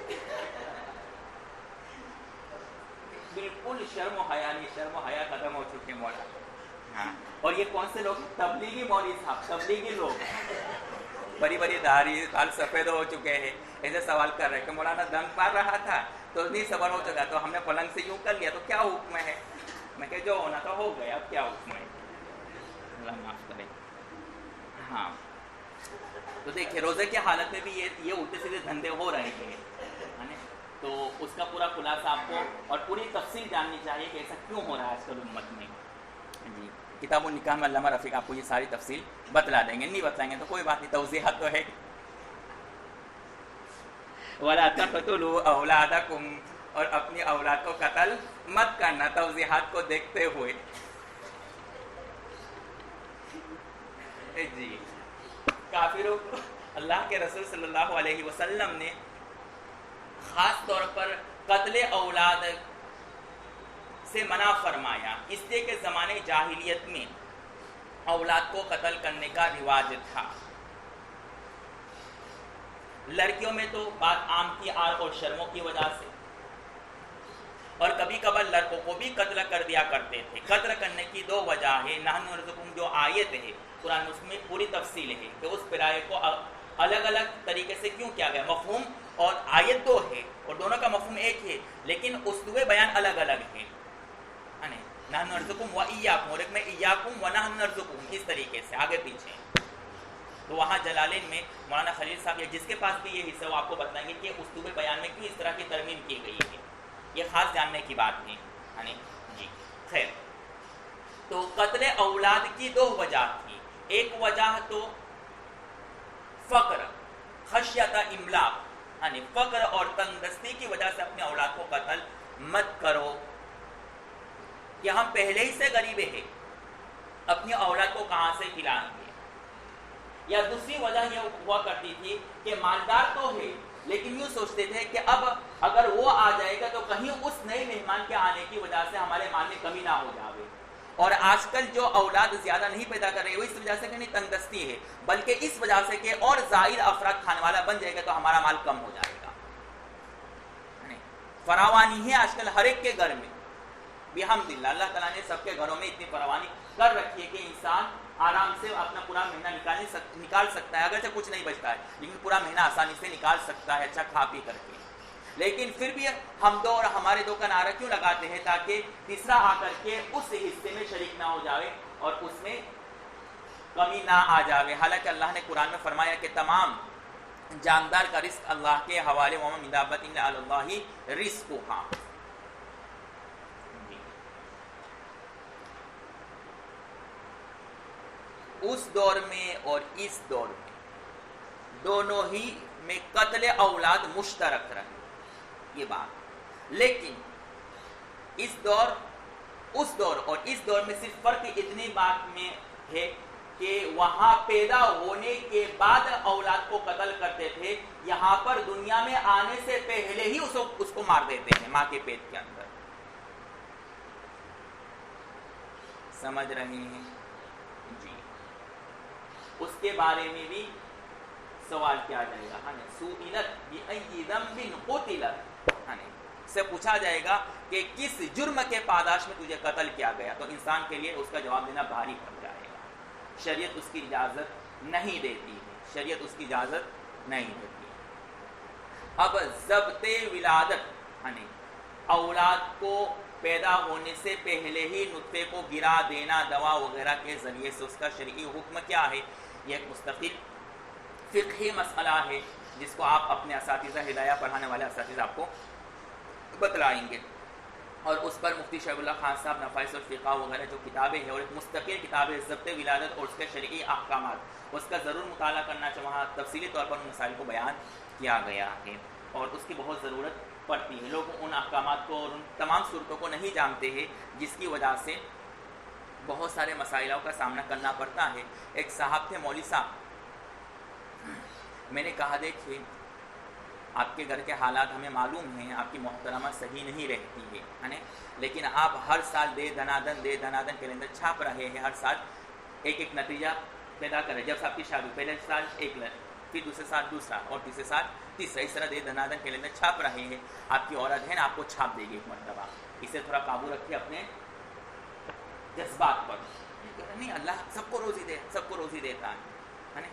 بالکل شرم و حیا نہیں، شرم و حیا ختم ہو چکے مولانا. اور یہ کون سے لوگ؟ تبلیغی مولوی صاحب، تبلیغی لوگ، بڑی بڑی داڑھی، بال سفید ہو چکے ہیں، ایسے سوال کر رہے ہیں کہ مولانا دنگ مار رہا تھا تو نہیں صبر ہو چکا تو ہم نے پلنگ سے یوں کر لیا تو کیا حکم ہے؟ میں کہ جو ہونا تھا ہو گیا، اب کیا حکم ہے؟ اللہ معاف کرے. ہاں تو دیکھیں روزے کی حالت میں بھی یہ الٹے سیدھے دھندے ہو رہے ہیں، تو اس کا پورا خلاصہ آپ کو اور پوری تفصیل جاننی چاہیے کہ ایسا کیوں ہو رہا ہے آج کل امت میں. جی کتاب النکاح میں علامہ رفیق آپ کو یہ ساری تفصیل بتلا دیں گے، نہیں بتلائیں گے تو کوئی بات نہیں، توضیحات تو ہے. وَلَا تَقْتُلُوا أَوْلَادَكُمْ، اور اپنی اولاد کو قتل مت کرنا، توضیحات کو دیکھتے ہوئے. جی کافروں کو اللہ کے رسول صلی اللہ علیہ وسلم نے خاص طور پر قتل اولاد سے منع فرمایا، اس لیے کہ زمانے جاہلیت میں اولاد کو قتل کرنے کا رواج تھا. لڑکیوں میں تو بات عام کی آر اور شرموں کی وجہ سے، اور کبھی کبھار لڑکوں کو بھی قتل کر دیا کرتے تھے. قتل کرنے کی دو وجہ ہے. نحن نرزقکم جو آیت ہے قرآن اس میں پوری تفصیل ہے کہ اس پرائے کو الگ الگ طریقے سے کیوں کیا گیا. مفہوم اور آیت دو ہے اور دونوں کا مفہوم ایک ہے لیکن اسلوب بیان الگ الگ ہے. نحن نرزقکم و ایاکم اور ایک میں ایاکم و نحن نرزقکم اس طریقے سے آگے پیچھے. تو وہاں جلالین میں مولانا خلیل صاحب یا جس کے پاس بھی یہ حصہ وہ آپ کو بتائیں گے کہ اسلوب بیان میں کیوں اس طرح کی ترمیم کی گئی ہے. یہ خاص جاننے کی بات ہے. جی خیر. تو قتل اولاد کی دو وجہ تھی. ایک وجہ تو فقر خشیت املاق فقر اور تنگدستی کی وجہ سے اپنے اولاد کو قتل مت کرو کہ ہم پہلے ہی سے غریب ہیں اپنی اولاد کو کہاں سے کھلائیں گے. یا دوسری وجہ یہ ہوا کرتی تھی کہ مالدار تو ہے لیکن یوں سوچتے تھے کہ اب اگر وہ آ جائے گا تو کہیں اس نئے مہمان کے آنے کی وجہ سے ہمارے مال میں کمی نہ ہو جاوے. اور آج کل جو اولاد زیادہ نہیں پیدا کر رہے وہ اس وجہ سے کہ نہیں تنگدستی ہے بلکہ اس وجہ سے کہ اور زائد افراد کھانے والا بن جائے گا تو ہمارا مال کم ہو جائے گا. فراوانی ہے آج کل ہر ایک کے گھر میں بحمدللہ. اللہ تعالیٰ نے سب کے گھروں میں اتنی فراوانی کر رکھی ہے کہ انسان آرام سے اپنا پورا مہینہ نکال سکتا ہے. اگرچہ کچھ نہیں بچتا ہے لیکن پورا مہینہ آسانی سے نکال سکتا ہے اچھا کھا پی کر کے. لیکن پھر بھی ہم دو اور ہمارے دو کا نعرہ کیوں لگاتے ہیں تاکہ تیسرا آ کر کے اس حصے میں شریک نہ ہو جاوے اور اس میں کمی نہ آ جاوے. حالانکہ اللہ نے قرآن میں فرمایا کہ تمام جاندار کا رزق اللہ کے حوالے. وَمَا مِن دَابَّةٍ إِلَّا عَلَى اللَّهِ رِزْقُهَا. اس دور میں اور اس دور میں دونوں ہی میں قتل اولاد مشترک رہے یہ بات. لیکن اس دور اور اس دور میں صرف فرق اتنی بات میں ہے کہ وہاں پیدا ہونے کے بعد اولاد کو قتل کرتے تھے. یہاں پر دنیا میں آنے سے پہلے ہی اس کو مار دیتے ہیں ماں کے پیٹ کے اندر. سمجھ رہے ہیں جی. اس کے بارے میں بھی سوال کیا جائے گا. سئلت بأي ذنب قتلت سے پوچھا جائے گا کہ کس جرم کے پاداش میں تجھے قتل کیا گیا تو انسان کے لیے اس کا جواب دینا بھاری پڑ جائے گا. شریعت اس کی اجازت نہیں دیتی ہے. شریعت اس کی اجازت نہیں دیتی. اب ضبط ولادت اولاد کو پیدا ہونے سے پہلے ہی نطفے کو گرا دینا دوا وغیرہ کے ذریعے سے اس کا شرعی حکم کیا ہے یہ ایک مستقل فقہی مسئلہ ہے جس کو آپ اپنے اساتذہ ہدایہ پڑھانے والے اساتذہ آپ کو بتلائیں گے. اور اس پر مفتی شعیب اللہ خان صاحب نفائس الفقہ وغیرہ جو کتابیں ہیں اور ایک مستقل کتاب ہے ضبط ولادت اور اس کے شرعی احکامات اس کا ضرور مطالعہ کرنا چاہیے. وہاں تفصیلی طور پر ان مسائل کو بیان کیا گیا ہے اور اس کی بہت ضرورت پڑتی ہے. لوگ ان احکامات کو اور ان تمام صورتوں کو نہیں جانتے ہیں جس کی وجہ سے بہت سارے مسائلوں کا سامنا کرنا پڑتا ہے. ایک صاحب تھے مولوی صاحب. میں نے کہا دیکھیے آپ کے گھر کے حالات ہمیں معلوم ہیں آپ کی محترمہ صحیح نہیں رہتی ہے لیکن آپ ہر سال دے دنادن کیلنڈر چھاپ رہے ہیں. ہر سال ایک نتیجہ پیدا کر رہے. جب آپ کی شادی پہلے سال ایک پھر دوسرے سال دوسرا اور تیسرے سال تیسرا اس طرح دے دنادن کیلنڈر چھاپ رہے ہیں. آپ کی عورت ہے نا آپ کو چھاپ دے گی ایک مرتبہ. اسے تھوڑا قابو رکھیے اپنے جذبات پر. نہیں اللہ سب کو روزی دیتا ہے نا.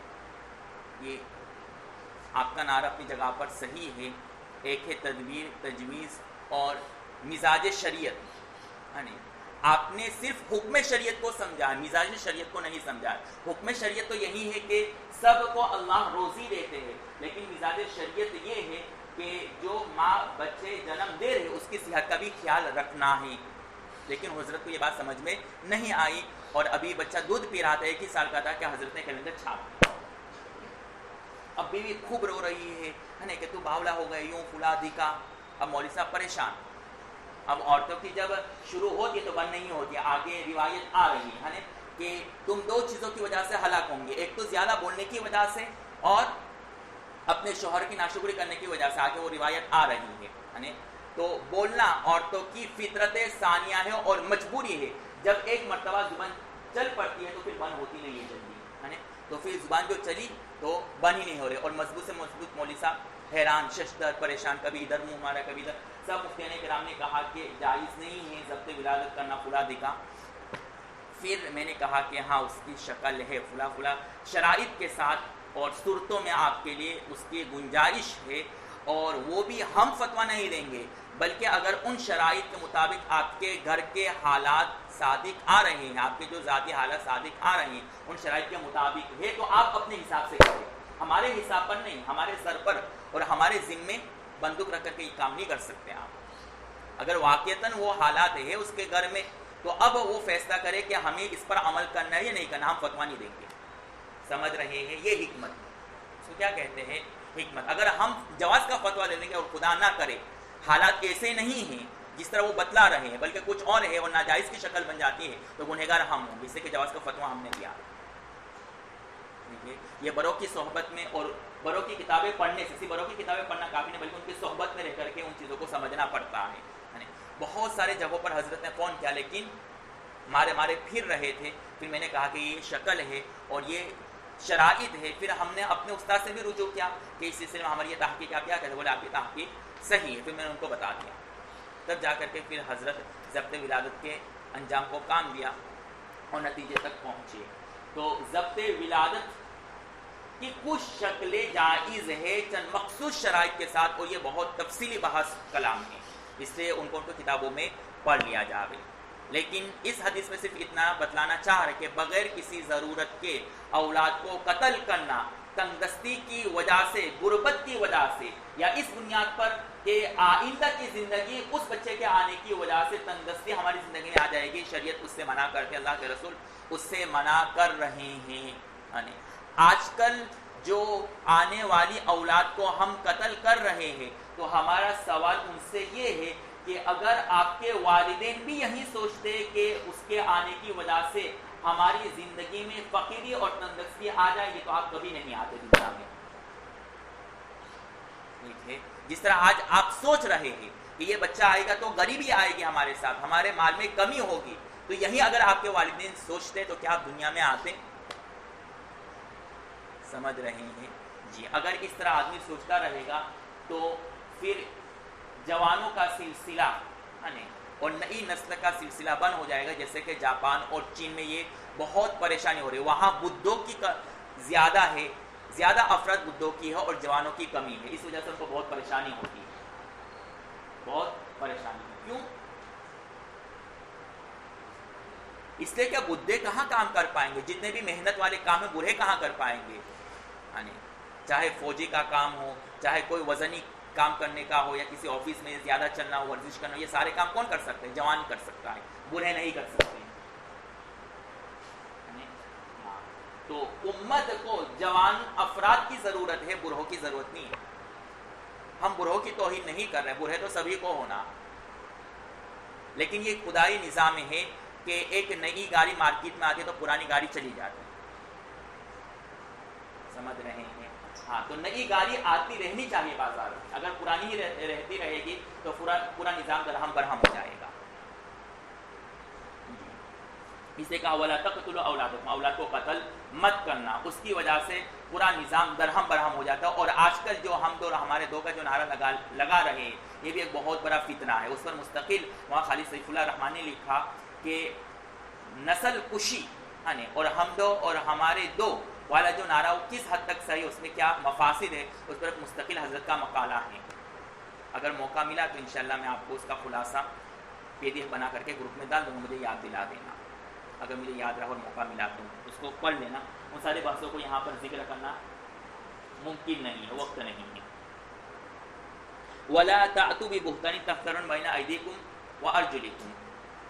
یہ آپ کا نعرہ اپنی جگہ پر صحیح ہے. ایک ہے تدبیر تجویز اور مزاج شریعت. آپ نے صرف حکم شریعت کو سمجھا مزاج شریعت کو نہیں سمجھا. حکم شریعت تو یہی ہے کہ سب کو اللہ روزی دیتے ہیں لیکن مزاج شریعت یہ ہے کہ جو ماں بچے جنم دے رہے اس کی صحت کا بھی خیال رکھنا ہے. لیکن حضرت کو یہ بات سمجھ میں نہیں آئی اور ابھی بچہ دودھ پی رہا تھا 1 ہی سال کا تھا کہ حضرت نے کیلنڈر چھاپ. اب بیوی خوب رو رہی ہے کہ تو باولا ہو گئے یوں فلا دھیکا. اب مولوی صاحب پریشان. اب عورتوں کی جب شروع ہوتی ہے تو بند نہیں ہوتی. آگے روایت آ رہی ہے کہ تم 2 چیزوں کی وجہ سے ہلاک ہوں گے. ایک تو زیادہ بولنے کی وجہ سے اور اپنے شوہر کی ناشکری کرنے کی وجہ سے. آگے وہ روایت آ رہی ہے. تو بولنا عورتوں کی فطرت ثانیہ ہے اور مجبوری ہے. جب ایک مرتبہ زبان چل پڑتی ہے تو پھر بند ہوتی نہیں ہے جلدی. تو پھر زبان جو چلی تو بند ہی نہیں ہو رہے. اور مضبوط سے مضبوط مولوی صاحب حیران ششدر پریشان. کبھی ادھر منہ مارا کبھی ادھر. سب مفتیان کرام نے کہا کہ جائز نہیں ہے ضبط ولادت کرنا فلادی کا. پھر میں نے کہا کہ ہاں اس کی شکل ہے فلا شرائط کے ساتھ اور صورتوں میں آپ کے لیے اس کی گنجائش ہے, اور وہ بھی ہم فتویٰ نہیں دیں گے بلکہ اگر ان شرائط کے مطابق آپ کے گھر کے حالات صادق آ رہے ہیں, آپ کے جو ذاتی حالات صادق آ رہے ہیں ان شرائط کے مطابق ہے تو آپ اپنے حساب سے کریں, ہمارے حساب پر نہیں, ہمارے سر پر اور ہمارے ذمے بندوق رکھ کر کے یہ کام نہیں کر سکتے آپ. اگر واقعتاً وہ حالات ہے اس کے گھر میں تو اب وہ فیصلہ کرے کہ ہمیں اس پر عمل کرنا ہے یا نہیں کرنا, ہم فتویٰ نہیں دیں گے. سمجھ رہے ہیں, یہ حکمت اس کو کیا کہتے ہیں حکمت. اگر ہم جواز کا فتویٰ دے دیں گے اور خدا نہ کرے حالات ایسے نہیں ہیں جس طرح وہ بتلا رہے ہیں بلکہ کچھ اور ہے اور ناجائز کی شکل بن جاتی ہے تو گنہگار ہم ہوں گے, اس سے کہ جواز کا فتویٰ ہم نے دیا. یہ بڑوں کی صحبت میں اور بڑوں کی کتابیں پڑھنے سے, صرف بڑوں کی کتابیں پڑھنا کافی نہیں بلکہ ان کی صحبت میں رہ کر کے ان چیزوں کو سمجھنا پڑتا ہے. بہت سارے جگہوں پر حضرت نے فون کیا لیکن مارے پھر رہے تھے. پھر میں نے کہا کہ یہ شکل ہے اور یہ شرائط ہے. پھر ہم نے اپنے استاد سے بھی رجوع کیا کہ اس سلسلے میں ہماری یہ تحقیق آپ کیا کہتے, بولے آپ کی تحقیق صحیح ہے. پھر میں نے ان کو بتا دیا, تب جا کر کے پھر حضرت ضبط ولادت کے انجام کو کام دیا اور نتیجے تک پہنچے. تو ضبط ولادت کی کچھ شکلیں جائز ہے چند مخصوص شرائط کے ساتھ, اور یہ بہت تفصیلی بحث کلام ہے, اس لیے ان کو کتابوں میں پڑھ لیا جاوے. لیکن اس حدیث میں صرف اتنا بتلانا چاہ رہے کہ بغیر کسی ضرورت کے اولاد کو قتل کرنا تنگدستی کی وجہ سے, غربت کی وجہ سے, یا اس بنیاد پر کہ آئندہ کی زندگی اس بچے کے آنے کی وجہ سے تنگدستی ہماری زندگی میں آ جائے گی, شریعت اس سے منع کرتے, اللہ کے رسول اس سے منع کر رہے ہیں. آج کل جو آنے والی اولاد کو ہم قتل کر رہے ہیں تو ہمارا سوال ان سے یہ ہے کہ اگر آپ کے والدین بھی یہی سوچتے کہ اس کے آنے کی وجہ سے ہماری زندگی میں فقیری اور تندرستی آ جائے گی تو آپ کبھی نہیں آتے دنیا میں. ٹھیک ہے, جس طرح آج آپ سوچ رہے ہیں کہ یہ بچہ آئے گا تو غریبی آئے گی ہمارے ساتھ, ہمارے مال میں کمی ہوگی, تو یہی اگر آپ کے والدین سوچتے تو کیا آپ دنیا میں آتے؟ سمجھ رہے ہیں جی. اگر اس طرح آدمی سوچتا رہے گا تو پھر جوانوں کا سلسلہ اور نئی نسل کا سلسلہ بند ہو جائے گا, جیسے کہ جاپان اور چین میں یہ بہت پریشانی ہو رہی ہے. وہاں بدھوں کی زیادہ ہے, زیادہ افراد بدھوں کی ہے اور جوانوں کی کمی ہے, اس وجہ سے ان کو بہت پریشانی ہوتی ہے, بہت پریشانی. کیوں؟ اس لیے کہ بدھے کہاں کام کر پائیں گے, جتنے بھی محنت والے کام ہیں بوڑھے کہاں کر پائیں گے. چاہے فوجی کا کام ہو, چاہے کوئی وزنی کام کرنے کا ہو, یا کسی آفس میں زیادہ چلنا ہو, ورزش کرنا ہو, یہ سارے کام کون کر سکتے ہیں؟ جوان کر سکتا ہے, بوڑھے نہیں کر سکتے. تو امت کو جوان افراد کی ضرورت ہے, بوڑھوں کی ضرورت نہیں ہے. ہم بوڑھوں کی توہین نہیں کر رہے, بوڑھے تو سبھی کو ہونا, لیکن یہ خدائی نظام ہے کہ ایک نئی گاڑی مارکیٹ میں آتی ہے تو پرانی گاڑی چلی جاتی ہے. سمجھ رہے ہیں؟ ہاں, تو نئی گاڑی آتی رہنی چاہیے بازار میں, اگر پرانی ہی رہتی رہے گی تو پورا نظام درہم برہم ہو جائے گا. اسے کہا وَلَا تَقْتُلُوا أَوْلَادَكُمْ, اولاد کو قتل مت کرنا, اس کی وجہ سے پورا نظام درہم برہم ہو جاتا ہے. اور آج کل جو ہم دو ہمارے دو کا جو نعرہ لگا رہے ہیں یہ بھی ایک بہت بڑا فتنہ ہے. اس پر مستقل وہاں خالد سیف اللہ رحمان نے لکھا کہ نسل کشی اور ہم دو اور ہمارے دو والا جو نعرہ وہ کس حد تک صحیح, اس میں کیا مفاسد ہے, اس پر ایک مستقل حضرت کا مقالہ ہے. اگر موقع ملا تو انشاءاللہ میں آپ کو اس کا خلاصہ PDF بنا کر کے گروپ میں ڈال دوں گا, مجھے یاد دلا دینا. اگر مجھے یاد رہا اور موقع ملا تو اس کو پڑھ لینا. ان سارے بحثوں کو یہاں پر ذکر کرنا ممکن نہیں ہے, وقت نہیں ہے. وَلَا تَأْتُوا بِبُهْتَانٍ تَفْتَرُونَ بَيْنَ أَيْدِيكُمْ وَأَرْجُلِكُمْ.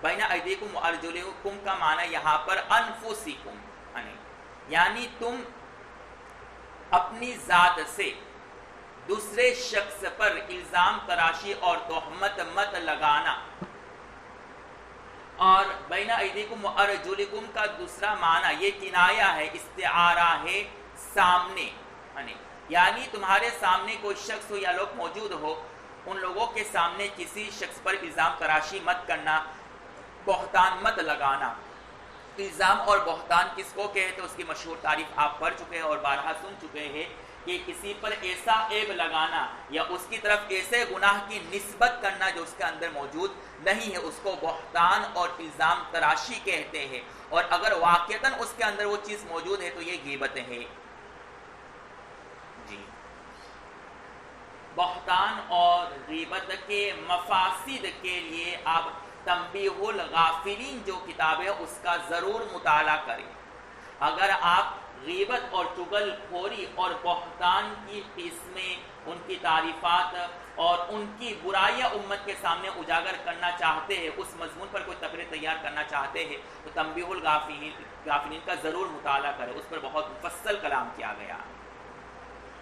بَيْنَ أَيْدِيكُمْ وَأَرْجُلِكُمْ کا معنی یہاں پر أَنفُسِكُمْ, یعنی تم اپنی ذات سے دوسرے شخص پر الزام تراشی اور تہمت مت لگانا. اور بین ایدیکم و ارجلکم کا دوسرا معنی یہ کنایہ ہے, استعارہ ہے, سامنے, یعنی تمہارے سامنے کوئی شخص ہو یا لوگ موجود ہو, ان لوگوں کے سامنے کسی شخص پر الزام تراشی مت کرنا, بہتان مت لگانا. الزام اور بہتان کس کو کہتے ہیں اس کی مشہور تعریف آپ پڑھ چکے ہیں اور بارہا سن چکے ہیں کہ کسی پر ایسا عیب لگانا یا اس کی طرف ایسے گناہ کی نسبت کرنا جو اس کے اندر موجود نہیں ہے، اس کو بہتان اور الزام تراشی کہتے ہیں، اور اگر واقعتاً اس کے اندر وہ چیز موجود ہے تو یہ غیبت ہے۔ جی، بہتان اور غیبت کے مفاسد کے لیے آپ تنبیہ الغافلین جو کتاب ہے اس کا ضرور مطالعہ کریں۔ اگر آپ غیبت اور چغل خوری اور بہتان کی قسمیں، ان کی تعریفات اور ان کی برائیاں امت کے سامنے اجاگر کرنا چاہتے ہیں، اس مضمون پر کوئی تقریر تیار کرنا چاہتے ہیں تو تنبیہ الغافلین کا ضرور مطالعہ کریں، اس پر بہت مفصل کلام کیا گیا ہے۔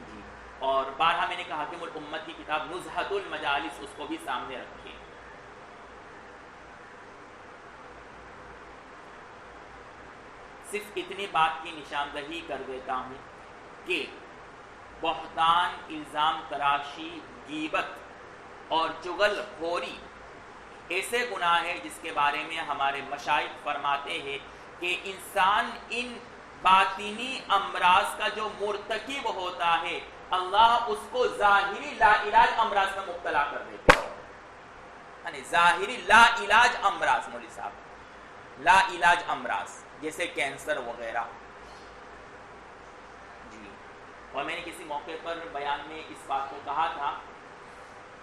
جی، اور بارہا میں نے کہا کہ الامت کی کتاب نزہۃ المجالس، اس کو بھی سامنے رکھیں۔ صرف اتنی بات کی نشاندہی کر دیتا ہوں کہ بہتان، الزام تراشی، غیبت اور چغل خوری ایسے گناہ ہیں جس کے بارے میں ہمارے مشائخ فرماتے ہیں کہ انسان ان باطنی امراض کا جو مرتکب ہوتا ہے اللہ اس کو ظاہری لا علاج امراض میں مبتلا کر دیتے ہیں، یعنی ظاہری لا علاج امراض، مولوی صاحب لا علاج امراض جیسے کینسر وغیرہ۔ جی، اور میں نے کسی موقع پر بیان میں اس بات کو کہا تھا،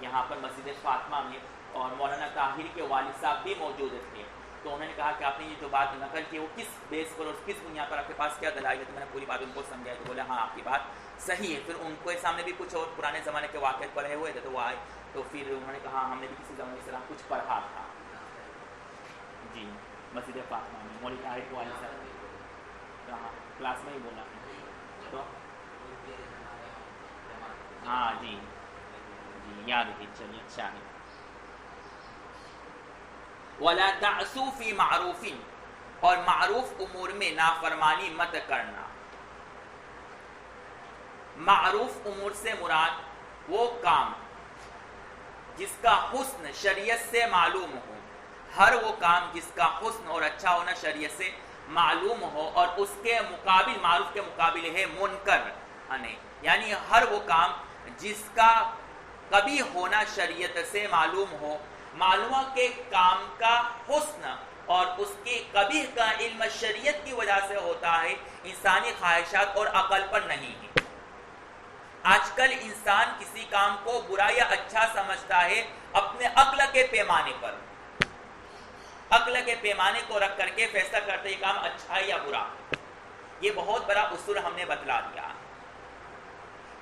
یہاں پر مسجد فاطمہ میں، اور مولانا طاہر کے والد صاحب بھی موجود تھے، تو انہوں نے کہا کہ آپ نے یہ جو بات نقل کی وہ کس بیس پر اور کس بنیاد پر، آپ کے پاس کیا دلائل ہے؟ تو میں نے پوری بات ان کو سمجھائی، تو بولے ہاں آپ کی بات صحیح ہے۔ پھر ان کو سامنے بھی کچھ اور پرانے زمانے کے واقعات پڑھے ہوئے تھے، تو وہ آئے تو پھر انہوں نے کہا ہم نے بھی کسی زمانے سے کچھ پڑھا تھا۔ جی، مسجد فاطمہ میں مولوی طاہر کے والد صاحب کلاس میں ہی بولا تو ہاں جی جی یاد ہے، چلیے اچھا ہے۔ وَلَا تَعْصُوا فِي مَعْرُوفٍ، اور معروف امور میں نافرمانی مت کرنا۔ معروف امور سے مراد وہ کام جس کا حسن شریعت سے معلوم ہو، ہر وہ کام جس کا حسن اور اچھا ہونا شریعت سے معلوم ہو، اور اس کے مقابل، معروف کے مقابل ہے منکر، یعنی ہر وہ کام جس کا کبھی ہونا شریعت سے معلوم ہو، معلوم کہ کام کا حسن اور اس کے کبھی کا علم شریعت کی وجہ سے ہوتا ہے، انسانی خواہشات اور عقل پر نہیں ہے۔ آج کل انسان کسی کام کو برا یا اچھا سمجھتا ہے اپنے عقل کے پیمانے پر، عقل کے پیمانے کو رکھ کر کے فیصلہ کرتے یہ کام اچھا ہے یا برا۔ یہ بہت بڑا اصول ہم نے بتلا دیا۔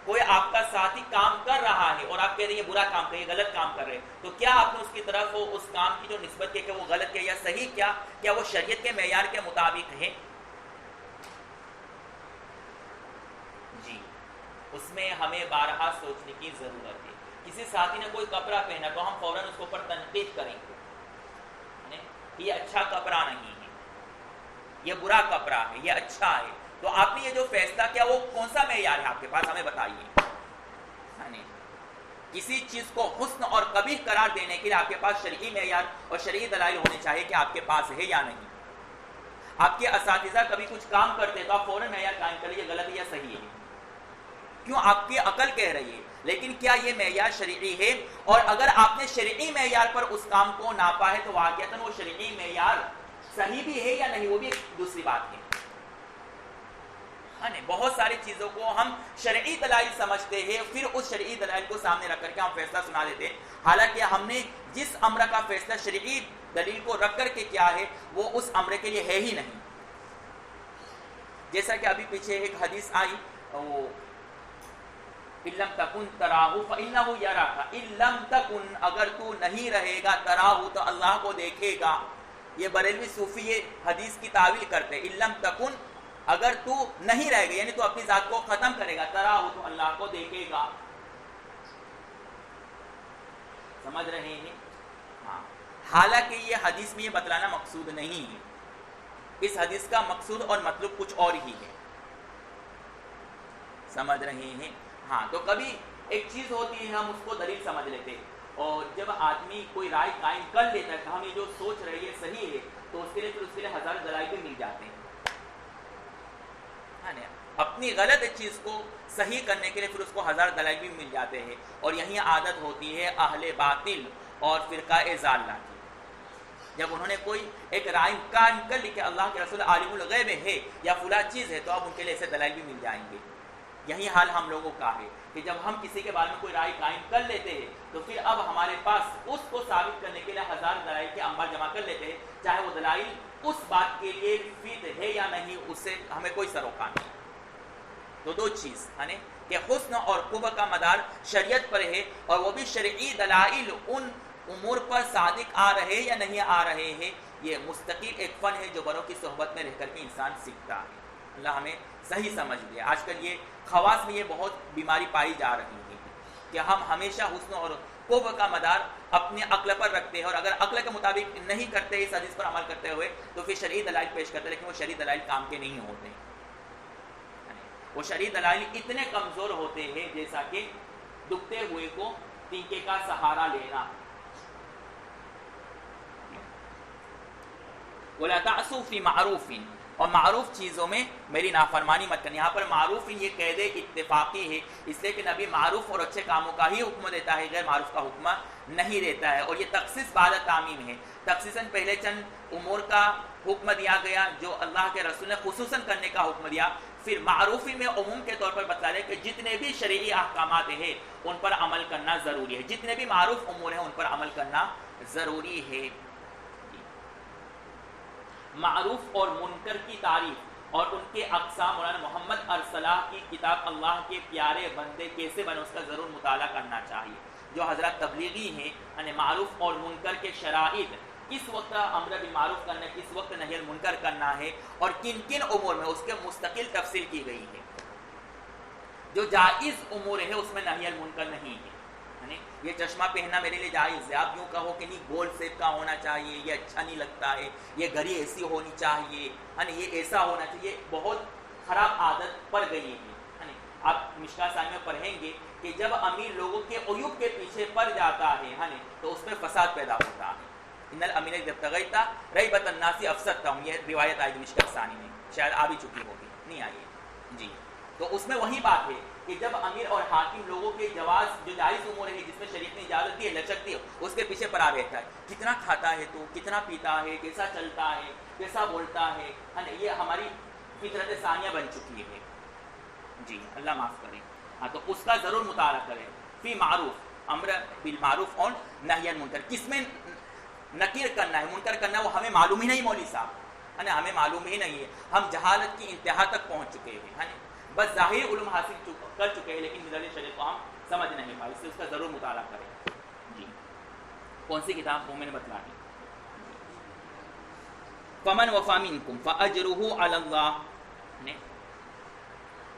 کوئی آپ کا ساتھی کام کر رہا ہے اور آپ کہہ رہے ہیں یہ برا کام کر، یہ غلط کام کر رہے، تو کیا آپ نے اس کی طرف اس کام کی جو نسبت کی کہ وہ غلط کیا یا صحیح کیا وہ شریعت کے معیار کے مطابق ہے؟ جی، اس میں ہمیں بارہا سوچنے کی ضرورت ہے۔ کسی ساتھی نے کوئی کپڑا پہنا تو ہم فوراً اس کے اوپر تنقید کریں گے، یہ اچھا کپڑا نہیں ہے، یہ برا کپڑا ہے، یہ اچھا ہے۔ تو آپ نے یہ جو فیصلہ کیا وہ کون سا معیار ہے آپ کے پاس؟ ہمیں بتائیے۔ کسی چیز کو حسن اور قبیح قرار دینے کے لیے آپ کے پاس شرعی معیار اور شرعی دلائل ہونے چاہیے کہ آپ کے پاس ہے یا نہیں۔ آپ کے اساتذہ کبھی کچھ کام کرتے تو آپ فوراً معیار قائم کر لیجیے غلط ہے یا صحیح ہے، کیوں؟ آپ کی عقل کہہ رہی ہے، لیکن کیا یہ معیار شرعی ہے؟ اور اگر آپ نے شرعی معیار پر اس کام کو ناپا ہے تو واقعتاً وہ شرعی معیار صحیح بھی ہے یا نہیں، وہ بھی دوسری بات ہے۔ بہت ساری چیزوں کو ہم شرعی دلائل سمجھتے ہیں، پھر اس شرعی دلائل کو سامنے رکھ کر کے ہم فیصلہ سنا دیتے ہیں، حالانکہ ہم نے جس امر کا فیصلہ شرعی دلیل کو رکھ کر کے کیا ہے وہ اس امر کے لیے ہے ہی نہیں۔ جیسا کہ ابھی پیچھے ایک حدیث آئی، وہ اِلَّمْ تَكُنْ تَرَاهُ فَإِنَّهُ يَرَاكَ، اِلَّمْ تَكُنْ، اگر تو نہیں رہے گا، تراہو تو اللہ کو دیکھے گا۔ یہ بریلوی صوفی یہ حدیث کی تعویل کرتے ہیں، اِلَّمْ تَكُنْ، اگر تو نہیں رہے گا یعنی تو اپنی ذات کو ختم کرے گا، تراہو تو اللہ کو دیکھے گا۔ سمجھ رہے ہیں؟ ہاں، حالانکہ یہ حدیث میں یہ بتلانا مقصود نہیں ہے، اس حدیث کا مقصود اور مطلب کچھ اور ہی ہے۔ سمجھ رہے ہیں؟ ہاں، تو کبھی ایک چیز ہوتی ہے ہم اس کو دلیل سمجھ لیتے ہیں، اور جب آدمی کوئی رائے قائم کر لیتا ہے کہ ہم یہ جو سوچ رہے ہیں صحیح ہے، تو اس کے لیے ہزار دلائل بھی مل جاتے ہیں۔ اپنی غلط چیز کو صحیح کرنے کے لیے پھر اس کو ہزار دلائل بھی مل جاتے ہیں. اور یہی عادت ہوتی ہے اہل باطل اور فرقہ ضالہ کی. جب انہوں نے کوئی ایک رائے قائم کر لی کہ اللہ کے رسول عالم الغیب ہے یا فلاں چیز ہے، تو اب ان کے لیے ایسے دلائل بھی مل جائیں گے. یہی حال ہم لوگوں کا ہے کہ جب ہم کسی کے بارے میں کوئی رائے قائم کر لیتے ہیں تو پھر اب ہمارے پاس اس کو ثابت کرنے کے لیے ہزار دلائل کے انبار جمع کر لیتے ہیں، چاہے وہ دلائل اس بات کے لیے فید ہے یا نہیں، اس سے ہمیں کوئی سروکار نہیں. تو دو چیز ہے کہ حسن اور قبح کا مدار شریعت پر ہے، اور وہ بھی شرعی دلائل ان امور پر صادق آ رہے یا نہیں آ رہے ہیں. یہ مستقل ایک فن ہے جو بڑوں کی صحبت میں رہ کر کے انسان سیکھتا ہے. اللہ ہمیں صحیح سمجھ دے. آج کل یہ خواص میں یہ بہت بیماری پائی جا رہی ہے کہ ہم ہمیشہ حسن اور قبح کا مدار اپنے عقل پر رکھتے ہیں، اور اگر عقل کے مطابق نہیں کرتے اس حدیث پر عمل کرتے ہوئے تو پھر شرعی دلائل پیش کرتے ہیں، لیکن وہ شرعی دلائل کام کے نہیں ہوتے. وہ شرعی دلائل اتنے کمزور ہوتے ہیں جیسا کہ دکھتے ہوئے کو تنکے کا سہارا لینا. وَلَا تَعْصُوا فِي مَعْرُوفٍ، اور معروف چیزوں میں میری نافرمانی مت کریں. یہاں پر معروف یہ قید اتفاقی ہے، اس لیے کہ نبی معروف اور اچھے کاموں کا ہی حکم دیتا ہے، غیر معروف کا حکم نہیں دیتا ہے. اور یہ تخصیص بعد تعمیم ہے. تخصیصاً پہلے چند امور کا حکم دیا گیا جو اللہ کے رسول نے خصوصاً کرنے کا حکم دیا، پھر معروفی میں عموم کے طور پر بتلا دے کہ جتنے بھی شرعی احکامات ہیں ان پر عمل کرنا ضروری ہے، جتنے بھی معروف امور ہیں ان پر عمل کرنا ضروری ہے. معروف اور منکر کی تعریف اور ان کے اقسام مولانا محمد ارسلہ کی کتاب اللہ کے پیارے بندے کیسے بنے اس کا ضرور مطالعہ کرنا چاہیے. جو حضرات تبلیغی ہیں یعنی معروف اور منکر کے شرائط، کس وقت امر بالمعروف کرنا ہے، کس وقت نہی المنکر کرنا ہے، اور کن کن امور میں اس کے مستقل تفصیل کی گئی ہے. جو جائز امور ہے اس میں نہی المنکر نہیں ہے. یہ چشمہ پہننا میرے لیے جائز ہے، آپ یوں کہو کہ نہیں گول شیپ کا ہونا چاہیے، یہ اچھا نہیں لگتا ہے، یہ گھڑی ایسی ہونی چاہیے، یہ ایسا ہونا چاہیے، بہت خراب عادت پڑ گئی ہے. آپ مشکاہ ثانی میں پڑھیں گے کہ جب امیر لوگوں کے عیوب کے پیچھے پڑ جاتا ہے تو اس میں فساد پیدا ہوتا ہے. ان الامیر جب تغیتا ریبت الناس افسدتہم، یہ روایت آئی مشکاہ ثانی میں، شاید آ بھی چکی ہوگی، نہیں آئی ہے جی. تو اس میں وہی بات ہے کہ جب امیر اور حاکم لوگوں کے جواز جو جائز امور ہے جس میں شریعت نے اجازت دی ہے لچک دی ہے اس کے پیچھے پڑا رہتا ہے. کتنا کھاتا ہے تو، کتنا پیتا ہے، کیسا چلتا ہے، کیسا بولتا ہے، یہ ہماری فطرت ثانیہ بن چکی ہے جی. اللہ معاف کرے. ہاں تو اس کا ضرور مطالعہ کریں. فی معروف، امر بالمعروف اور نہی عن منکر، کس میں نکیر کرنا ہے، منکر کرنا ہے وہ ہمیں معلوم ہی نہیں مولوی صاحب، ہمیں معلوم ہی نہیں ہے. ہم جہالت کی انتہا تک پہنچ چکے ہیں، بس ظاہر علوم حاصل کر چکے ہیں لیکن مدل شریعت کو ہم سمجھ نہیں پائے. اس سے اس کا ضرور مطالعہ کریں جی. کون سی کتاب وہ میں نے بتلا دی. فمن وفا منکم فاجرہ علی اللہ،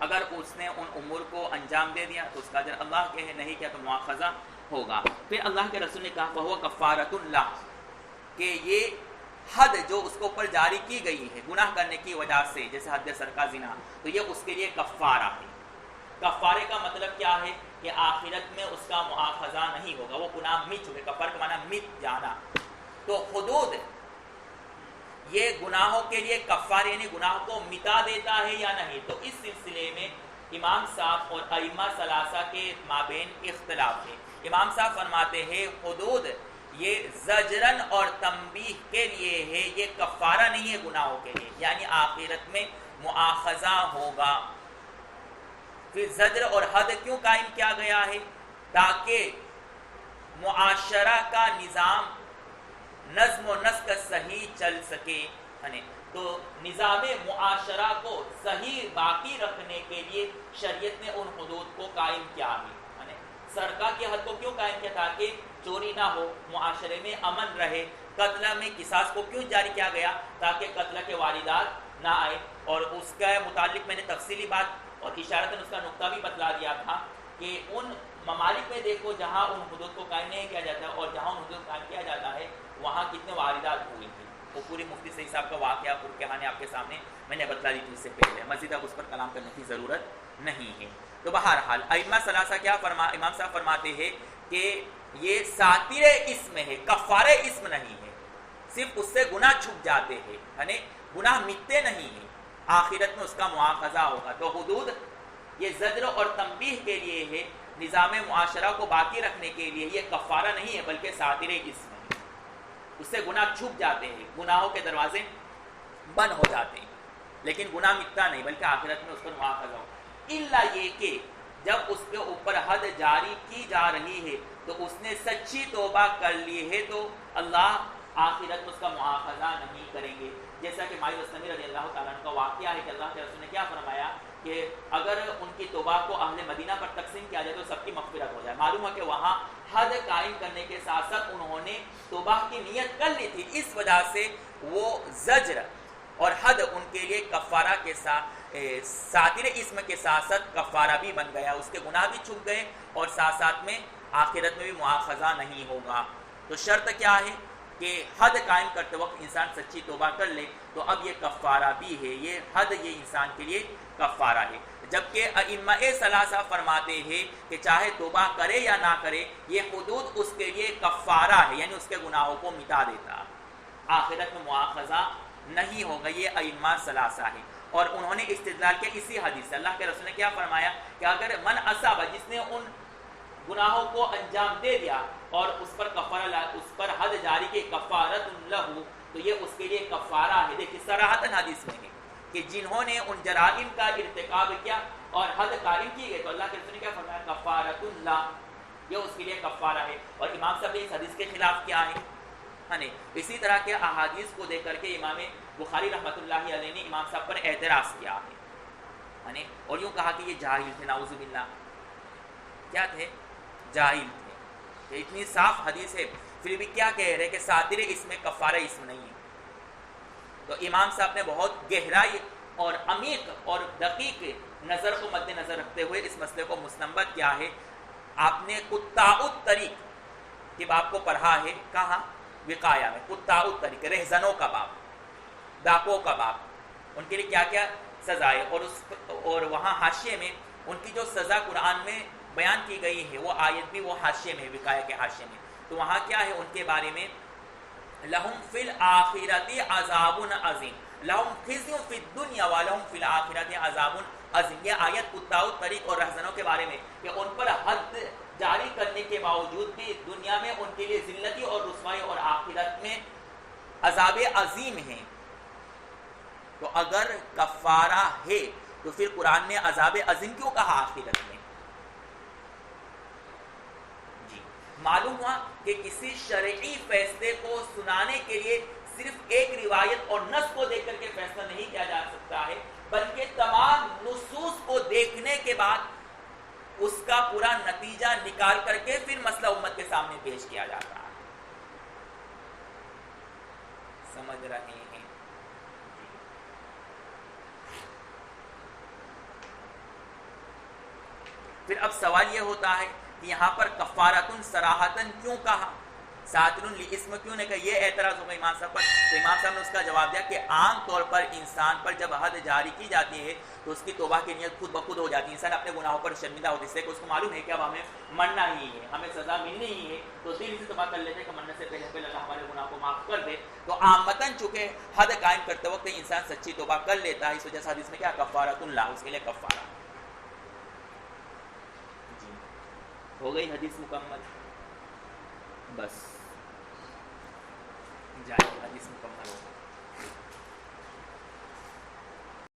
اگر اس نے ان امور کو انجام دے دیا تو اس کا اجر اللہ کے ہے، نہیں کیا تو مواخذہ ہوگا. پھر اللہ کے رسول نے کہا فہو کفارۃ اللہ، کہ یہ حد جو اس کو اوپر جاری کی گئی ہے گناہ کرنے کی وجہ سے، جیسے حد سرقہ زنا، تو یہ اس کے لیے کفارہ ہے. کفارے کا مطلب کیا ہے کہ آخرت میں اس کا مواخذہ نہیں ہوگا، وہ گناہ مٹ چکے. کفارہ کا معنی مٹ جانا. تو حدود یہ گناہوں کے لیے کفارے یعنی گناہ کو مٹا دیتا ہے یا نہیں. تو اس سلسلے میں امام صاحب اور ائمہ ثلاثہ کے مابین اختلاف ہے. امام صاحب فرماتے ہیں حدود یہ زجرن اور تنبیہ کے لیے ہے، یہ کفارہ نہیں ہے گناہوں کے لیے، یعنی آخرت میں مواخذہ ہوگا. پھر زجر اور حد کیوں قائم کیا گیا ہے؟ تاکہ معاشرہ کا نظام نظم و نسق صحیح چل سکے. تو نظام معاشرہ کو صحیح باقی رکھنے کے لیے شریعت نے ان حدود کو قائم کیا ہے. سرقہ کی حد کو کیوں قائم کیا؟ تاکہ چوری نہ ہو، معاشرے میں امن رہے. قتل میں قصاص کو کیوں جاری کیا گیا؟ تاکہ قتل کے واردات نہ آئے. اور اس کے متعلق میں نے تفصیلی بات اور اشارتاً اس کا نقطہ بھی بتلا دیا تھا کہ ان ممالک میں دیکھو جہاں ان حدود کو قائم نہیں کیا جاتا اور جہاں ان حدود کو قائم کیا جاتا ہے وہاں کتنے واردات ہوئی تھی. وہ پوری مفتی صحیح صاحب کا واقعہ کہانی آپ کے سامنے میں نے بتلا دی تھی اس سے پہلے. مزید اب اس پر کلام کرنے کی ضرورت نہیں ہے. تو بہرحال ائمہ ثلاثہ کیا امام صاحب فرماتے ہیں کہ یہ ساتر اسم ہے، کفارہ اسم نہیں ہے. صرف اس سے گناہ چھپ جاتے ہیں، گناہ مٹتے نہیں ہیں. آخرت میں اس کا مواخذہ ہوگا. تو حدود یہ زجر اور تنبیہ کے لیے ہے، نظام معاشرہ کو باقی رکھنے کے لیے. یہ کفارہ نہیں ہے بلکہ ساتر اسم ہے. اس سے گناہ چھپ جاتے ہیں، گناہوں کے دروازے بند ہو جاتے ہیں، لیکن گناہ مٹتا نہیں بلکہ آخرت میں اس پر مواخذہ ہوگا. الا یہ کہ جب اس کے اوپر حد جاری کی جا رہی ہے تو اس نے سچی توبہ کر لی ہے تو اللہ آخرت میں اس کا مواخذہ نہیں کریں گے. جیسا کہ ماعز اسلمی رضی اللہ تعالیٰ عنہ کا واقعہ ہے کہ اللہ کے رسول نے کیا فرمایا کہ اگر ان کی توبہ کو اہل مدینہ پر تقسیم کیا جائے تو سب کی مغفرت ہو جائے. معلوم ہے کہ وہاں حد قائم کرنے کے ساتھ ساتھ انہوں نے توبہ کی نیت کر لی تھی، اس وجہ سے وہ زجر اور حد ان کے لیے کفارہ کے ساتھ ساتر اسم کے ساتھ ساتھ کفارہ بھی بن گیا. اس کے گناہ بھی چھپ گئے اور ساتھ ساتھ میں آخرت میں بھی مواخذہ نہیں ہوگا. تو شرط کیا ہے کہ حد قائم کرتے وقت انسان سچی توبہ کر لے تو اب یہ کفارہ بھی ہے. یہ حد یہ انسان کے لیے کفارہ ہے. جبکہ ائمہ ثلاثہ فرماتے ہیں کہ چاہے توبہ کرے یا نہ کرے یہ حدود اس کے لیے کفارہ ہے، یعنی اس کے گناہوں کو مٹا دیتا، آخرت میں مواخذہ نہیں ہوگا. یہ ائمہ ثلاثہ ہے. اور انہوں نے استدلال کیا اسی حدیث سے. اللہ کے رسول نے کیا فرمایا کہ اگر من اصاب، جس نے ان گناہوں کو انجام دے دیا اور اس پر کفارہ، اس پر حد جاری کی کفارت لہو، تو یہ اس کے لیے کفارہ ہے. دیکھیں صراحتاً حدیث میں ہے کہ جنہوں نے ان جرائم کا ارتکاب کیا اور حد قائم کی گئی تو اللہ کے رسول نے کیا فرمایا کفارت اللہ، یہ اس کے لیے کفارہ ہے. اور امام صاحب نے اس حدیث کے خلاف کیا ہے. اسی طرح کے احادیث کو دیکھ کر کے امام بخاری رحمۃ اللہ علیہ نے امام صاحب پر اعتراض کیا ہے اور یوں کہا کہ یہ جاہل تھے، نعوذ باللہ. کیا تھے؟ جاہل تھے. کہ اتنی صاف حدیث ہے پھر بھی کیا کہہ رہے کہ ساتر اسم میں کفارہ اسم نہیں ہے. تو امام صاحب نے بہت گہرائی اور عمیق اور دقیق نظر کو مد نظر رکھتے ہوئے اس مسئلے کو مستنبط کیا ہے. آپ نے قطاع الطریق کے باب کو پڑھا ہے. کہاں؟ وقایا میں. قطاع الطریق، رہزنوں کا باب، ڈاکوں کا باب، ان کے لیے کیا کیا سزا ہے. اور وہاں حاشیے میں ان کی جو سزا قرآن میں بیان کی گئی ہے وہ آیت بھی وہ حاشیے میں، وقایا کے حاشیے میں. تو وہاں کیا ہے ان کے بارے میں لہم فی الآخرۃ عذاب عظیم، لہم خزی فی الدنیا ولہم فی الآخرۃ عذاب عظیم. یہ آیت قطاع الطریق اور رہزنوں کے بارے میں کہ ان پر حد جاری کرنے کے باوجود بھی دنیا میں ان کے لیے ذلتی اور رسوائی اور آخرت میں عذاب عظیم ہیں. تو اگر کفارہ ہے تو پھر قرآن نے عذاب عظیم کیوں کہا آخرت میں؟ جی معلوم ہوا کہ کسی شرعی فیصلے کو سنانے کے لیے صرف ایک روایت اور نص کو دیکھ کر کے فیصلہ نہیں کیا جا سکتا ہے، بلکہ تمام نصوص کو دیکھنے کے بعد اس کا پورا نتیجہ نکال کر کے پھر مسئلہ امت کے سامنے پیش کیا جاتا ہے. سمجھ رہے ہیں؟ پھر اب سوال یہ ہوتا ہے کہ یہاں پر کفارتن صراحتن کیوں کہا، ساتر الاسم کیوں نے کہا؟ یہ اعتراض ہوگا امام صاحب پر. تو امام صاحب نے اس کا جواب دیا کہ عام طور پر انسان پر جب حد جاری کی جاتی ہے تو اس کی توبہ کی نیت خود بخود ہو جاتی ہے. انسان اپنے گناہوں پر شرمندہ ہوتا ہے، اس سے کہ اس کو معلوم ہے کہ اب ہمیں مرنا ہی ہے، ہمیں سزا ملنی ہی ہے، تو دل سے توبہ کر لیتے کہ مرنے سے پہلے اللہ ہمارے گناہ کو معاف کر دے. تو عامتاً چونکہ حد قائم کرتے وقت انسان سچی توبہ کر لیتا ہے، اس وجہ سے حدیث میں کیا کفارۃ اللہ، اس کے لیے کفارہ. ہو گئی حدیث مکمل؟ بس جائے حدیث مکمل ہو گئی.